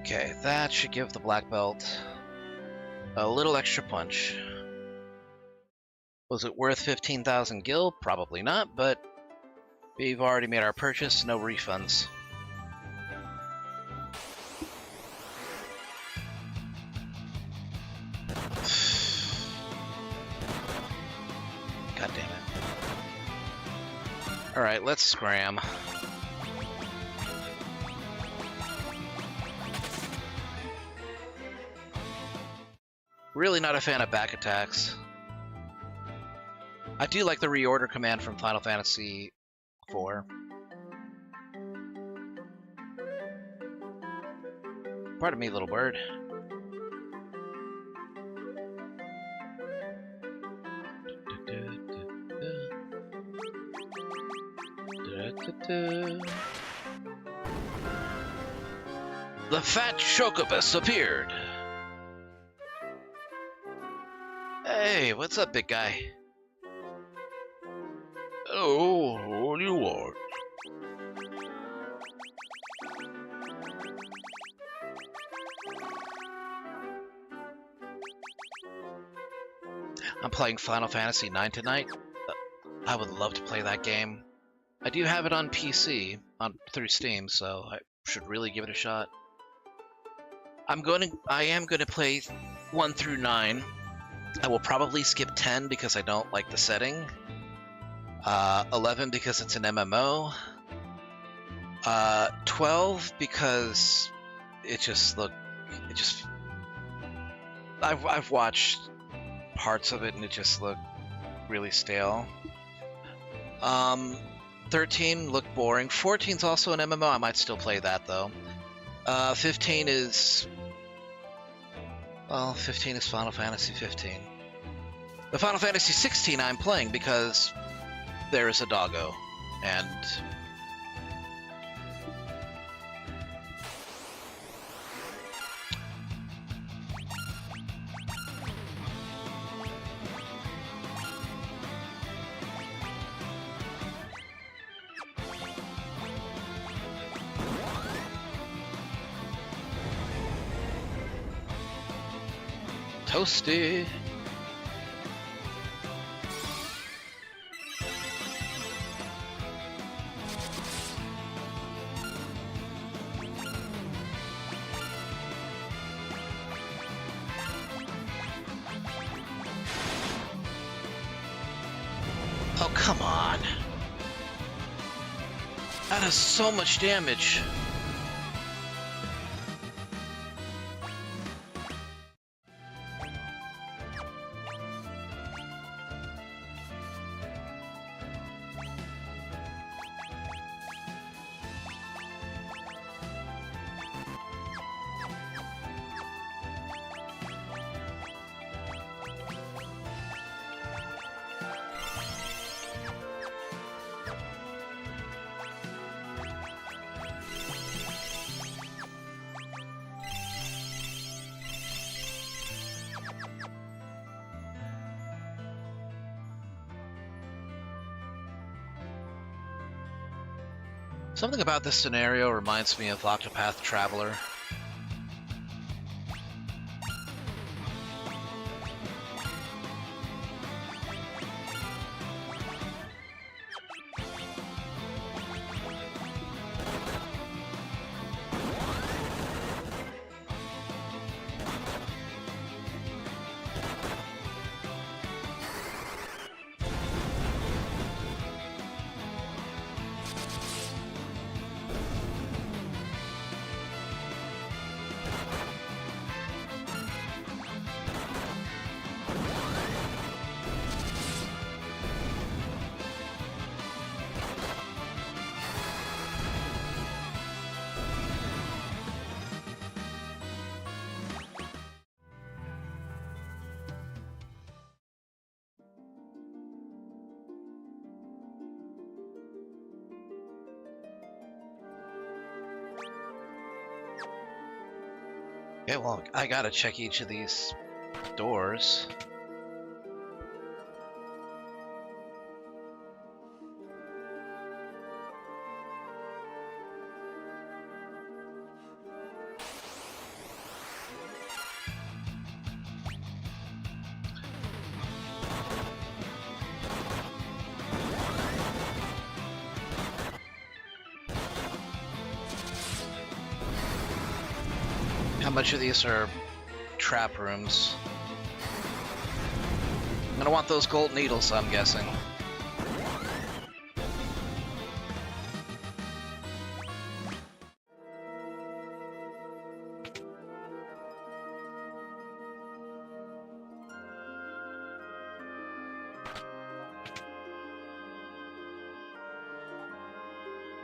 Okay, that should give the black belt a little extra punch. Was it worth 15,000 gil? Probably not, but we've already made our purchase, no refunds. God damn it. Alright, let's scram. Really not a fan of back attacks. I do like the reorder command from Final Fantasy IV. Pardon me, little bird. The fat Chocobus appeared. Hey, what's up, big guy? Oh, what do you want? I'm playing Final Fantasy IX tonight. I would love to play that game. I do have it on PC through Steam, so I should really give it a shot. I am gonna play 1 through 9. I will probably skip 10 because I don't like the setting. 11 because it's an MMO. 12 because I've watched parts of it and it just looked really stale. 13 looked boring. 14's also an MMO. I might still play that though. 15 is... Well, 15 is Final Fantasy 15. The Final Fantasy 16 I'm playing because there is a doggo, and... Toasty! Oh, come on. That has so much damage. Something about this scenario reminds me of Octopath Traveler. Okay, well, I gotta check each of these doors. How much of these are trap rooms? I'm gonna want those gold needles, I'm guessing.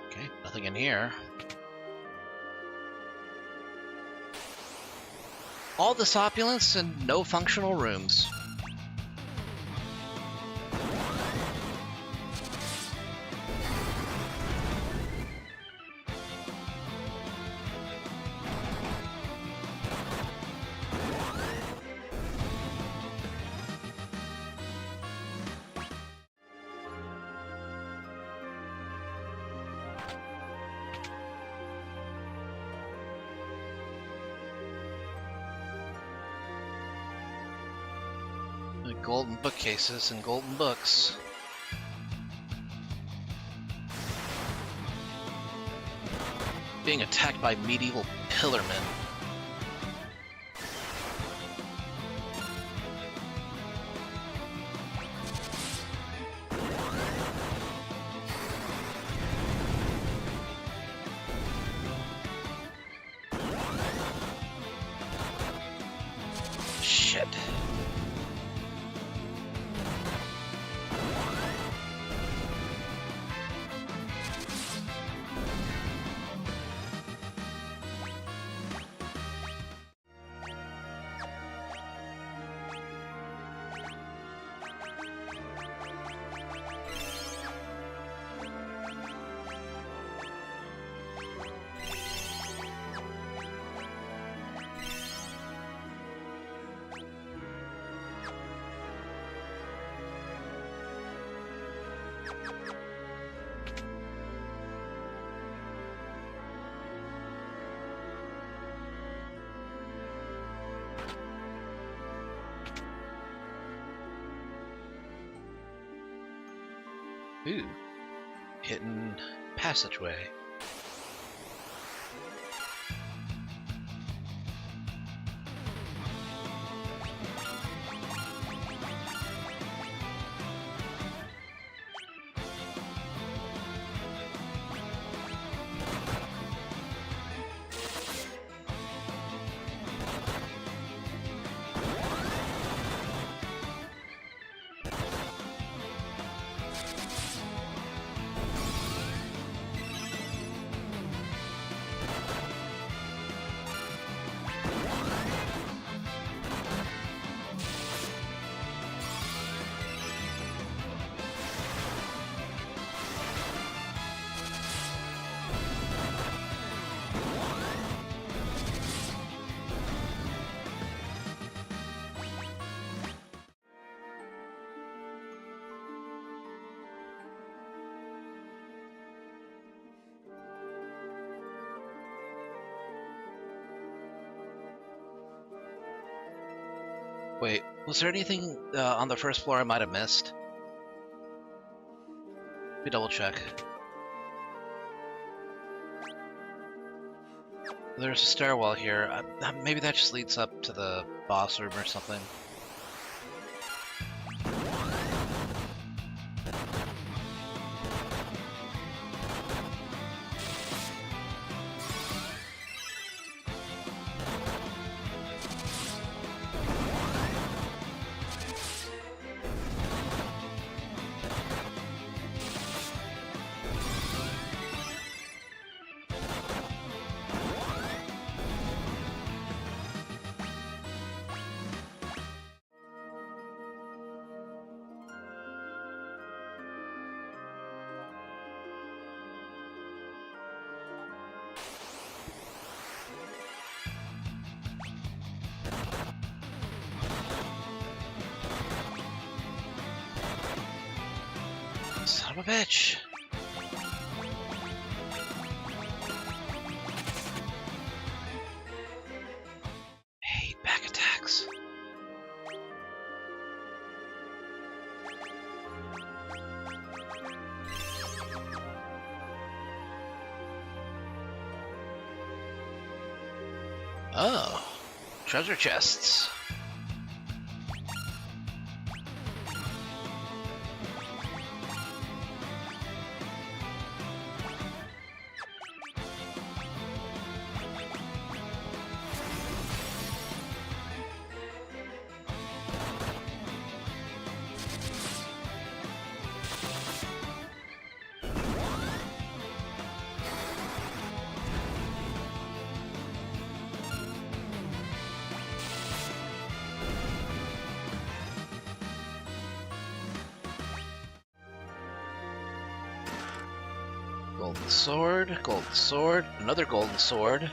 Okay, nothing in here. All this opulence and no functional rooms. Golden bookcases and golden books. Being attacked by medieval pillarmen. Shit. Ooh, hidden passageway. Wait, was there anything on the first floor I might have missed? Let me double check. There's a stairwell here. Maybe that just leads up to the boss room or something. Son of a bitch! Hate back attacks. Oh, treasure chests. Golden sword, another golden sword.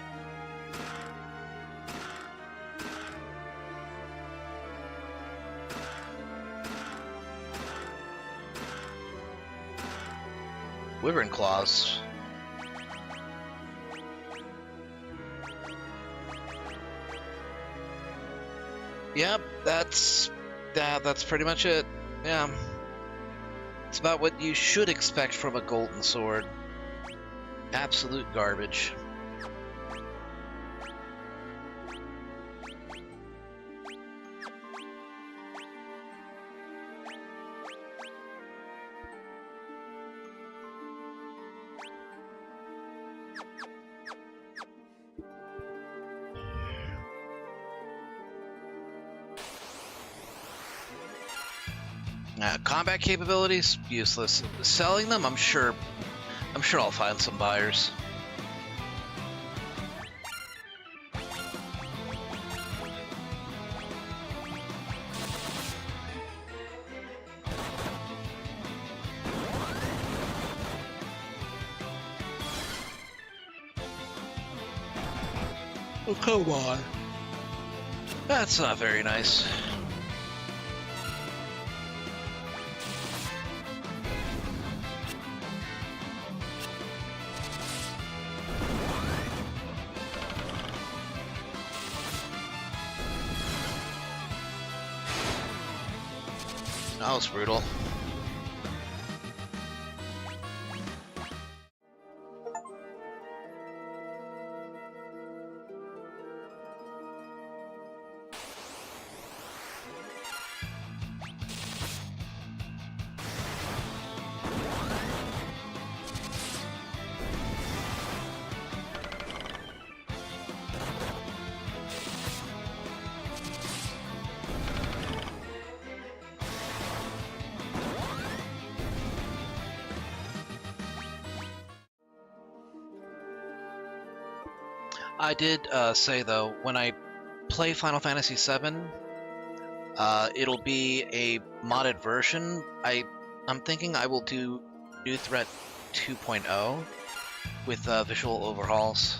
Wyvern claws. Yep, that's pretty much it. Yeah. It's about what you should expect from a golden sword. Absolute garbage. Combat capabilities, useless. Selling them, I'm sure I'll find some buyers. Oh, come on. That's not very nice. That was brutal. I did say though, when I play Final Fantasy VII, it'll be a modded version. I'm thinking I will do New Threat 2.0 with visual overhauls.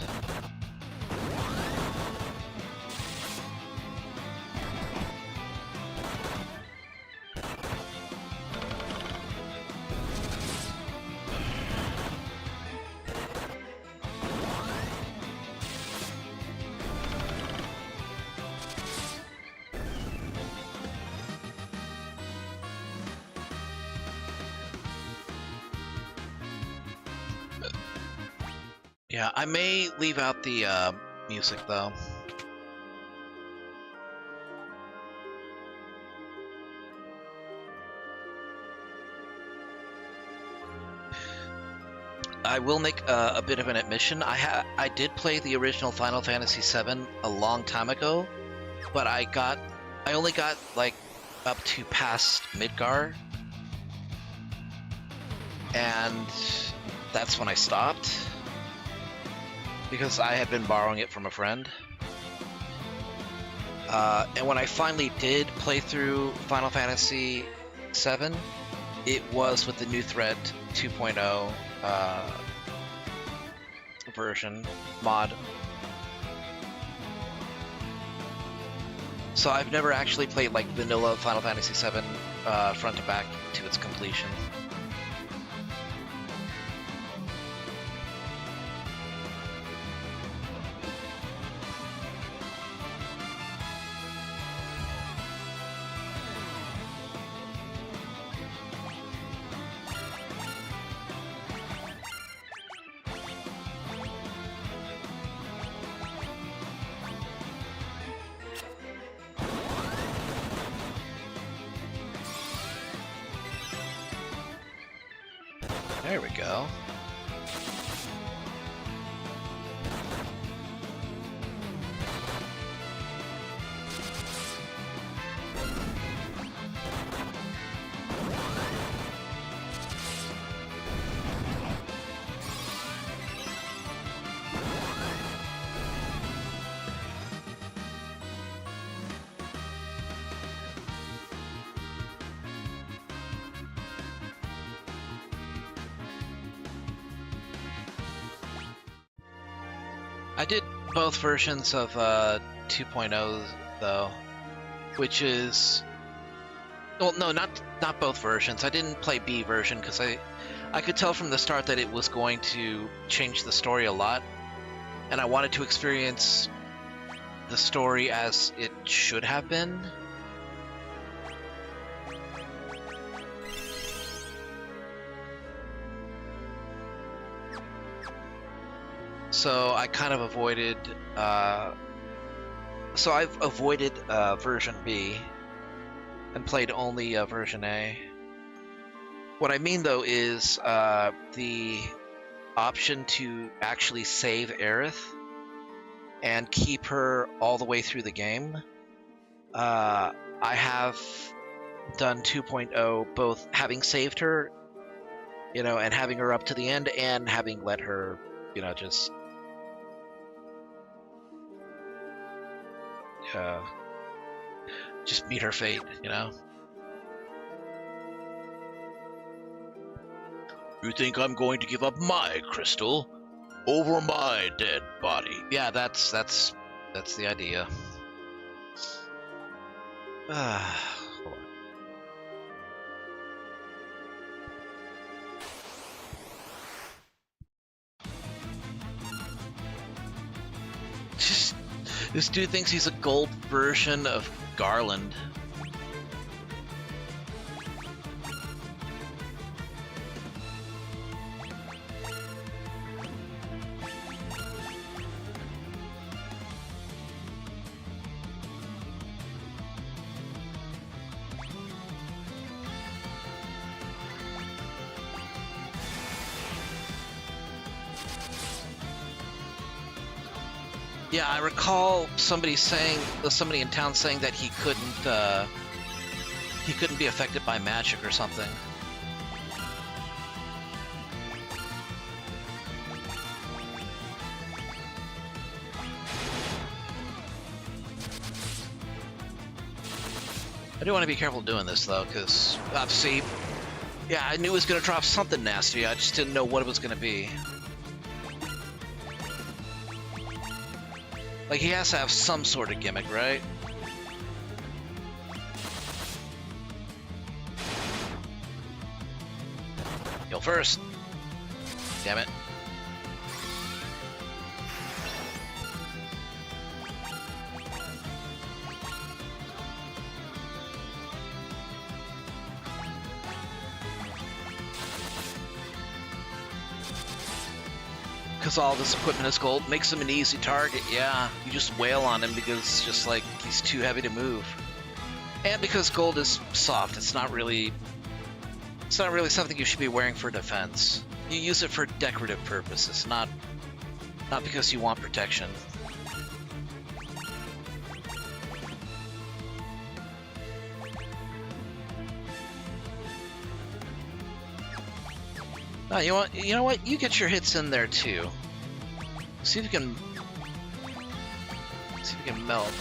Yeah, I may leave out the music though. I will make a bit of an admission. I did play the original Final Fantasy VII a long time ago, but I only got like up to past Midgar, and that's when I stopped because I had been borrowing it from a friend. And when I finally did play through Final Fantasy VII, it was with the New Threat 2.0 version mod. So I've never actually played like vanilla Final Fantasy VII front to back to its completion. There we go. I did both versions of 2.0 though, which is, well, no, not both versions. I didn't play B version because I could tell from the start that it was going to change the story a lot, and I wanted to experience the story as it should have been. So I kind of avoided, so I've avoided version B and played only version A. What I mean though is the option to actually save Aerith and keep her all the way through the game. I have done 2.0 both having saved her, you know, and having her up to the end, and having let her, you know, just meet her fate, you know. You think I'm going to give up my crystal over my dead body? Yeah, that's the idea. Hold on. This dude thinks he's a gold version of Garland. Yeah, I recall somebody in town saying that he couldn't be affected by magic or something. I do want to be careful doing this though, because obviously, yeah, I knew it was going to drop something nasty. I just didn't know what it was going to be. Like, he has to have some sort of gimmick, right? Go first. Damn it. because all this equipment is gold makes him an easy target. Yeah, you just wail on him because it's just like he's too heavy to move. And because gold is soft, it's not really something you should be wearing for defense. You use it for decorative purposes, not because you want protection. Oh, you know what? You get your hits in there too. See if you can melt.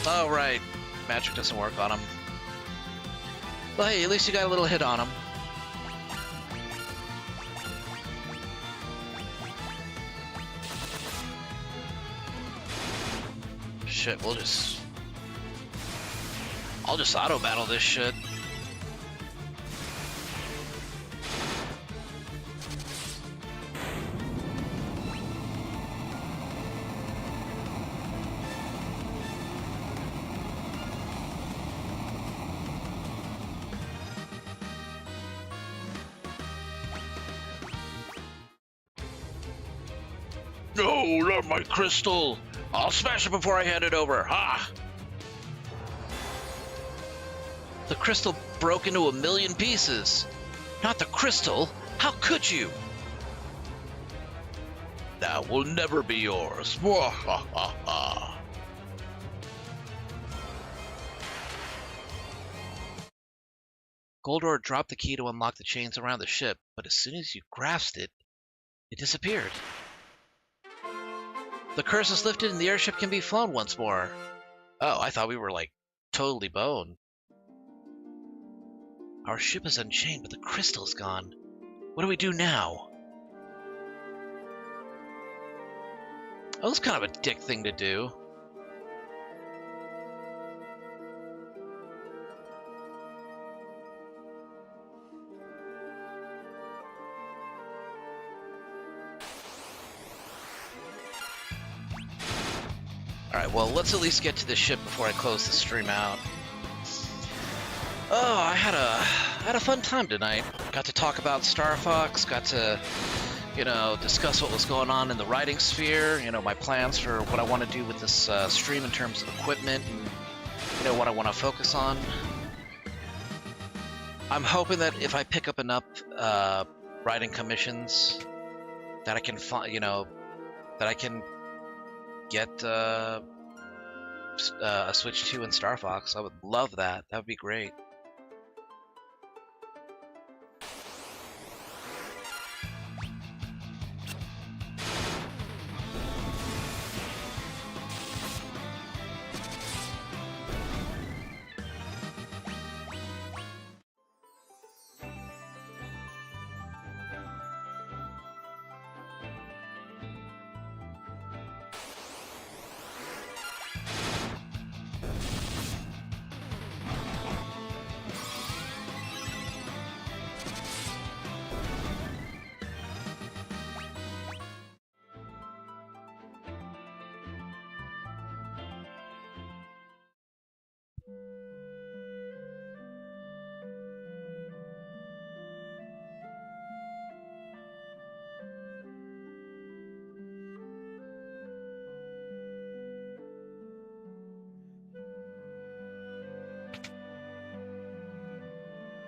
Oh right, magic doesn't work on him. Well, hey, at least you got a little hit on him. Shit, I'll just auto battle this shit. No, not my crystal! I'll smash it before I hand it over. Ha! The crystal broke into 1,000,000 pieces. Not the crystal. How could you? That will never be yours. Mwahaha. Goldor dropped the key to unlock the chains around the ship, but as soon as you grasped it, it disappeared. The curse is lifted and the airship can be flown once more. Oh, I thought we were, like, totally boned. Our ship is unchained, but the crystal's gone. What do we do now? That was kind of a dick thing to do. Alright, well, let's at least get to the ship before I close the stream out. Oh, I had a fun time tonight. Got to talk about Star Fox, got to, you know, discuss what was going on in the writing sphere, you know, my plans for what I want to do with this stream in terms of equipment and, you know, what I want to focus on. I'm hoping that if I pick up enough writing commissions that I can find, you know, that I can get a Switch 2 in Star Fox. I would love that. That would be great.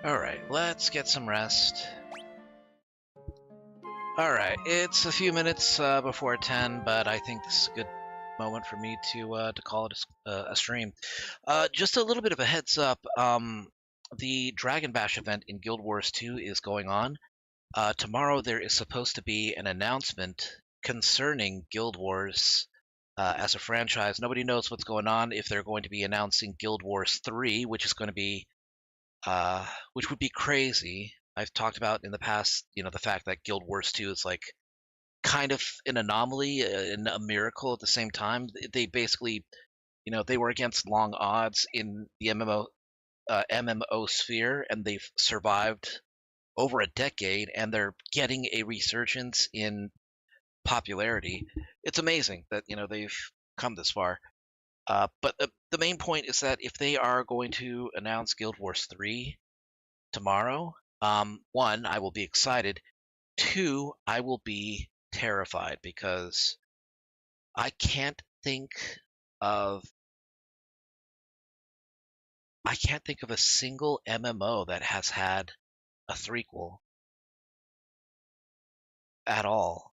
Alright, let's get some rest. Alright, it's a few minutes before 10, but I think this is a good moment for me to call it a stream. Just a little bit of a heads up, the Dragon Bash event in Guild Wars 2 is going on. Tomorrow there is supposed to be an announcement concerning Guild Wars as a franchise. Nobody knows what's going on, if they're going to be announcing Guild Wars 3, which is going to be which would be crazy. I've talked about in the past, you know, the fact that Guild Wars 2 is like kind of an anomaly and a miracle at the same time. They basically, you know, they were against long odds in the MMO sphere, and they've survived over a decade, and they're getting a resurgence in popularity. It's amazing that, you know, they've come this far. But the main point is that if they are going to announce Guild Wars 3 tomorrow, one, I will be excited. Two, I will be terrified because I can't think of a single MMO that has had a threequel at all.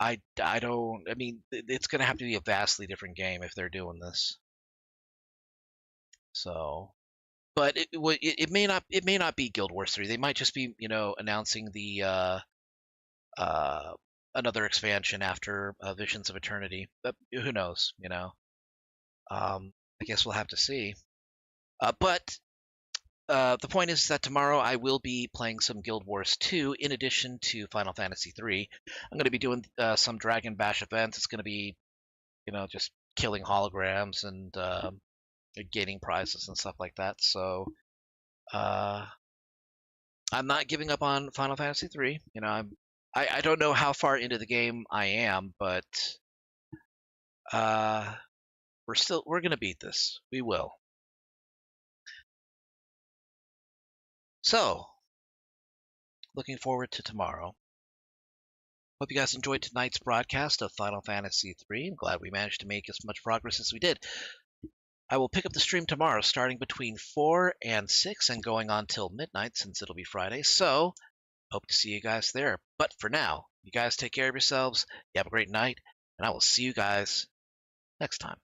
I don't. I mean, it's going to have to be a vastly different game if they're doing this. So, but it may not be Guild Wars 3. They might just be announcing the another expansion after Visions of Eternity. But who knows? I guess we'll have to see. But the point is that tomorrow I will be playing some Guild Wars 2 in addition to Final Fantasy 3. I'm going to be doing some Dragon Bash events. It's going to be, just killing holograms and gaining prizes and stuff like that. So I'm not giving up on Final Fantasy 3. I don't know how far into the game I am, but we're going to beat this. We will. So, looking forward to tomorrow. Hope you guys enjoyed tonight's broadcast of Final Fantasy III. I'm glad we managed to make as much progress as we did. I will pick up the stream tomorrow, starting between 4 and 6 and going on till midnight since it'll be Friday. So, hope to see you guys there. But for now, you guys take care of yourselves. You have a great night, and I will see you guys next time.